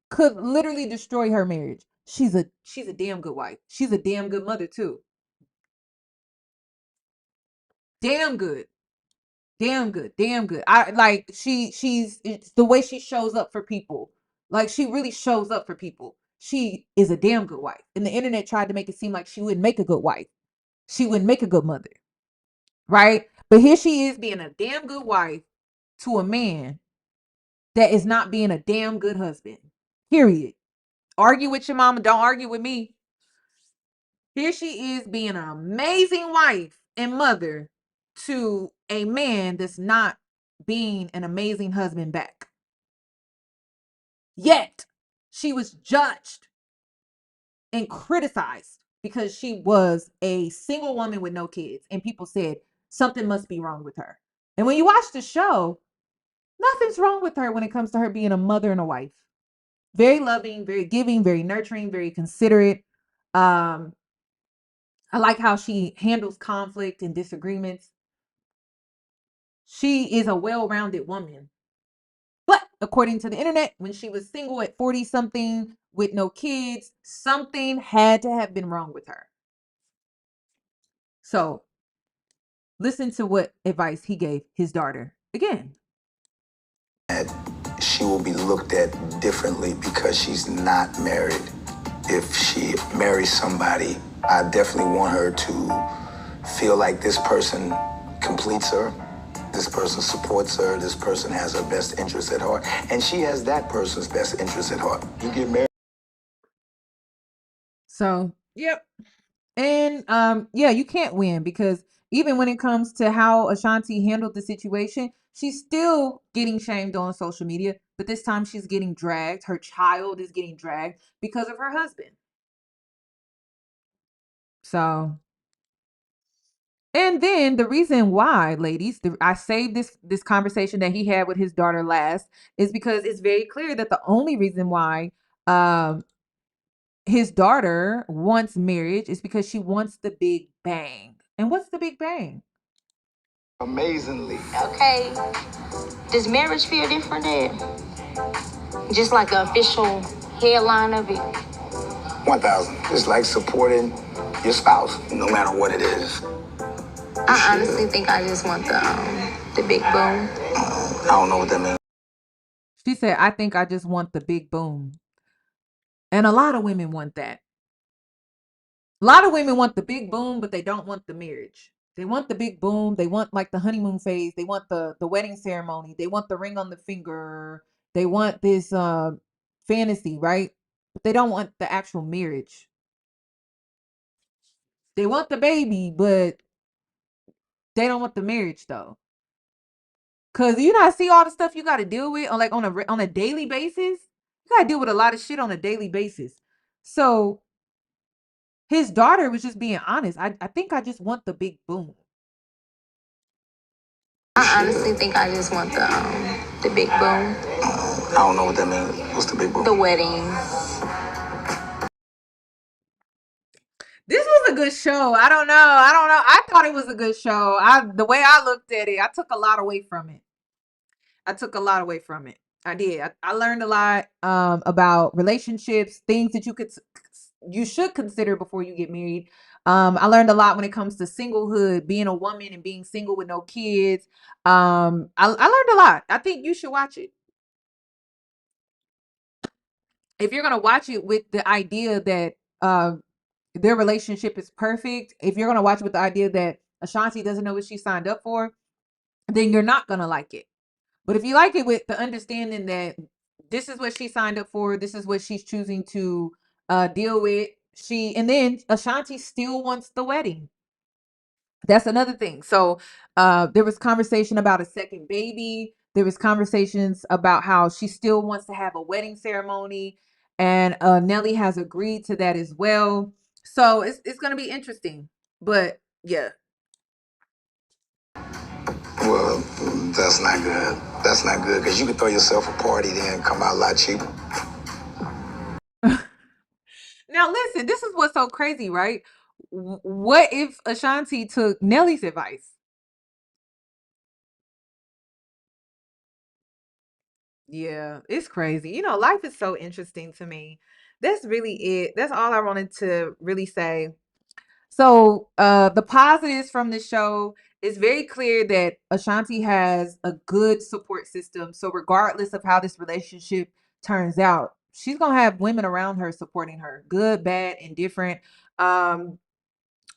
could literally destroy her marriage. She's a damn good wife. She's a damn good mother too. Damn good. Damn good. Damn good. I like it's the way she shows up for people. Like, she really shows up for people. She is a damn good wife. And the internet tried to make it seem like she wouldn't make a good wife. She wouldn't make a good mother. Right? But here she is being a damn good wife to a man that is not being a damn good husband. Period. Argue with your mama, don't argue with me. Here she is being an amazing wife and mother to a man that's not being an amazing husband back. Yet, she was judged and criticized because she was a single woman with no kids. And people said something must be wrong with her. And when you watch the show, nothing's wrong with her when it comes to her being a mother and a wife. Very loving, very giving, very nurturing, very considerate. I like how she handles conflict and disagreements. She is a well-rounded woman. But according to the internet, when she was single at 40 something with no kids, something had to have been wrong with her. So listen to what advice he gave his daughter again. She will be looked at differently because she's not married. If she marries somebody, I definitely want her to feel like this person completes her, this person supports her, this person has her best interest at heart, and she has that person's best interest at heart. You get married. So, yep. And yeah, you can't win because even when it comes to how Ashanti handled the situation, she's still getting shamed on social media, but this time she's getting dragged. Her child is getting dragged because of her husband. So, and then the reason why, ladies, I saved this conversation that he had with his daughter last is because it's very clear that the only reason why his daughter wants marriage is because she wants the big bang. And what's the big bang? Amazingly. Okay. Does marriage feel different, Dad? Just like the official headline of it. 1,000. It's like supporting your spouse, no matter what it is. I honestly think I just want the big boom. I don't know what that means. She said, I think I just want the big boom. And a lot of women want that. A lot of women want the big boom, but they don't want the marriage. They want the big boom. They want like the honeymoon phase. They want the wedding ceremony. They want the ring on the finger. They want this fantasy, right? But they don't want the actual marriage. They want the baby, but they don't want the marriage though. Cause you not see all the stuff you got to deal with on a daily basis. You got to deal with a lot of shit on a daily basis. So his daughter was just being honest. I think I just want the big boom. I honestly think I just want the big boom. I don't know what that means. What's the big boom? The wedding. This was a good show. I don't know. I thought it was a good show. The way I looked at it, I took a lot away from it. I did. I learned a lot about relationships, things that you should consider before you get married. I learned a lot when it comes to singlehood, being a woman and being single with no kids. I learned a lot. I think you should watch it. If you're gonna watch it with the idea that their relationship is perfect, if you're gonna watch with the idea that Ashanti doesn't know what she signed up for, then you're not gonna like it. But if you like it with the understanding that this is what she signed up for, this is what she's choosing to deal with, and then Ashanti still wants the wedding. That's another thing. So there was conversation about a second baby. There was conversations about how she still wants to have a wedding ceremony, and Nelly has agreed to that as well. So it's going to be interesting. But yeah. Well, that's not good. That's not good because you could throw yourself a party then and come out a lot cheaper. Now listen, this is what's so crazy, right? What if Ashanti took Nelly's advice? Yeah, it's crazy. You know, life is so interesting to me. That's really it. That's all I wanted to really say. So, the positives from the show is very clear that Ashanti has a good support system. So, regardless of how this relationship turns out, she's gonna have women around her supporting her, good, bad, indifferent. Um,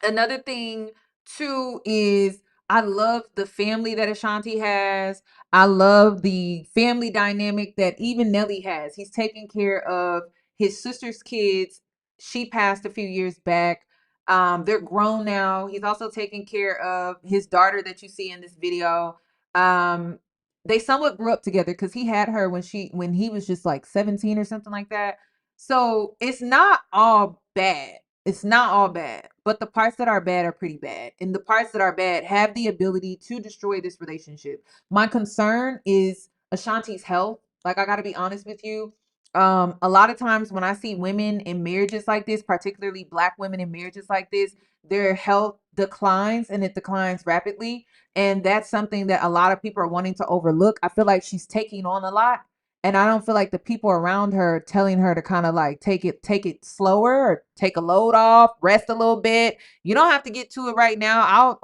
Another thing too is I love the family that Ashanti has. I love the family dynamic that even Nelly has. He's taking care of his sister's kids. She passed a few years back. They're grown now. He's also taking care of his daughter that you see in this video. Um, they somewhat grew up together because he had her when he was just like 17 or something like that. So it's not all bad. It's not all bad, but the parts that are bad are pretty bad. And the parts that are bad have the ability to destroy this relationship. My concern is Ashanti's health. Like, I got to be honest with you. A lot of times when I see women in marriages like this, particularly Black women in marriages like this, their health declines, and it declines rapidly. And that's something that a lot of people are wanting to overlook. I feel like she's taking on a lot, and I don't feel like the people around her telling her to kind of like take it slower, or take a load off, rest a little bit. You don't have to get to it right now.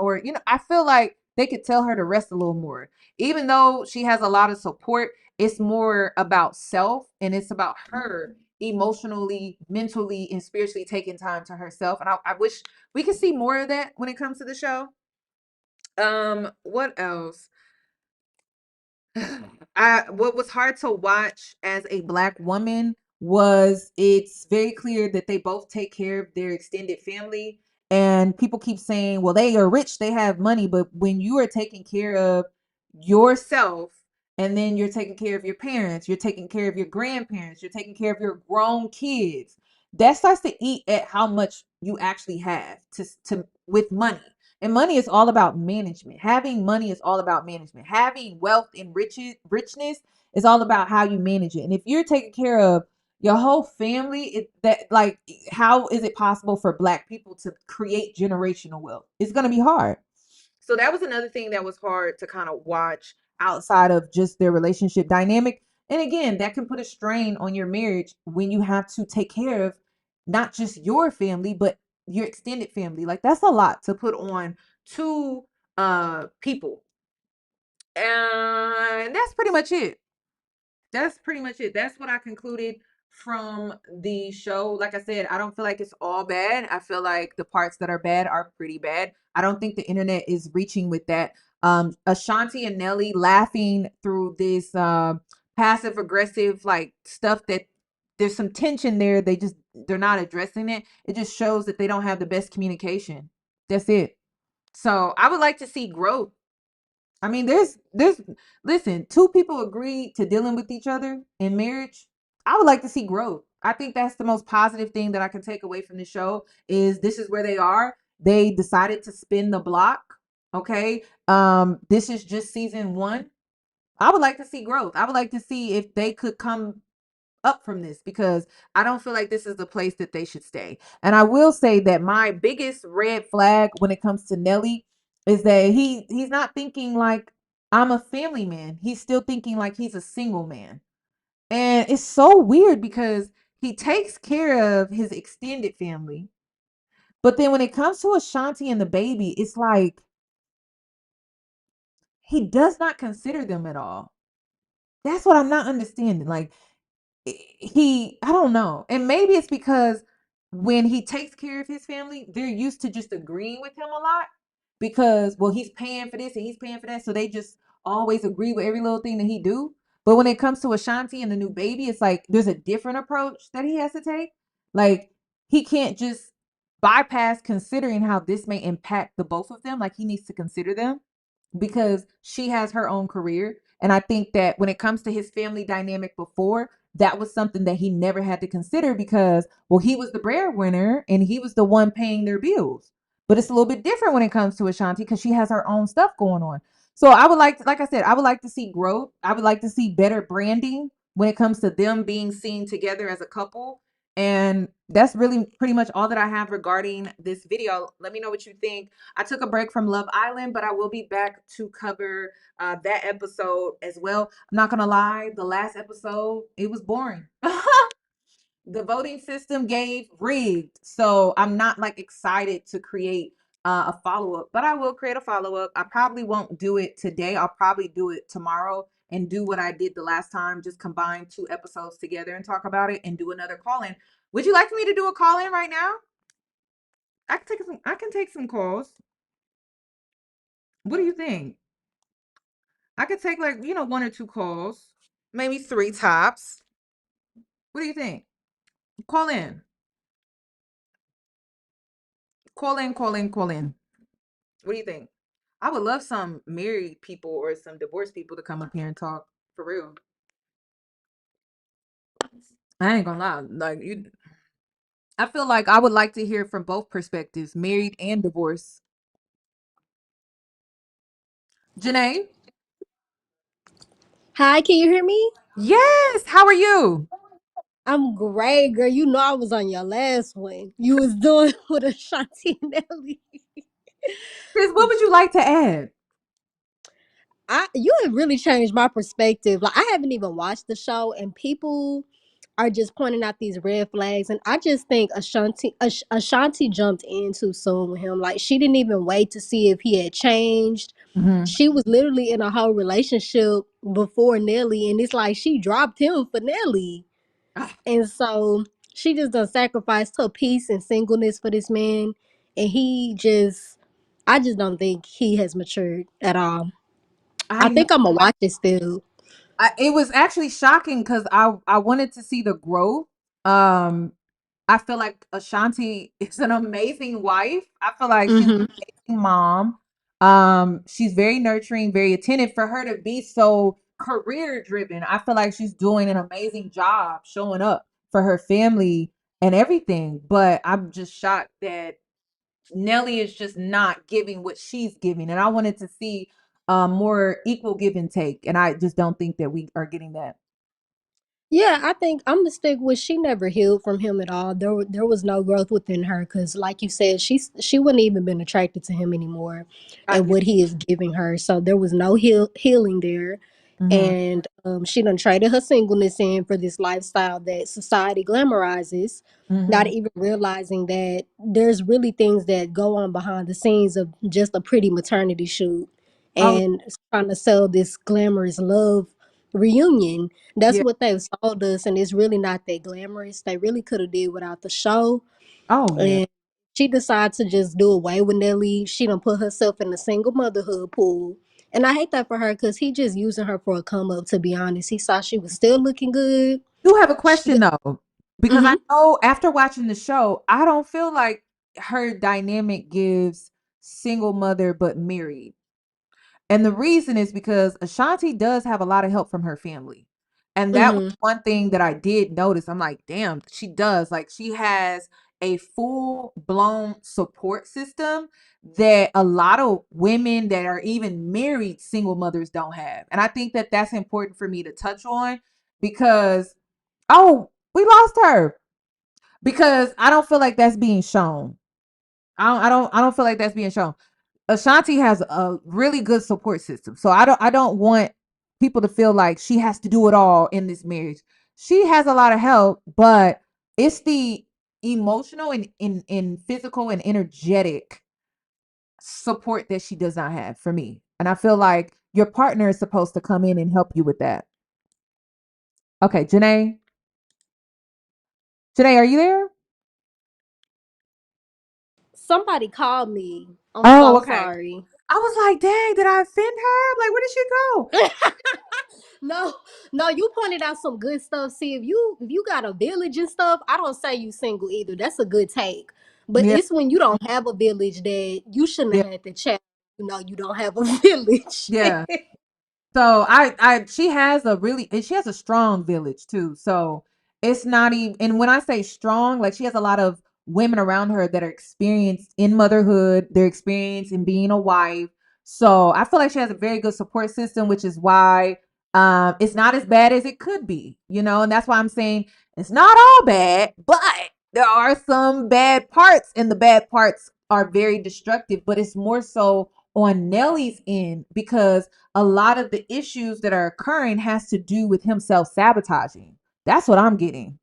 I feel like they could tell her to rest a little more. Even though she has a lot of support, it's more about self, and it's about her emotionally, mentally, and spiritually taking time to herself. And I wish we could see more of that when it comes to the show. What else? What was hard to watch as a Black woman was, it's very clear that they both take care of their extended family. And people keep saying, well, they are rich, they have money. But when you are taking care of yourself, and then you're taking care of your parents, you're taking care of your grandparents, you're taking care of your grown kids, that starts to eat at how much you actually have to with money. And money is all about management. Having money is all about management. Having wealth and richness is all about how you manage it. And if you're taking care of your whole family, how is it possible for Black people to create generational wealth? It's going to be hard. So that was another thing that was hard to kind of watch outside of just their relationship dynamic. And again, that can put a strain on your marriage when you have to take care of not just your family, but your extended family. Like, that's a lot to put on two people. And that's pretty much it. That's what I concluded from the show. Like I said, I don't feel like it's all bad. I feel like the parts that are bad are pretty bad. I don't think the internet is reaching with that. Ashanti and Nelly laughing through this passive aggressive like stuff, that there's some tension there. They're not addressing it. It just shows that they don't have the best communication. That's it. So I would like to see growth. I mean, listen, two people agree to dealing with each other in marriage. I would like to see growth. I think that's the most positive thing that I can take away from the show, is this is where they are. They decided to spin the block. Okay. This is just season 1. I would like to see growth. I would like to see if they could come up from this, because I don't feel like this is the place that they should stay. And I will say that my biggest red flag when it comes to Nelly is that he's not thinking like, I'm a family man. He's still thinking like he's a single man. And it's so weird because he takes care of his extended family. But then when it comes to Ashanti and the baby, it's like he does not consider them at all. That's what I'm not understanding. Like, I don't know. And maybe it's because when he takes care of his family, they're used to just agreeing with him a lot because, well, he's paying for this and he's paying for that. So they just always agree with every little thing that he do. But when it comes to Ashanti and the new baby, it's like there's a different approach that he has to take. Like he can't just bypass considering how this may impact the both of them. Like he needs to consider them because she has her own career. And I think that when it comes to his family dynamic before, that was something that he never had to consider because, well, he was the breadwinner and he was the one paying their bills. But it's a little bit different when it comes to Ashanti because she has her own stuff going on. So I would like I said, I would like to see growth. I would like to see better branding when it comes to them being seen together as a couple. And that's really pretty much all that I have regarding this video. Let me know what you think. I took a break from Love Island, but I will be back to cover that episode as well. I'm not gonna lie, the last episode it was boring. The voting system gave rigged, so I'm not like excited to create a follow up, but I will create a follow up. I probably won't do it today. I'll probably do it tomorrow and do what I did the last time, just combine 2 episodes together and talk about it and do another call in. Would you like for me to do a call in right now? I can take some calls. What do you think? I could take like, 1 or 2 calls, maybe 3 tops. What do you think? Call in. Call in, call in, call in. What do you think? I would love some married people or some divorced people to come up here and talk for real. I ain't gonna lie. I feel like I would like to hear from both perspectives, married and divorced. Janae? Hi, can you hear me? Yes. How are you? I'm great, girl. You know I was on your last one. You was doing with Ashanti and Nelly. Chris, what would you like to add? You have really changed my perspective. Like I haven't even watched the show, and people are just pointing out these red flags, and I just think Ashanti jumped in too soon with him. Like she didn't even wait to see if he had changed. Mm-hmm. She was literally in a whole relationship before Nelly, and it's like she dropped him for Nelly. And so she just done sacrificed her peace and singleness for this man. And I just don't think he has matured at all. I I know. think I'm gonna watch it still. It was actually shocking because I wanted to see the growth. Um, I feel like Ashanti is an amazing wife. I feel like she's Hmm. an amazing mom. She's very nurturing, very attentive. For her to be so career driven, I feel like she's doing an amazing job showing up for her family and everything. But I'm just shocked that Nelly is just not giving what she's giving, and I wanted to see more equal give and take, and I just don't think that we are getting that. Yeah, I think I'm gonna stick with she never healed from him at all. There was no growth within her because, like you said, she wouldn't even been attracted to him anymore, and Yeah. what he is giving her. So there was no healing there, Mhm. and she done traded her singleness in for this lifestyle that society glamorizes, not Mhm. even realizing that there's really things that go on behind the scenes of just a pretty maternity shoot, Oh, and trying to sell this glamorous love reunion. That's yeah. what they've sold us, and it's really not that glamorous. They really could have did without the show. Oh, yeah. And she decided to just do away with Nelly. She done put herself in the single motherhood pool. And I hate that for her because he just using her for a come up, to be honest. He saw she was still looking good. Do have a She question though, because I mm-hmm, know after watching the show, I don't feel like her dynamic gives single mother but married. And the reason is because Ashanti does have a lot of help from her family. And that was mm-hmm. one thing that I did notice. I'm like, damn, she does. Like, she has a full blown support system that a lot of women that are even married single mothers don't have. And I think that that's important for me to touch on because, oh, we lost her because I don't feel like that's being shown. I don't feel like that's being shown. Ashanti has a really good support system. So I don't want people to feel like she has to do it all in this marriage. She has a lot of help, but it's the emotional and in physical and energetic support that she does not have for me. And I feel like your partner is supposed to come in and help you with that. Okay, Janae. Janae, are you there? Somebody called me. I'm Oh, so okay. sorry. I was like, dang, did I offend her? Like, where did she go? No, no, you pointed out some good stuff. See, if you got a village and stuff, I don't say you single either. That's a good take. But Yeah, it's when you don't have a village that you shouldn't yeah, have had to chat. You don't have a village. yeah. So she has a really, and she has a strong village too. So it's not even, and when I say strong, like she has a lot of women around her that are experienced in motherhood, they're experienced in being a wife. So I feel like she has a very good support system, which is why it's not as bad as it could be, and that's why I'm saying it's not all bad, but there are some bad parts, and the bad parts are very destructive, but it's more so on Nelly's end because a lot of the issues that are occurring has to do with him self-sabotaging. That's what I'm getting.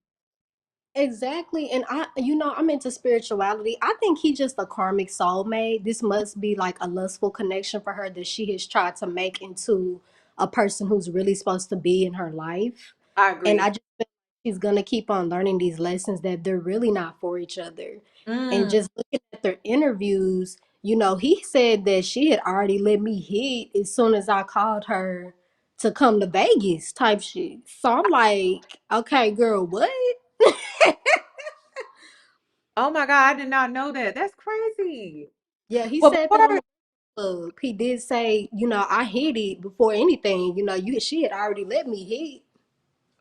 Exactly. And I'm into spirituality. I think he's just a karmic soulmate. This must be like a lustful connection for her that she has tried to make into a person who's really supposed to be in her life. I And agree. I just feel like she's gonna keep on learning these lessons that they're really not for each other. And Mm. just looking at their interviews, he said that she had already let me hit as soon as I called her to come to Vegas type shit. So I'm like, okay, girl, what? Oh my God, I did not know that. That's crazy. Yeah, he Well, said that before, on the club. He did say, I hit it before anything. She had already let me hit.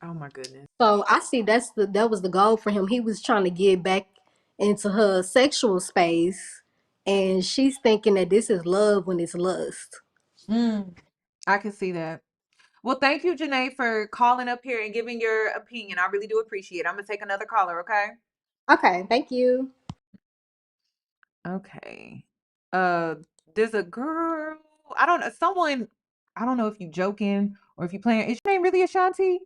oh my goodness. So I see that was the goal for him. He was trying to get back into her sexual space, and she's thinking that this is love when it's lust. Mm, I can see that. Well, thank you, Janae, for calling up here and giving your opinion. I really do appreciate it. I'm gonna take another caller, okay? Okay, thank you. Okay. Uh, there's a girl. I don't know. Someone. I don't know if you joking or if you playing. Is your name really Ashanti?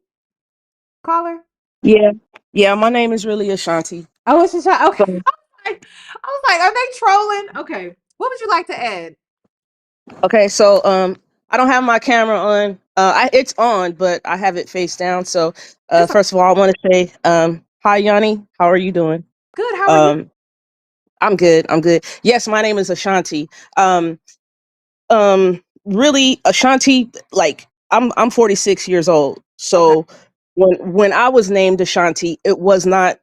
Caller. Yeah, yeah. My name is really Ashanti. Oh, it's Ashanti. Okay. So, I was like, are they trolling? Okay. What would you like to add? okay, so I don't have my camera on. It's on, but I have it face down. So, It's first of all, I want to say, hi, Yanni. How are you doing? good. How are you? Um, I'm good. I'm good. Yes, my name is Ashanti. Really, Ashanti. Like, I'm 46 years old. Okay. So, when I was named Ashanti, it was not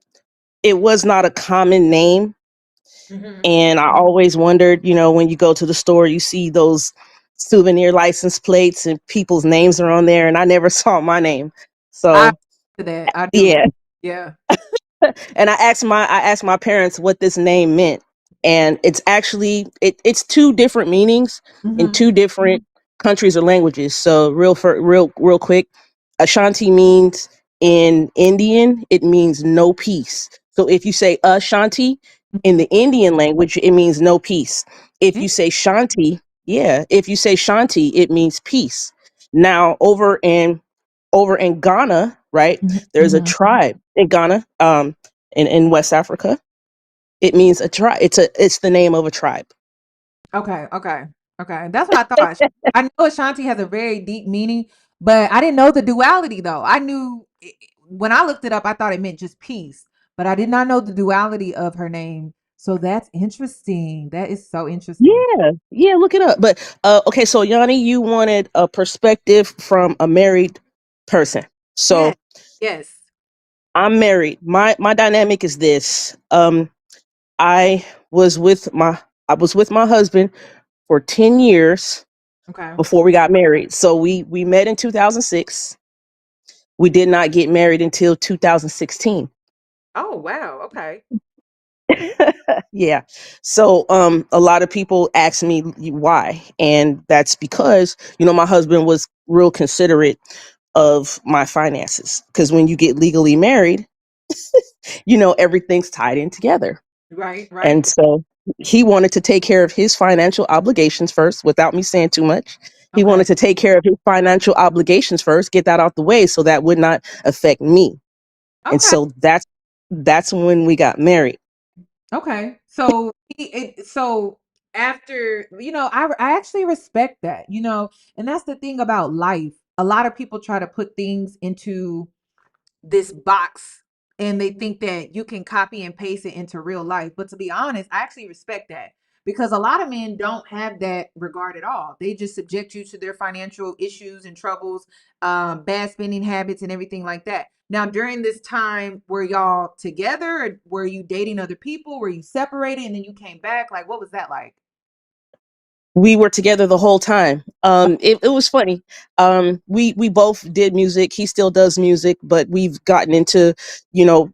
a common name. Hmm. And I always wondered, when you go to the store, you see those souvenir license plates and people's names are on there, and I never saw my name. I So, to that. I do. yeah. Yeah. And I asked my parents what this name meant. And it's two different meanings in Hmm. two different countries or languages. So real quick, Ashanti means in Indian, it means no peace. So if you say Ashanti in the Indian language, it means no peace. If you say Shanti, yeah, if you say Shanti, it means peace. Now over in Ghana, right? There's a Hmm. tribe in Ghana, in West Africa. It means a tribe. It's the name of a tribe. Okay. Okay. Okay. That's what I thought. I know Ashanti has a very deep meaning, but I didn't know the duality though. I knew when I looked it up, I thought it meant just peace, but I did not know the duality of her name. So that's interesting. That is so interesting. Yeah, yeah. Look it up. But okay, so Yanni, you wanted a perspective from a married person. Yeah. So Yes. I'm married. My dynamic is this. I was with my I was with my husband for 10 years Okay. before we got married. So we met in 2006. We did not get married until 2016. Oh wow. Okay. Yeah. So a lot of people ask me why, and that's because my husband was real considerate of my finances, because when you get legally married, everything's tied in together. Right. Right. And so he wanted to take care of his financial obligations first without me saying too much. He Okay. wanted to take care of his financial obligations first, get that out the way so that would not affect me. And Okay. so that's when we got married. Okay. So after, I actually respect that, and that's the thing about life. A lot of people try to put things into this box and they think that you can copy and paste it into real life. But to be honest, I actually respect that, because a lot of men don't have that regard at all. They just subject you to their financial issues and troubles, bad spending habits and everything like that. Now, during this time, were y'all together? Or were you dating other people? Were you separated and then you came back? Like, what was that like? We were together the whole time. It was funny. We both did music. He still does music, but we've gotten into, you know,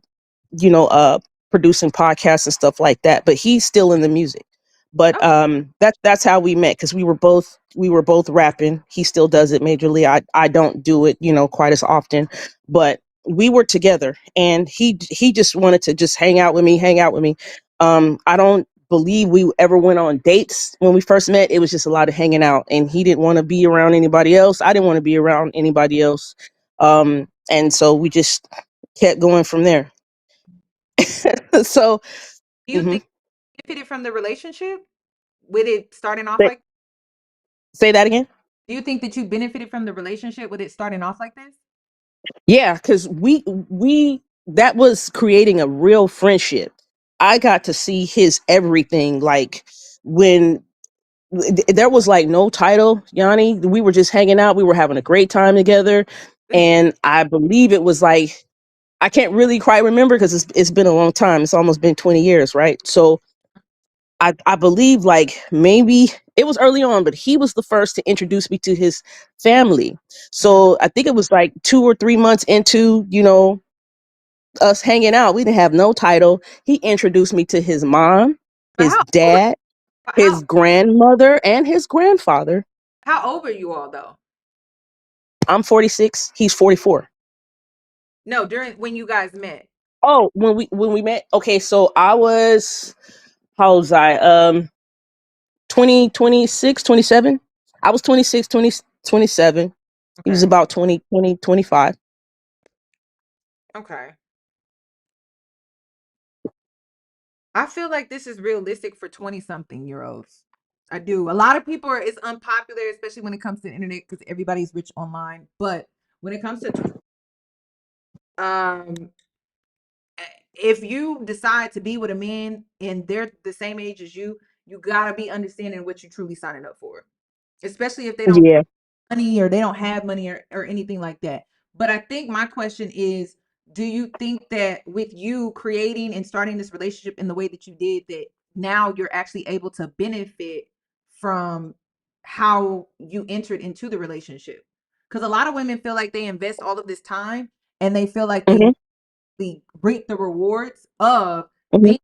you know, uh, producing podcasts and stuff like that. But he's still in the music. But Oh, that's how we met, because we were both rapping. He still does it majorly. I don't do it, quite as often. But we were together, and he just wanted to just hang out with me. I don't believe we ever went on dates when we first met. It was just a lot of hanging out, and he didn't want to be around anybody else. I didn't want to be around anybody else. And so we just kept going from there. So, do you mhm. think you benefited from the relationship with it starting off say, like? say that again. Do you think that you benefited from the relationship with it starting off like this? Yeah, because we that was creating a real friendship. I got to see his everything. Like, when there was like no title, Yanni. We were just hanging out. We were having a great time together, and I believe it was like, I can't really quite remember because it's been a long time. It's almost been 20 years, right? So I believe like maybe it was early on, but he was the first to introduce me to his family. Mhm. So I think it was like 2 or 3 months into, us hanging out. We didn't have no title. He introduced me to his mom, But his how old were dad, how his grandmother, and his grandfather. how old were you all though? I'm 46. He's 44. No, during when you guys met. Oh, when we met, okay, so I was, how was I? 20, 26, 27. I was 26, 20, 27. He was Okay. about 20, 20, 25. Okay. I feel like this is realistic for 20 something year olds. I do. A lot of people are, it's unpopular, especially when it comes to the internet, because everybody's rich online. But when it comes to um if you decide to be with a man and they're the same age as you gotta be understanding what you're truly signing up for. Especially if they don't Yeah. money or they don't have money or anything like that. But I think my question is, do you think that with you creating and starting this relationship in the way that you did, that now you're actually able to benefit from how you entered into the relationship? Because a lot of women feel like they invest all of this time and they feel like hmm they reap the rewards of hmm being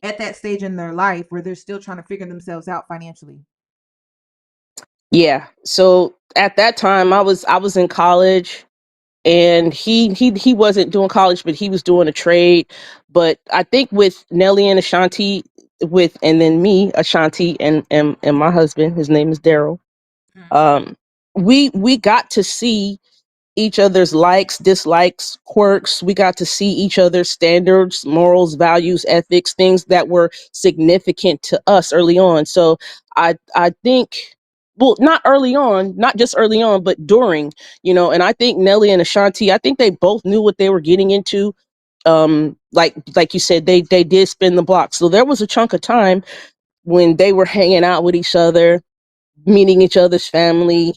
at that stage in their life where they're still trying to figure themselves out financially. Yeah. So at that time, I was in college, and he wasn't doing college, but he was doing a trade. But I think with Nelly and Ashanti, and then me, Ashanti, and my husband, his name is Daryl. Mhm. Um, we got to see each other's likes, dislikes, quirks. We got to see each other's standards, morals, values, ethics, things that were significant to us early on. So I think, well, not early on, not just early on, but during, and I think Nelly and Ashanti, I think they both knew what they were getting into. Like you said, they did spin the block. So there was a chunk of time when they were hanging out with each other, meeting each other's family,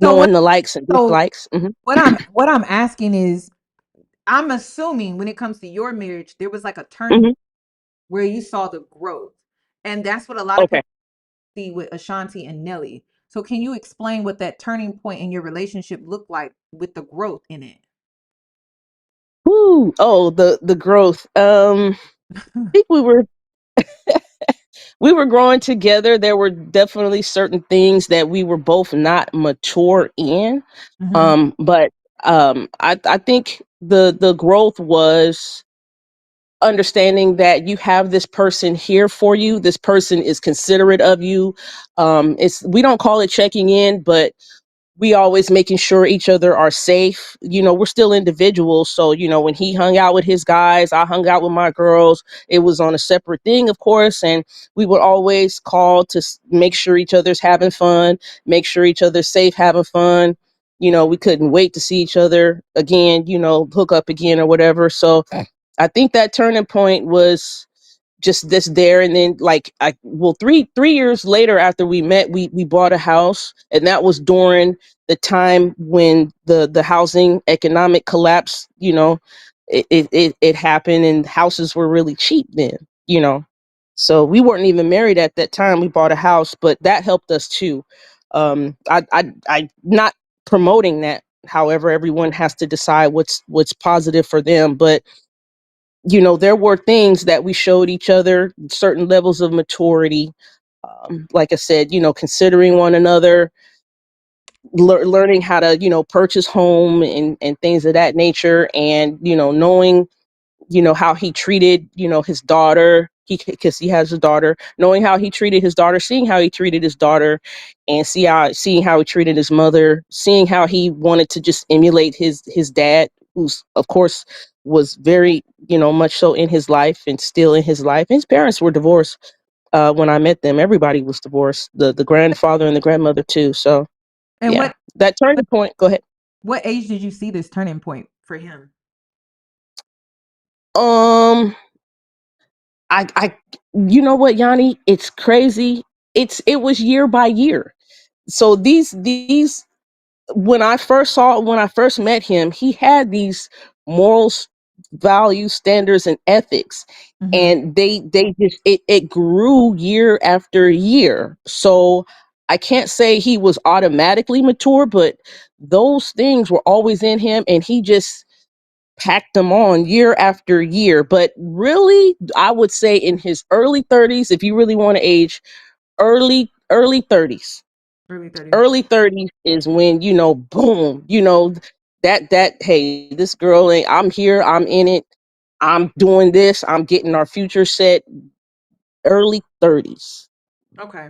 So what knowing the likes and so dislikes. what I'm asking is, I'm assuming when it comes to your marriage, there was like a turning hmm where you saw the growth. And that's what a lot of Okay. people see with Ashanti and Nelly. So can you explain what that turning point in your relationship looked like with the growth in it? Woo. Oh, the growth. I think we were growing together. There were definitely certain things that we were both not mature in. Mhm. But I think the growth was understanding that you have this person here for you. This person is considerate of you. It's, we don't call it checking in, but we always making sure each other are safe. We're still individuals. So, when he hung out with his guys, I hung out with my girls. It was on a separate thing, of course. And we would always call to make sure each other's having fun, make sure each other's safe having fun. We couldn't wait to see each other again, hook up again or whatever. So I think that turning point was just this there. And then like three years later after we met, we bought a house, and that was during the time when the housing economic collapse, it happened, and houses were really cheap then, so we weren't even married at that time. We bought a house, but that helped us too. I not promoting that. However, everyone has to decide what's positive for them. But there were things that we showed each other, certain levels of maturity. Like I said, considering one another, learning how to, purchase home and things of that nature, and knowing how he treated his daughter, because he has a daughter, knowing how he treated his daughter, seeing how he treated his daughter, and seeing how he treated his mother, seeing how he wanted to just emulate his dad, who's of course was very much so in his life and still in his life. His parents were divorced. When I met them, everybody was divorced, the grandfather and the grandmother too. So And yeah, that turning point. Go ahead. what age did you see this turning point for him? um I you know what, Yanni? It's crazy. It was year by year. So these when I first met him, he had these morals, values, standards, and ethics. Mhm. And they just it grew year after year. So I can't say he was automatically mature, but those things were always in him, and he just packed them on year after year. But really, I would say in his early 30s, if you really want to age, early 30s. Early 30s. Early 30s is when, boom, that hey, this girl ain't, I'm here, I'm in it, I'm doing this, I'm getting our future set. Early 30s. Okay.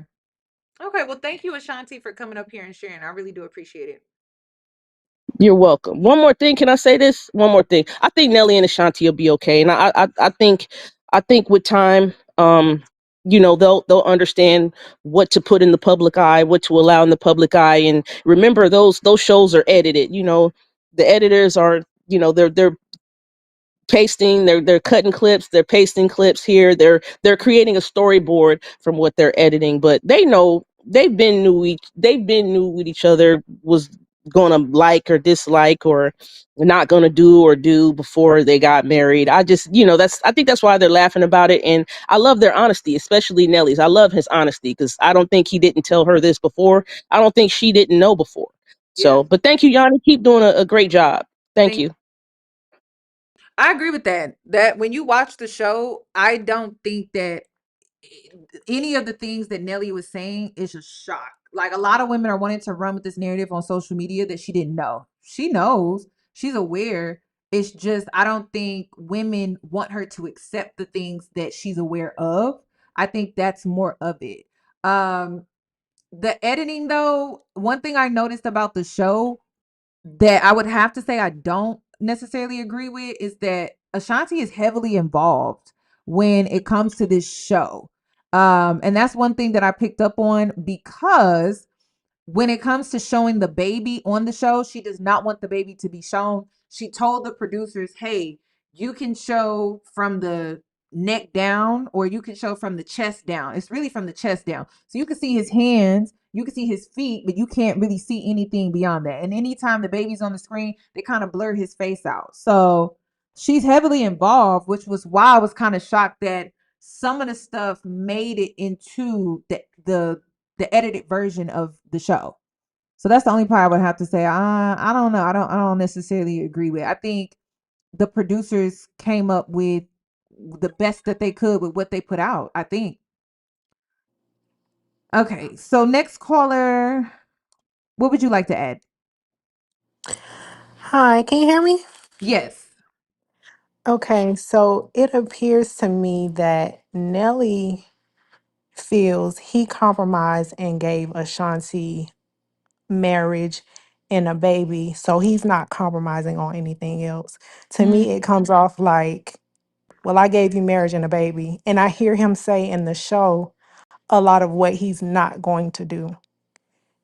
Okay. Well, thank you, Ashanti, for coming up here and sharing. I really do appreciate it. You're welcome. One more thing, can I say this? One more thing. I think Nelly and Ashanti will be okay, and I think with time, they'll understand what to put in the public eye, what to allow in the public eye. And remember, those shows are edited. The editors are, they're pasting, they're cutting clips, they're pasting clips here, they're creating a storyboard from what they're editing. But they know, they've been new with each other, was gonna like or dislike or not gonna do or do before they got married. I think that's why they're laughing about it. And I love their honesty, especially Nelly's. I love his honesty, because I don't think he didn't tell her this before. I don't think she didn't know before. Yeah. So, but thank you, Yanni. Keep doing a great job. Thank Thank you. I agree with that. That when you watch the show, I don't think that any of the things that Nelly was saying is a shock. Like a lot of women are wanting to run with this narrative on social media that she didn't know. She knows, she's aware. It's just, I don't think women want her to accept the things that she's aware of. I think that's more of it. Um, the editing, though, one thing I noticed about the show that I would have to say I don't necessarily agree with is that Ashanti is heavily involved when it comes to this show. And that's one thing that I picked up on, because when it comes to showing the baby on the show, she does not want the baby to be shown. She told the producers, hey, you can show from the neck down, or you can show from the chest down. It's really from the chest down. So you can see his hands, you can see his feet, but you can't really see anything beyond that. And anytime the baby's on the screen, they kind of blur his face out. So she's heavily involved, which was why I was kind of shocked that some of the stuff made it into the edited version of the show. So that's the only part I would have to say. I don't know. I don't necessarily agree with. I think the producers came up with the best that they could with what they put out, I think. Okay. So next caller, what would you like to add? Hi, can you hear me? Yes. Okay, so it appears to me that Nelly feels he compromised and gave Ashanti marriage and a baby, so he's not compromising on anything else. To Mm, me, it comes off like, well, I gave you marriage and a baby. And I hear him say in the show a lot of what he's not going to do.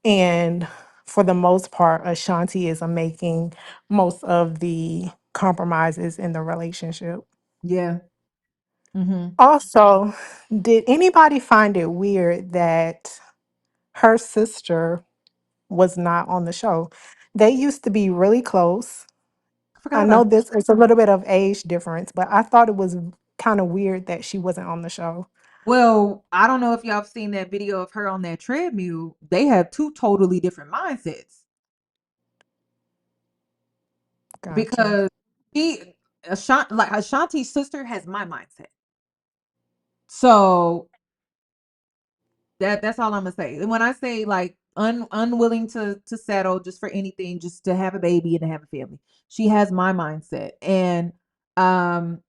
And for the most part, Ashanti is making most of the compromises in the relationship. Yeah. Mm-hmm. Also, did anybody find it weird that her sister was not on the show? They used to be really close. I forgot I about know this is a little bit of age difference, but I thought it was kind of weird that she wasn't on the show. Well, I don't know if y'all have seen that video of her on that treadmill. They have two totally different mindsets Gotcha. because Ashanti's sister has my mindset. So that's all I'm gonna say. And when I say like unwilling to settle just for anything, just to have a baby and to have a family, she has my mindset. And um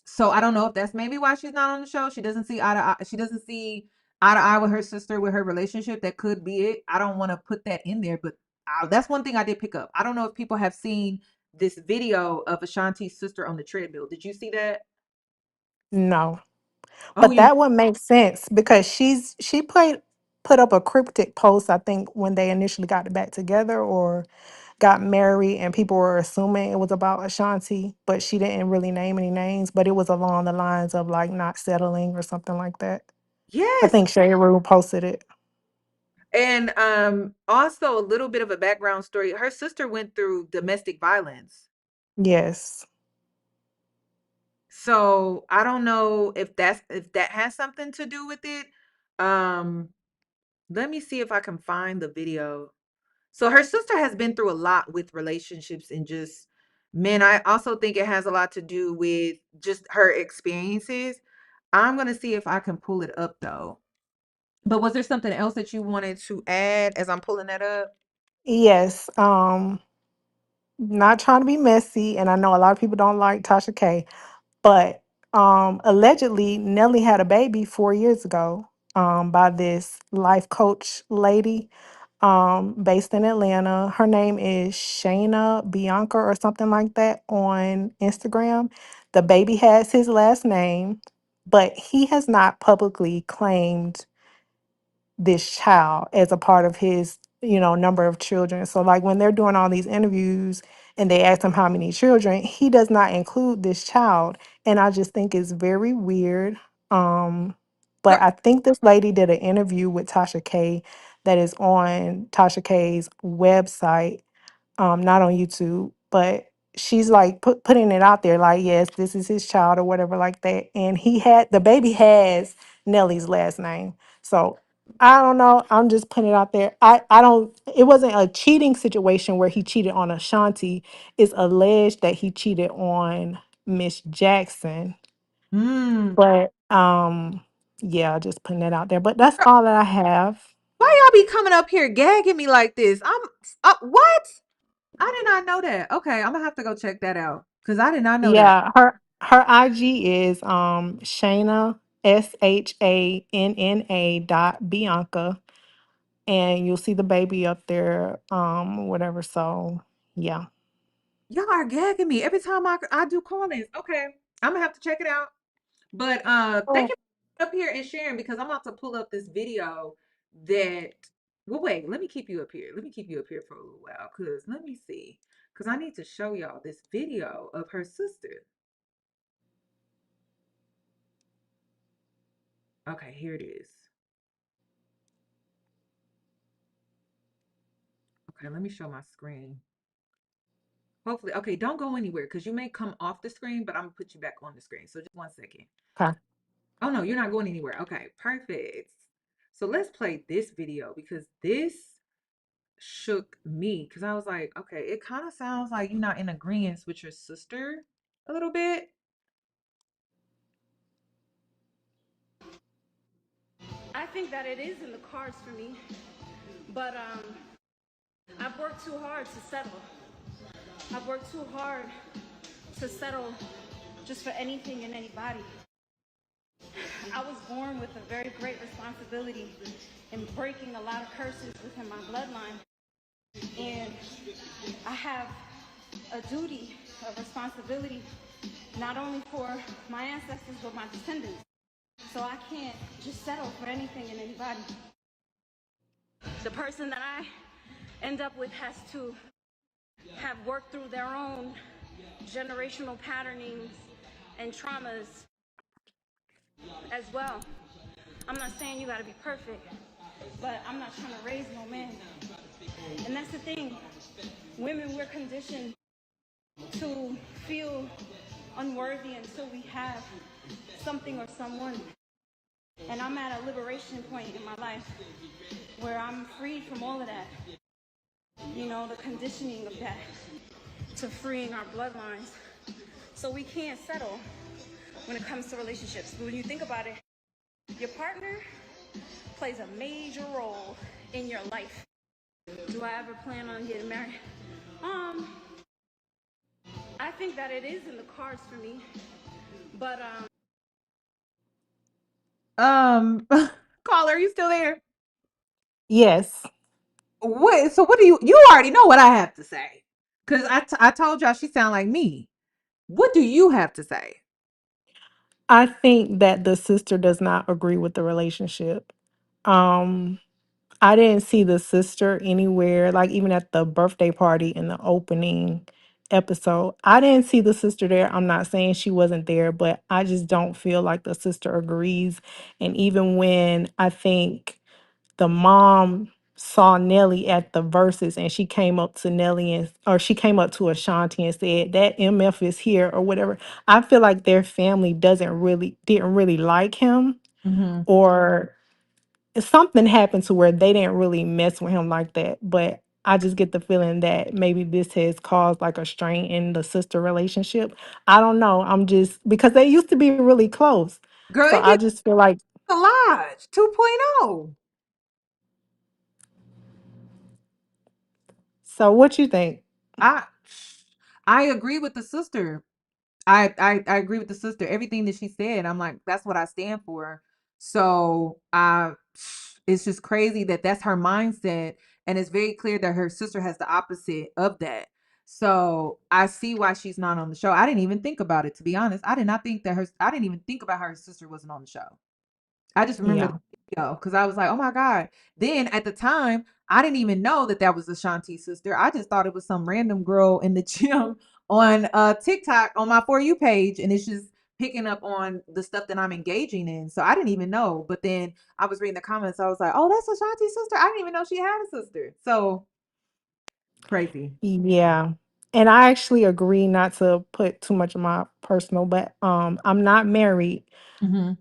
so I don't know if that's maybe why she's not on the show. She doesn't see eye to eye. She doesn't see eye to eye with her sister with her relationship. That could be it. I don't want to put that in there, but that's one thing I did pick up. I don't know if people have seen this video of Ashanti's sister on the treadmill. Did you see that? No. Oh, But you. that would make sense because she put up a cryptic post, I think, when they initially got back together or got married, and people were assuming it was about Ashanti, but she didn't really name any names, but it was along the lines of like not settling or something like that. I Yes. think Shade Room posted it. And also a little bit of a background story. Her sister went through domestic violence. Yes. So I don't know if that has something to do with it. Um Let me see if I can find the video. So her sister has been through a lot with relationships and just men. I also think it has a lot to do with just her experiences. I'm gonna see if I can pull it up though. But was there something else that you wanted to add as I'm pulling that up? Yes. Not trying to be messy, and I know a lot of people don't like Tasha K. But allegedly, Nelly had a baby 4 years ago by this life coach lady based in Atlanta. Her name is Shayna Bianca or something like that on Instagram. The baby has his last name, but he has not publicly claimed this child as a part of his, number of children. So like when they're doing all these interviews and they ask him how many children, he does not include this child. And I just think it's very weird. Um, but What? I think this lady did an interview with Tasha K that is on Tasha K's website, not on YouTube, but she's like putting it out there like, yes, this is his child or whatever like that. And the baby has Nelly's last name. So I don't know. I'm just putting it out there. I don't, it wasn't a cheating situation where he cheated on Ashanti. It's alleged that he cheated on Miss Jackson. Mm. But yeah, just putting that out there. But that's all that I have. Why y'all be coming up here gagging me like this? What? I did not know that. Okay, I'm gonna have to go check that out because I did not know that. Yeah, her IG is Shayna SHANNA dot Bianca, and you'll see the baby up there, whatever. So yeah. Y'all are gagging me every time I do call-ins. Okay, I'm gonna have to check it out. But thank Oh, you for up here and sharing because I'm about to pull up this video that. Well, wait. Let me keep you up here. Let me keep you up here for a little while because let me see because I need to show y'all this video of her sister. Okay, here it is. Okay, let me show my screen. Hopefully, okay, don't go anywhere because you may come off the screen, but I'm gonna put you back on the screen. So just 1 second. okay. Oh no, you're not going anywhere. Okay, perfect. So let's play this video because this shook me because I was like, okay, it kind of sounds like you're not in agreement with your sister a little bit. I think that it is in the cards for me, but I've worked too hard to settle. I've worked too hard to settle just for anything and anybody. I was born with a very great responsibility in breaking a lot of curses within my bloodline. And I have a duty, a responsibility, not only for my ancestors, but my descendants. So I can't just settle for anything and anybody. The person that I end up with has to have worked through their own generational patternings and traumas as well. I'm not saying you gotta be perfect, but I'm not trying to raise no man. And that's the thing. Women, we're conditioned to feel unworthy until we have something or someone. And I'm at a liberation point in my life where I'm freed from all of that. You know, the conditioning of that to freeing our bloodlines. So we can't settle when it comes to relationships. But when you think about it, your partner plays a major role in your life. Do I ever plan on getting married? I think that it is in the cards for me. But Caller, are you still there? Yes. What do you already know what I have to say? Because I told y'all she sound like me. What do you have to say? I think that the sister does not agree with the relationship. Um, I didn't see the sister anywhere, like even at the birthday party in the opening episode. I didn't see the sister there. I'm not saying she wasn't there, but I just don't feel like the sister agrees. And even when I think the mom saw Nelly at the verses and she came up to Nelly and or she came up to Ashanti and said that MF is here or whatever. I feel like their family didn't really like him, Mm-hmm. or something happened to where they didn't really mess with him like that. But I just get the feeling that maybe this has caused like a strain in the sister relationship. I don't know. I'm just because they used to be really close. Girl, So it I gets just feel like, a Lodge 2.0. so what you think? I I agree with the sister. I agree with the sister. Everything that she said, I'm like, that's what I stand for. So it's just crazy that that's her mindset, and it's very clear that her sister has the opposite of that. So I see why she's not on the show. I didn't even think about it, to be honest. I did not think that her. I didn't even think about her sister wasn't on the show. I just remember the Yeah. video because I was like, oh my God. Then at the time, I didn't even know that that was Ashanti's sister. I just thought it was some random girl in the gym on TikTok on my For You page. And it's just picking up on the stuff that I'm engaging in. So I didn't even know. But then I was reading the comments. I was like, oh, that's Ashanti's sister. I didn't even know she had a sister. So crazy. Yeah. And I actually agree not to put too much of my personal, but I'm not married. Mm-hmm.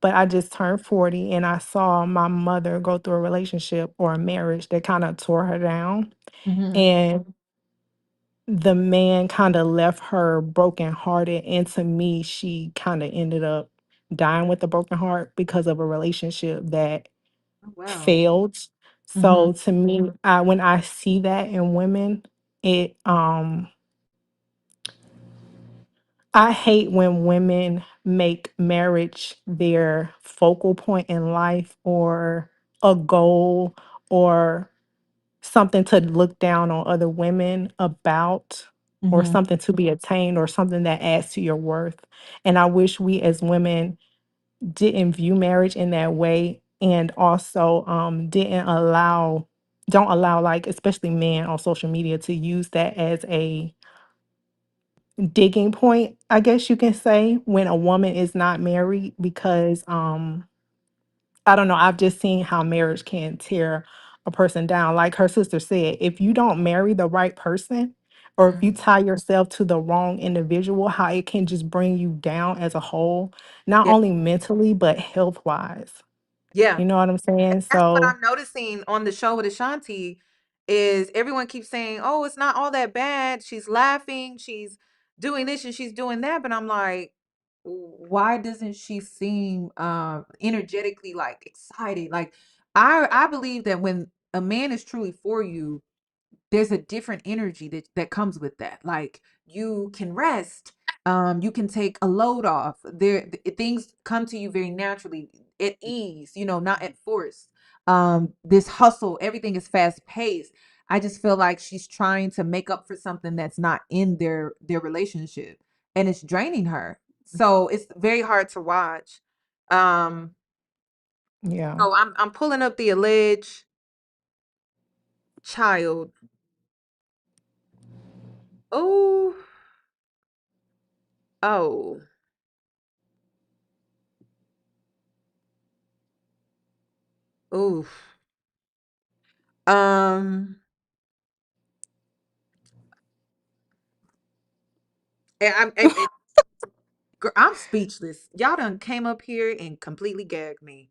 But I just turned 40 and I saw my mother go through a relationship or a marriage that kind of tore her down. Mm-hmm. And the man kind of left her brokenhearted. And to me, she kind of ended up dying with a broken heart because of a relationship that Oh, wow. failed. Mm-hmm. So to me, when I see that in women, it I hate when women make marriage their focal point in life or a goal or something to look down on other women about, or Mm-hmm. something to be attained, or something that adds to your worth. And I wish we as women didn't view marriage in that way, and also didn't allow don't allow, like, especially men on social media, to use that as a digging point, I guess you can say, when a woman is not married, because I don't know, I've just seen how marriage can tear a person down. Like her sister said, if you don't marry the right person, or if you tie yourself to the wrong individual, how it can just bring you down as a whole, not Yeah. only mentally but health wise. Yeah. You know what I'm saying? That's what So I'm noticing on the show with Ashanti is everyone keeps saying, "Oh, it's not all that bad. She's laughing, she's doing this and she's doing that." But I'm like, why doesn't she seem energetically like excited? Like I believe that when a man is truly for you, there's a different energy that comes with that. Like you can rest, you can take a load off. Things come to you very naturally, at ease, not at force. This hustle, everything is fast paced. I just feel like she's trying to make up for something that's not in their relationship, and it's draining her. So it's very hard to watch. Um, yeah. so I'm pulling up the alleged child. Oh, oh. Oof. Um, I'm speechless. Y'all done came up here and completely gagged me.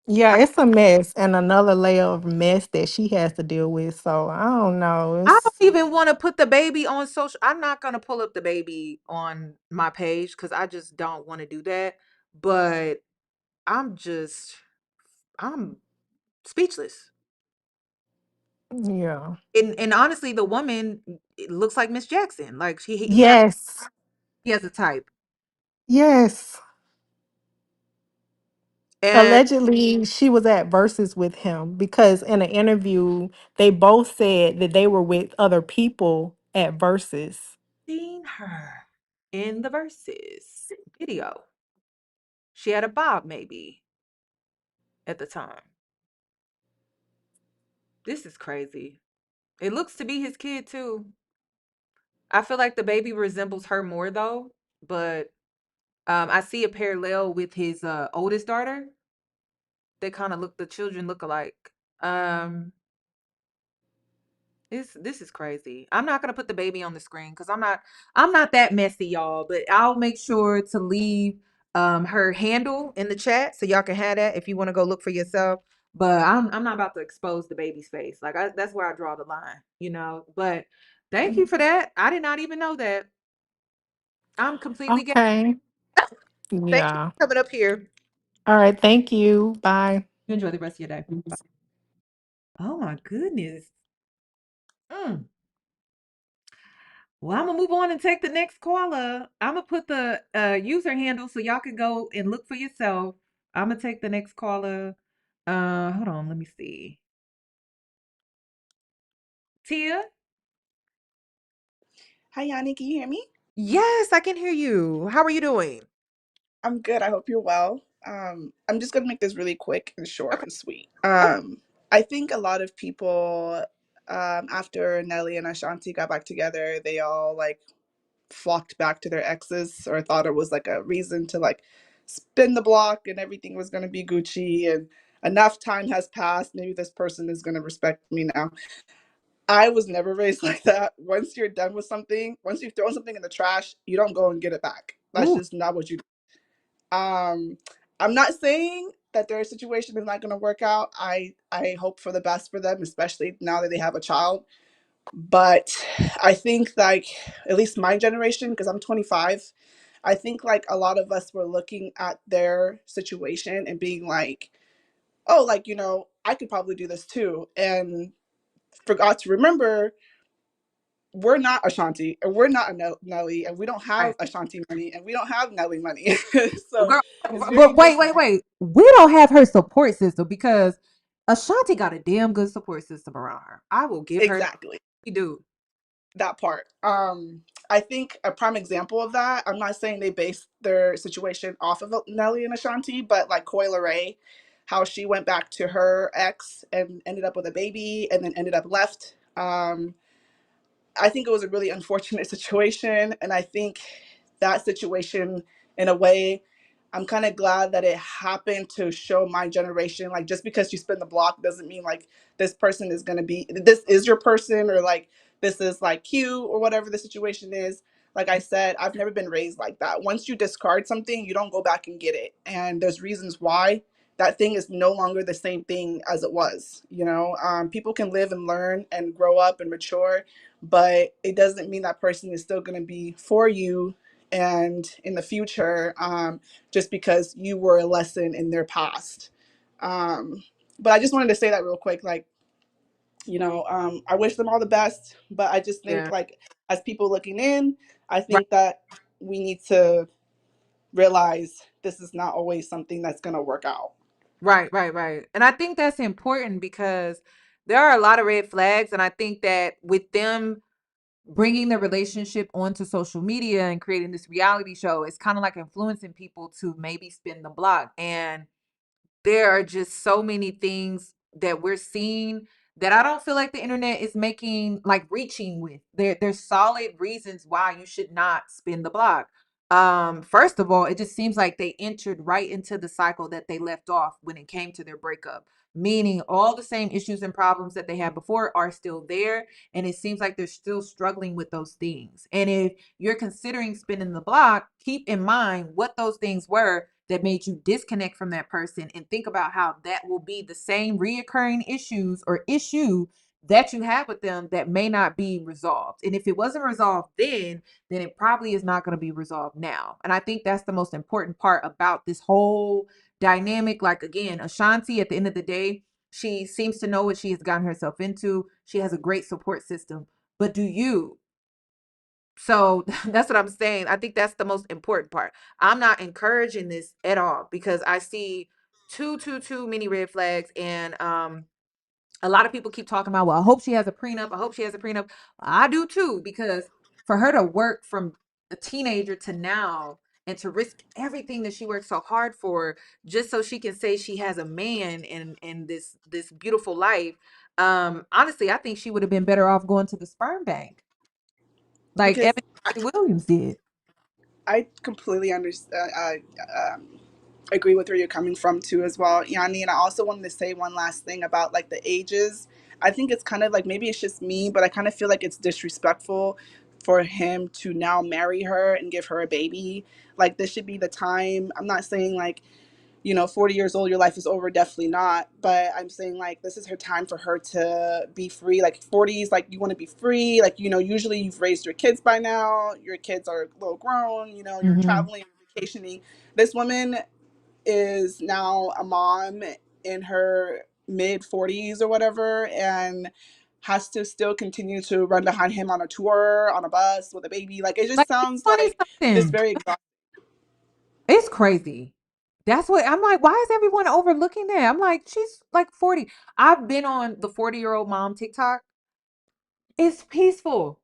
Yeah, it's a mess and another layer of mess that she has to deal with. So I don't know. I don't It's even want to put the baby on social. I'm not gonna pull up the baby on my page because I just don't want to do that. But I'm just, I'm speechless. yeah. And honestly, the woman it looks like Miss Jackson. Like Yes. he has a type. Yes. And Allegedly, she was at verses with him because in an interview, they both said that they were with other people at verses. seen her in the verses video. She had a bob maybe at the time. This is crazy. It looks to be his kid too. I feel like the baby resembles her more though, but I see a parallel with his oldest daughter. They kind of look the children look alike. Um this is crazy. I'm not gonna put the baby on the screen because I'm not that messy, y'all. But I'll make sure to leave her handle in the chat so y'all can have that if you want to go look for yourself. But I'm not about to expose the baby's face. Like that's where I draw the line, you know. But thank you for that. I did not even know that. I'm completely Okay. thank you Yeah. for coming up here. All right. Thank you. Bye. You enjoy the rest of your day. Bye. Oh my goodness. Mm. Well, I'm gonna move on and take the next caller. I'm gonna put the user handle so y'all can go and look for yourself. I'm gonna take the next caller. Hold on, let me see. Tia? Hi, Yanni. Can you hear me? Yes, I can hear you. How are you doing? I'm good. I hope you're well. I'm just gonna make this really quick and short Okay. and sweet. Okay. I think a lot of people, after Nelly and Ashanti got back together, they all like flocked back to their exes or thought it was like a reason to like spin the block and everything was gonna be Gucci and enough time has passed. Maybe this person is gonna respect me now. I was never raised like that. Once you're done with something, once you've thrown something in the trash, you don't go and get it back. That's Ooh, just not what you do. I'm not saying that their situation is not going to work out. I hope for the best for them, especially now that they have a child. But I think like at least my generation, because I'm 25, I think like a lot of us were looking at their situation and being like, oh, like I could probably do this too, and forgot to remember we're not Ashanti and we're not a Nelly and we don't have right. Ashanti money and we don't have Nelly money. So Girl, it's very but different. wait. We don't have her support system because Ashanti got a damn good support system around her. I will give her that. Exactly. We do. That part. I think a prime example of that, I'm not saying they based their situation off of Nelly and Ashanti, but like Coyle Ray, how she went back to her ex and ended up with a baby and then ended up left. I think it was a really unfortunate situation. And I think that situation, in a way, I'm kind of glad that it happened to show my generation. Like, just because you spin the block doesn't mean like this person is going to be, this is your person, or like this is like you, or whatever the situation is. Like I said, I've never been raised like that. Once you discard something, you don't go back and get it. And there's reasons why that thing is no longer the same thing as it was. People can live and learn and grow up and mature, but it doesn't mean that person is still going to be for you and in the future, just because you were a lesson in their past. But I just wanted to say that real quick, like, I wish them all the best, but I just think Yeah. like as people looking in, I Right. think that we need to realize this is not always something that's going to work out. Right. And I think that's important because there are a lot of red flags. And I think that with them bringing the relationship onto social media and creating this reality show, it's kind of like influencing people to maybe spin the block. And there are just so many things that we're seeing that I don't feel like the internet is making, like, reaching with. There's solid reasons why you should not spin the block. First of all, it just seems like they entered right into the cycle that they left off when it came to their breakup. Meaning all the same issues and problems that they had before are still there. And it seems like they're still struggling with those things. And if you're considering spinning the block, keep in mind what those things were that made you disconnect from that person, and think about how that will be the same reoccurring issues or issue that you have with them that may not be resolved. And if it wasn't resolved then it probably is not going to be resolved now. And I think that's the most important part about this whole dynamic. Like, again, Ashanti, at the end of the day, she seems to know what she has gotten herself into. She has a great support system. But do you? So that's what I'm saying. I think that's the most important part. I'm not encouraging this at all because I see too many red flags. And a lot of people keep talking about, well, I hope she has a prenup. I hope she has a prenup. I do too, because for her to work from a teenager to now and to risk everything that she worked so hard for just so she can say she has a man in this beautiful life. Honestly, I think she would have been better off going to the sperm bank like Because Evan Williams did. I completely understand. Agree with where you're coming from too, as well, Yanni. And I also wanted to say one last thing about like the ages. I think it's kind of like, maybe it's just me, but I kind of feel like it's disrespectful for him to now marry her and give her a baby. Like, this should be the time. I'm not saying like, 40 years old, your life is over. Definitely not. But I'm saying like, this is her time for her to be free. Like 40s, like, you want to be free. Like, usually you've raised your kids by now. Your kids are a little grown. You're Mhm. traveling, vacationing. This woman is now a mom in her mid 40s or whatever, and has to still continue to run behind him on a tour, on a bus with a baby. Like, it just Like, sounds twenty like just something. very exhausting. It's crazy. That's what I'm like. Why is everyone overlooking that? I'm like, she's like 40. I've been on the 40-year-old mom TikTok. It's peaceful.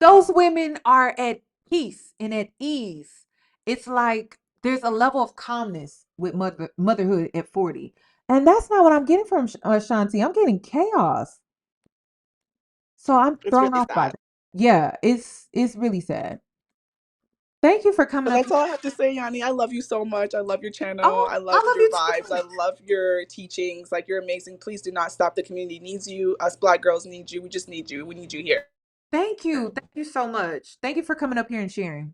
Those women are at peace and at ease. It's like there's a level of calmness with motherhood at 40. And that's not what I'm getting from Ashanti. I'm getting chaos. So I'm It's thrown really off by sad. that. Yeah, it's really sad. Thank you for coming But up that's here. all I have to say, Yanni. I love you so much. I love your channel. Oh, I I love love your you vibes. I too. love your teachings. Like, you're amazing. Please do not stop. The community needs you. Us Black girls need you. We just need you. We need you here. Thank you. Thank you so much. Thank you for coming up here and sharing.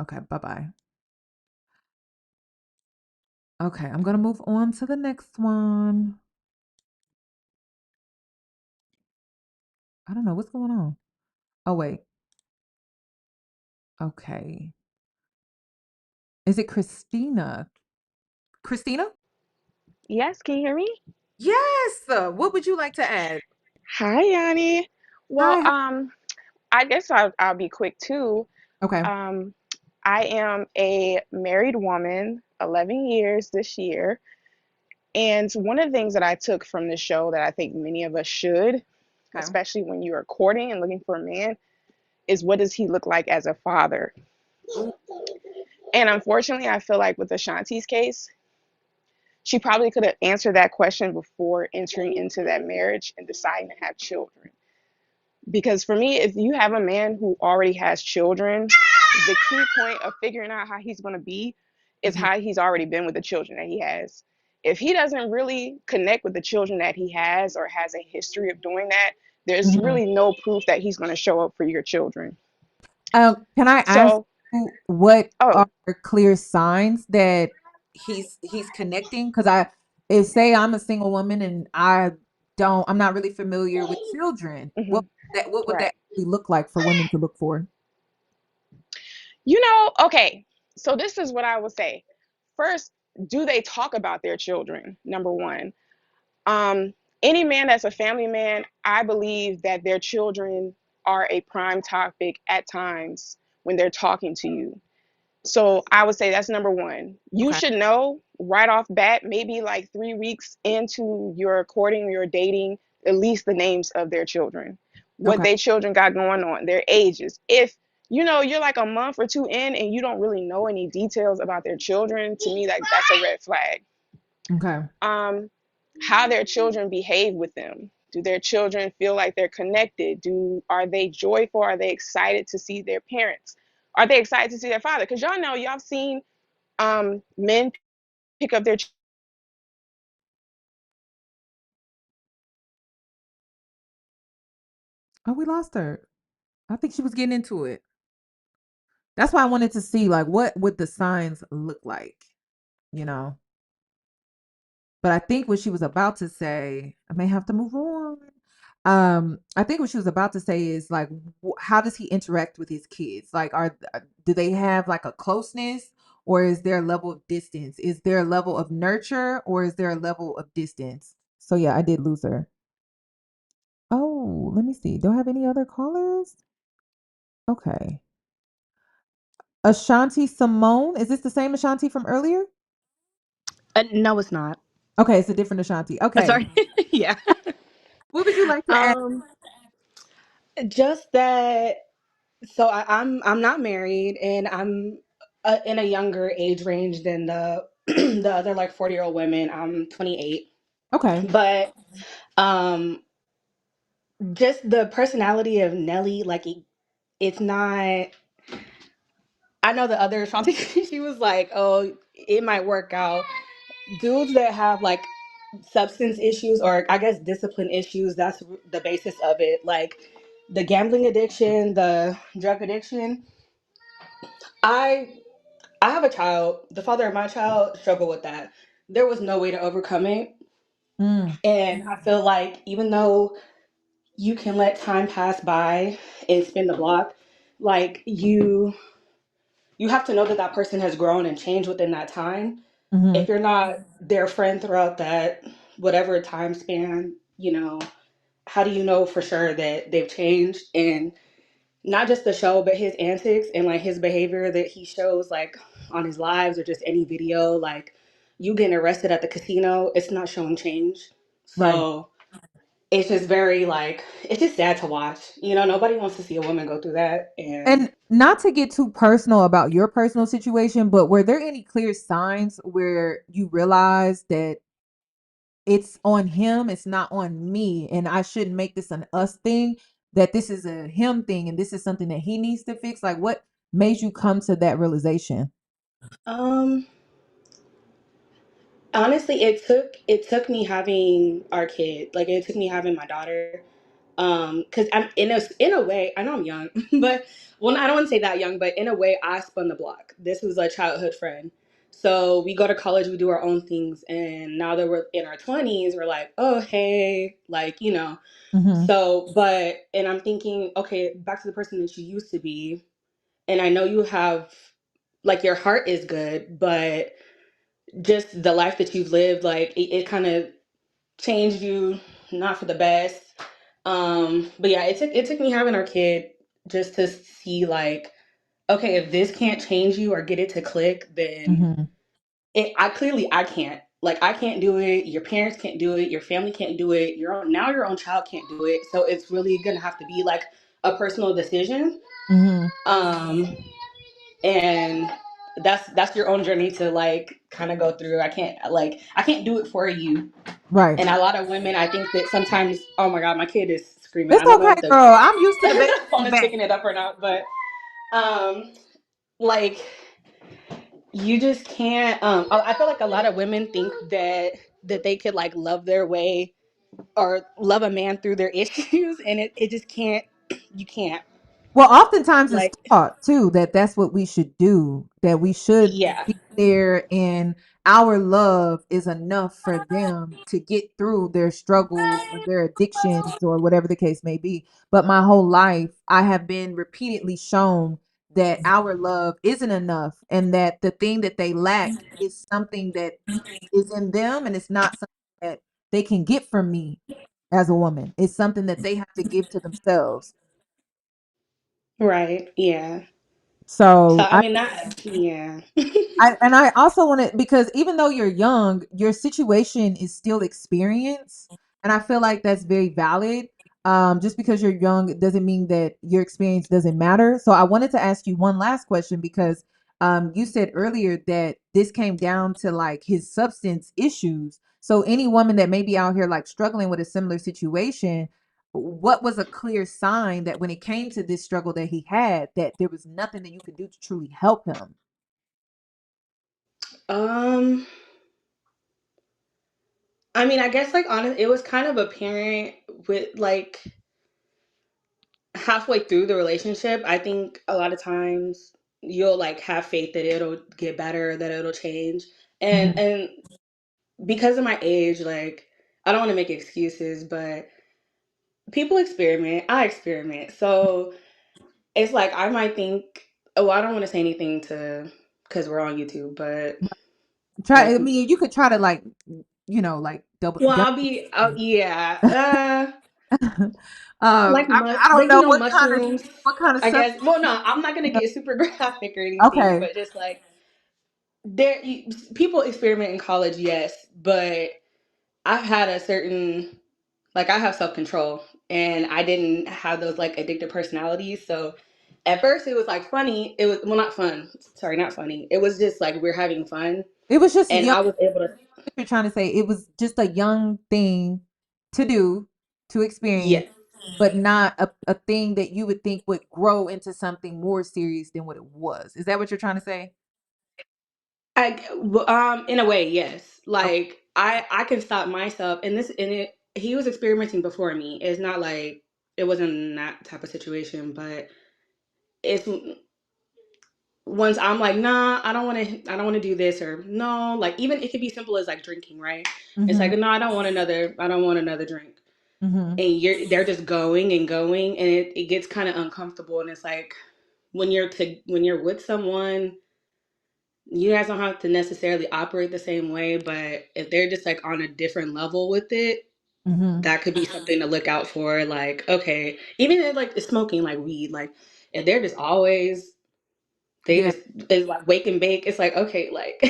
Okay, bye-bye. Okay, I'm gonna move on to the next one. I don't know what's going on. Oh, wait. Okay. Is it Christina? Christina? Yes, can you hear me? Yes. What would you like to add? Hi, Yanni. Well, Hi. I guess I'll be quick too. Okay. Um, I am a married woman, 11 years this year. And one of the things that I took from the show that I think many of us should, Okay. especially when you are courting and looking for a man, is what does he look like as a father? Ooh, And unfortunately, I feel like with Ashanti's case, she probably could have answered that question before entering into that marriage and deciding to have children. Because for me, if you have a man who already has children, the key point of figuring out how he's going to be is mhm, how he's already been with the children that he has. If he doesn't really connect with the children that he has or has a history of doing that, there's mhm. really no proof that he's going to show up for your children. Can I ask So, you what are oh, clear signs that he's connecting? Because if say I'm a single woman and I'm not really familiar with children. mhm, What would that right. actually look like for women to look for? Okay, so this is what I would say. First, do they talk about their children? Number one. Um, any man that's a family man, I believe that their children are a prime topic at times when they're talking to you. So I would say that's number one. You Okay. should know right off bat, maybe like 3 weeks into your courting, your dating, at least the names of their children, what Okay. their children got going on, their ages. If you're like a month or two in and you don't really know any details about their children, to me, that's a red flag. Okay. How their children behave with them. Do their children feel like they're connected? Are they joyful? Are they excited to see their parents? Are they excited to see their father? Because y'all know, y'all have seen men pick up their Oh, we lost her. I think she was getting into it. That's why I wanted to see like what would the signs look like, you know. But I think what she was about to say, I may have to move on. I think what she was about to say is like, how does he interact with his kids? Like, do they have like a closeness, or is there a level of distance? Is there a level of nurture, or is there a level of distance? So yeah, I did lose her. Oh, let me see. Do I have any other callers? Okay. Ashanti Simone. Is this the same Ashanti from earlier? No, it's not. Okay, it's a different Ashanti. Okay. Sorry. Yeah. What would you like to add? Um, just that. So I'm not married, and I'm in a younger age range than the the other like 40-year-old women. I'm 28, Okay. but um, just the personality of Nelly, like it's not. I know the other Shanti, she was like, oh, it might work out. Dudes that have like substance issues or I guess discipline issues, that's the basis of it. Like the gambling addiction, the drug addiction. I I have a child. The father of my child struggled with that. There was no way to overcome it. Mm, And I feel like even though you can let time pass by and spin the block, like you have to know that that person has grown and changed within that time. mhm. If you're not their friend throughout that whatever time span, how do you know for sure that they've changed? And not just the show, but his antics and like his behavior that he shows like on his lives or just any video, like you getting arrested at the casino, it's not showing change. Right. So it's just very like it's just sad to watch. Nobody wants to see a woman go through that. And And not to get too personal about your personal situation, but were there any clear signs where you realized that it's on him, it's not on me, and I shouldn't make this an us thing, that this is a him thing and this is something that he needs to fix? Like what made you come to that realization? um honestly, it took me having our kid. Like it took me having my daughter. Because I'm in a way, I know I'm young, but well, I don't want to say that young, but in a way, I spun the block. This was a childhood friend. So we go to college, we do our own things, and now that we're in our 20s, we're like, oh hey, like Mhm. So, and I'm thinking, okay, back to the person that you used to be, and I know you have, like, your heart is good, but just the life that you've lived, like it kind of changed you, not for the best. But yeah, it took me having our kid just to see like, okay, if this can't change you or get it to click, then Mhm. I can't. Like I can't do it. Your parents can't do it. Your family can't do it. Your own child can't do it. So it's really gonna have to be like a personal decision. Mhm. Um, and that's your own journey to like kind of go through. I can't do it for you. Right. And a lot of women, I think that sometimes, oh my God, my kid is screaming. It's I don't know okay, if the girl. I'm used to the baby phone in the is back. picking it up or not, but um, like you just can't. I feel like a lot of women think that they could like love their way or love a man through their issues, and it just can't. You can't. Well, oftentimes it's Like, taught too that that's what we should do, that we should yeah, be there and our love is enough for them to get through their struggles or their addictions or whatever the case may be. But my whole life, I have been repeatedly shown that our love isn't enough and that the thing that they lack is something that is in them and it's not something that they can get from me as a woman. It's something that they have to give to themselves. right, yeah. So So I mean that, yeah, I also want to, because even though you're young, your situation is still experience, and I feel like that's very valid. Just because you're young, it doesn't mean that your experience doesn't matter. So I wanted to ask you one last question because you said earlier that this came down to like his substance issues. So any woman that may be out here like struggling with a similar situation, what was a clear sign that when it came to this struggle that he had, that there was nothing that you could do to truly help him? Um, I mean, I guess like honest, it was kind of apparent with like halfway through the relationship. I think a lot of times you'll like have faith that it'll get better, that it'll change. Hmm. And because of my age, like I don't want to make excuses, but people experiment. I experiment. So it's like I might think, oh, I don't want to say anything to because we're on YouTube, but Try. like I mean, you could try to like, like double. well, double. yeah. I don't Like you know know mushrooms. what kind of I substance. guess. Well, no, I'm not gonna You know, get super graphic or anything, okay. but just like people experiment in college, yes, but I've had a certain like I have self control, and I didn't have those like addictive personalities. So at first, it was like funny. It was well, not fun. Sorry, not funny. It was just like we're having fun, It was just and young. I was able to. What you're trying to say, it was just a young thing to do, to experience, Yeah. but not a thing that you would think would grow into something more serious than what it was. Is that what you're trying to say? In a way, yes. Okay. Like I can stop myself, and he was experimenting before me. It's not like it wasn't that type of situation, but it's once I'm like, nah, I don't want to do this, or no, like even it could be simple as like drinking, right? It's Mm-hmm. like, no, I don't want another drink, Mm-hmm. and they're just going and going, and it gets kind of uncomfortable, and it's like when you're with someone you guys don't have to necessarily operate the same way, but if they're just like on a different level with it, Mm-hmm. that could be something to look out for. Like, okay, even if like smoking like weed, like if they're just always they Yeah. just it's like wake and bake, it's like okay, like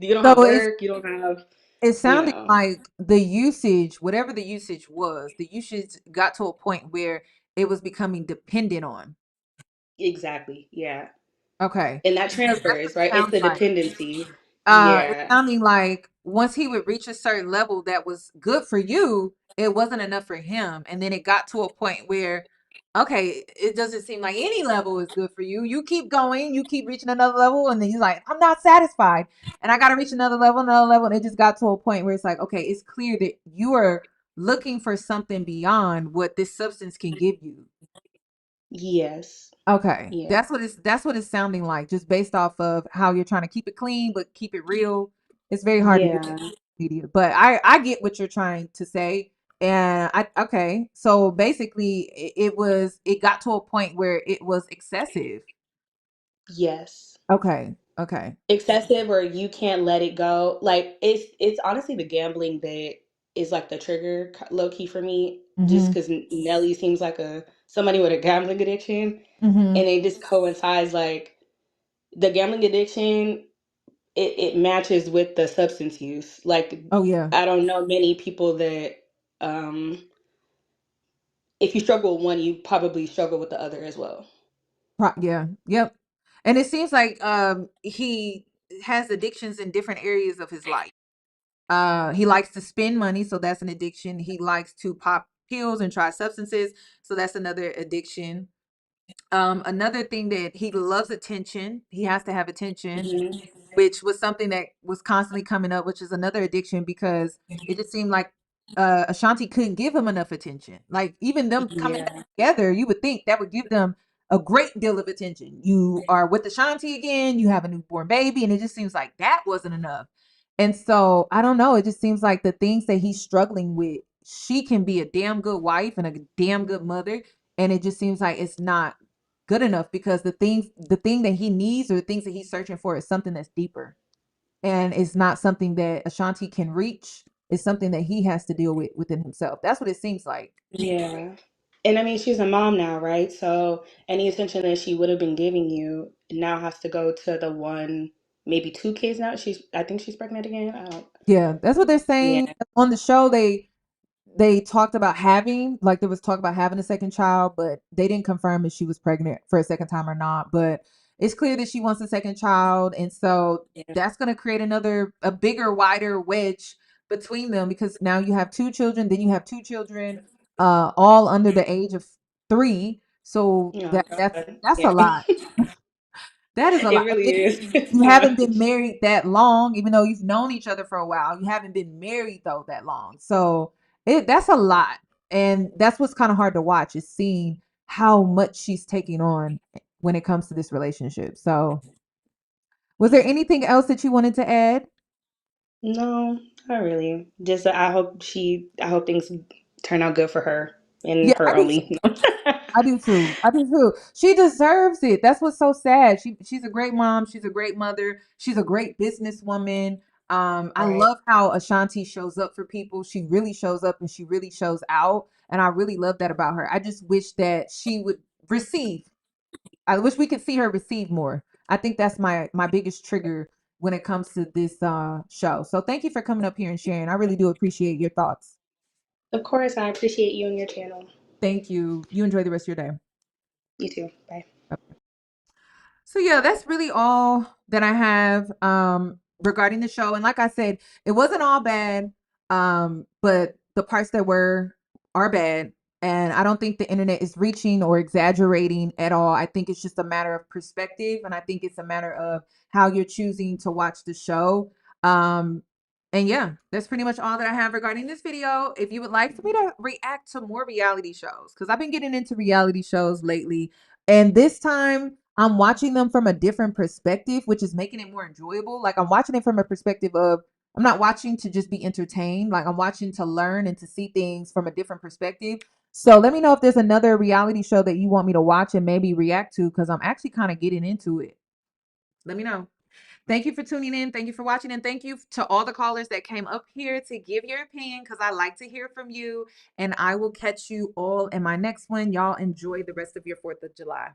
you don't So have work, you don't have, it you sounded know, like the usage, whatever the usage was, the usage got to a point where it was becoming dependent on. exactly, yeah, Okay. and that That's what transfers, it right? It's sounds the like. dependency, It's yeah, sounding like once he would reach a certain level that was good for you, it wasn't enough for him. And then it got to a point where, okay, it doesn't seem like any level is good for you. You keep going, you keep reaching another level, and then he's like, I'm not satisfied. And I gotta reach another level. And it just got to a point where it's like, okay, it's clear that you are looking for something beyond what this substance can give you. yes, Okay. yeah, That's what it's sounding like, just based off of how you're trying to keep it clean but keep it real. It's very hard to do yeah, media. But I get what you're trying to say. And I okay. So basically it got to a point where it was excessive. yes. Okay. Okay. Excessive or you can't let it go. Like it's honestly the gambling that is like the trigger low key for me. Just Mhm. because Nelly seems like a somebody with a gambling addiction, Mhm. and it just coincides like the gambling addiction. It matches with the substance use. Like Oh yeah. I don't know many people that um if you struggle with one, you probably struggle with the other as well. Yeah. Yep. And it seems like he has addictions in different areas of his life. He likes to spend money, so that's an addiction. He likes to pop pills and try substances, so that's another addiction. Another thing that he loves attention. He has to have attention, Hmm. which was something that was constantly coming up, which is another addiction because it just seemed like Ashanti couldn't give him enough attention. Like even them coming Yeah. together, you would think that would give them a great deal of attention. You are with Ashanti again, you have a newborn baby, and it just seems like that wasn't enough. And so I don't know, it just seems like the things that he's struggling with, she can be a damn good wife and a damn good mother, and it just seems like it's not good enough because the thing that he needs or the things that he's searching for is something that's deeper, and it's not something that Ashanti can reach. It's something that he has to deal with within himself. That's what it seems like. Yeah. And I mean, she's a mom now, right? So any attention that she would have been giving you now has to go to the one, maybe two kids now. I think she's pregnant again. I don't, Yeah, that's what they're saying yeah. on the show. They talked about having, like, there was talk about having a second child, but they didn't confirm if she was pregnant for a second time or not. But it's clear that she wants a second child, and so that's going to create a bigger, wider wedge between them, because now you have two children, then you have two children, all under the age of 3. So Oh God. that's a Yeah. lot. That is a It lot. really is. It's You too haven't much. been married that long, even though you've known each other for a while. You haven't been married though that long. So that's a lot. And that's what's kind of hard to watch, is seeing how much she's taking on when it comes to this relationship. So was there anything else that you wanted to add? No, not really. Just I hope things turn out good for her and Yeah, her only. I do too. I do too. She deserves it. That's what's so sad. She's a great mom. She's a great mother. She's a great businesswoman. I Right. love how Ashanti shows up for people. She really shows up and she really shows out. And I really love that about her. I just wish that she would receive. I wish we could see her receive more. I think that's my biggest trigger when it comes to this show. So thank you for coming up here and sharing. I really do appreciate your thoughts. Of course, I appreciate you and your channel. Thank you. You enjoy the rest of your day. You too. Bye. So yeah, that's really all that I have regarding the show. And like I said, it wasn't all bad. But the parts that were are bad. And I don't think the internet is reaching or exaggerating at all. I think it's just a matter of perspective, and I think it's a matter of how you're choosing to watch the show. Um and yeah, that's pretty much all that I have regarding this video. If you would like for me to react to more reality shows, because I've been getting into reality shows lately, and this time I'm watching them from a different perspective, which is making it more enjoyable. Like, I'm watching it from a perspective of, I'm not watching to just be entertained. Like, I'm watching to learn and to see things from a different perspective. So let me know if there's another reality show that you want me to watch and maybe react to, because I'm actually kind of getting into it. Let me know. Thank you for tuning in. Thank you for watching. And thank you to all the callers that came up here to give your opinion, because I like to hear from you. And I will catch you all in my next one. Y'all enjoy the rest of your 4th of July.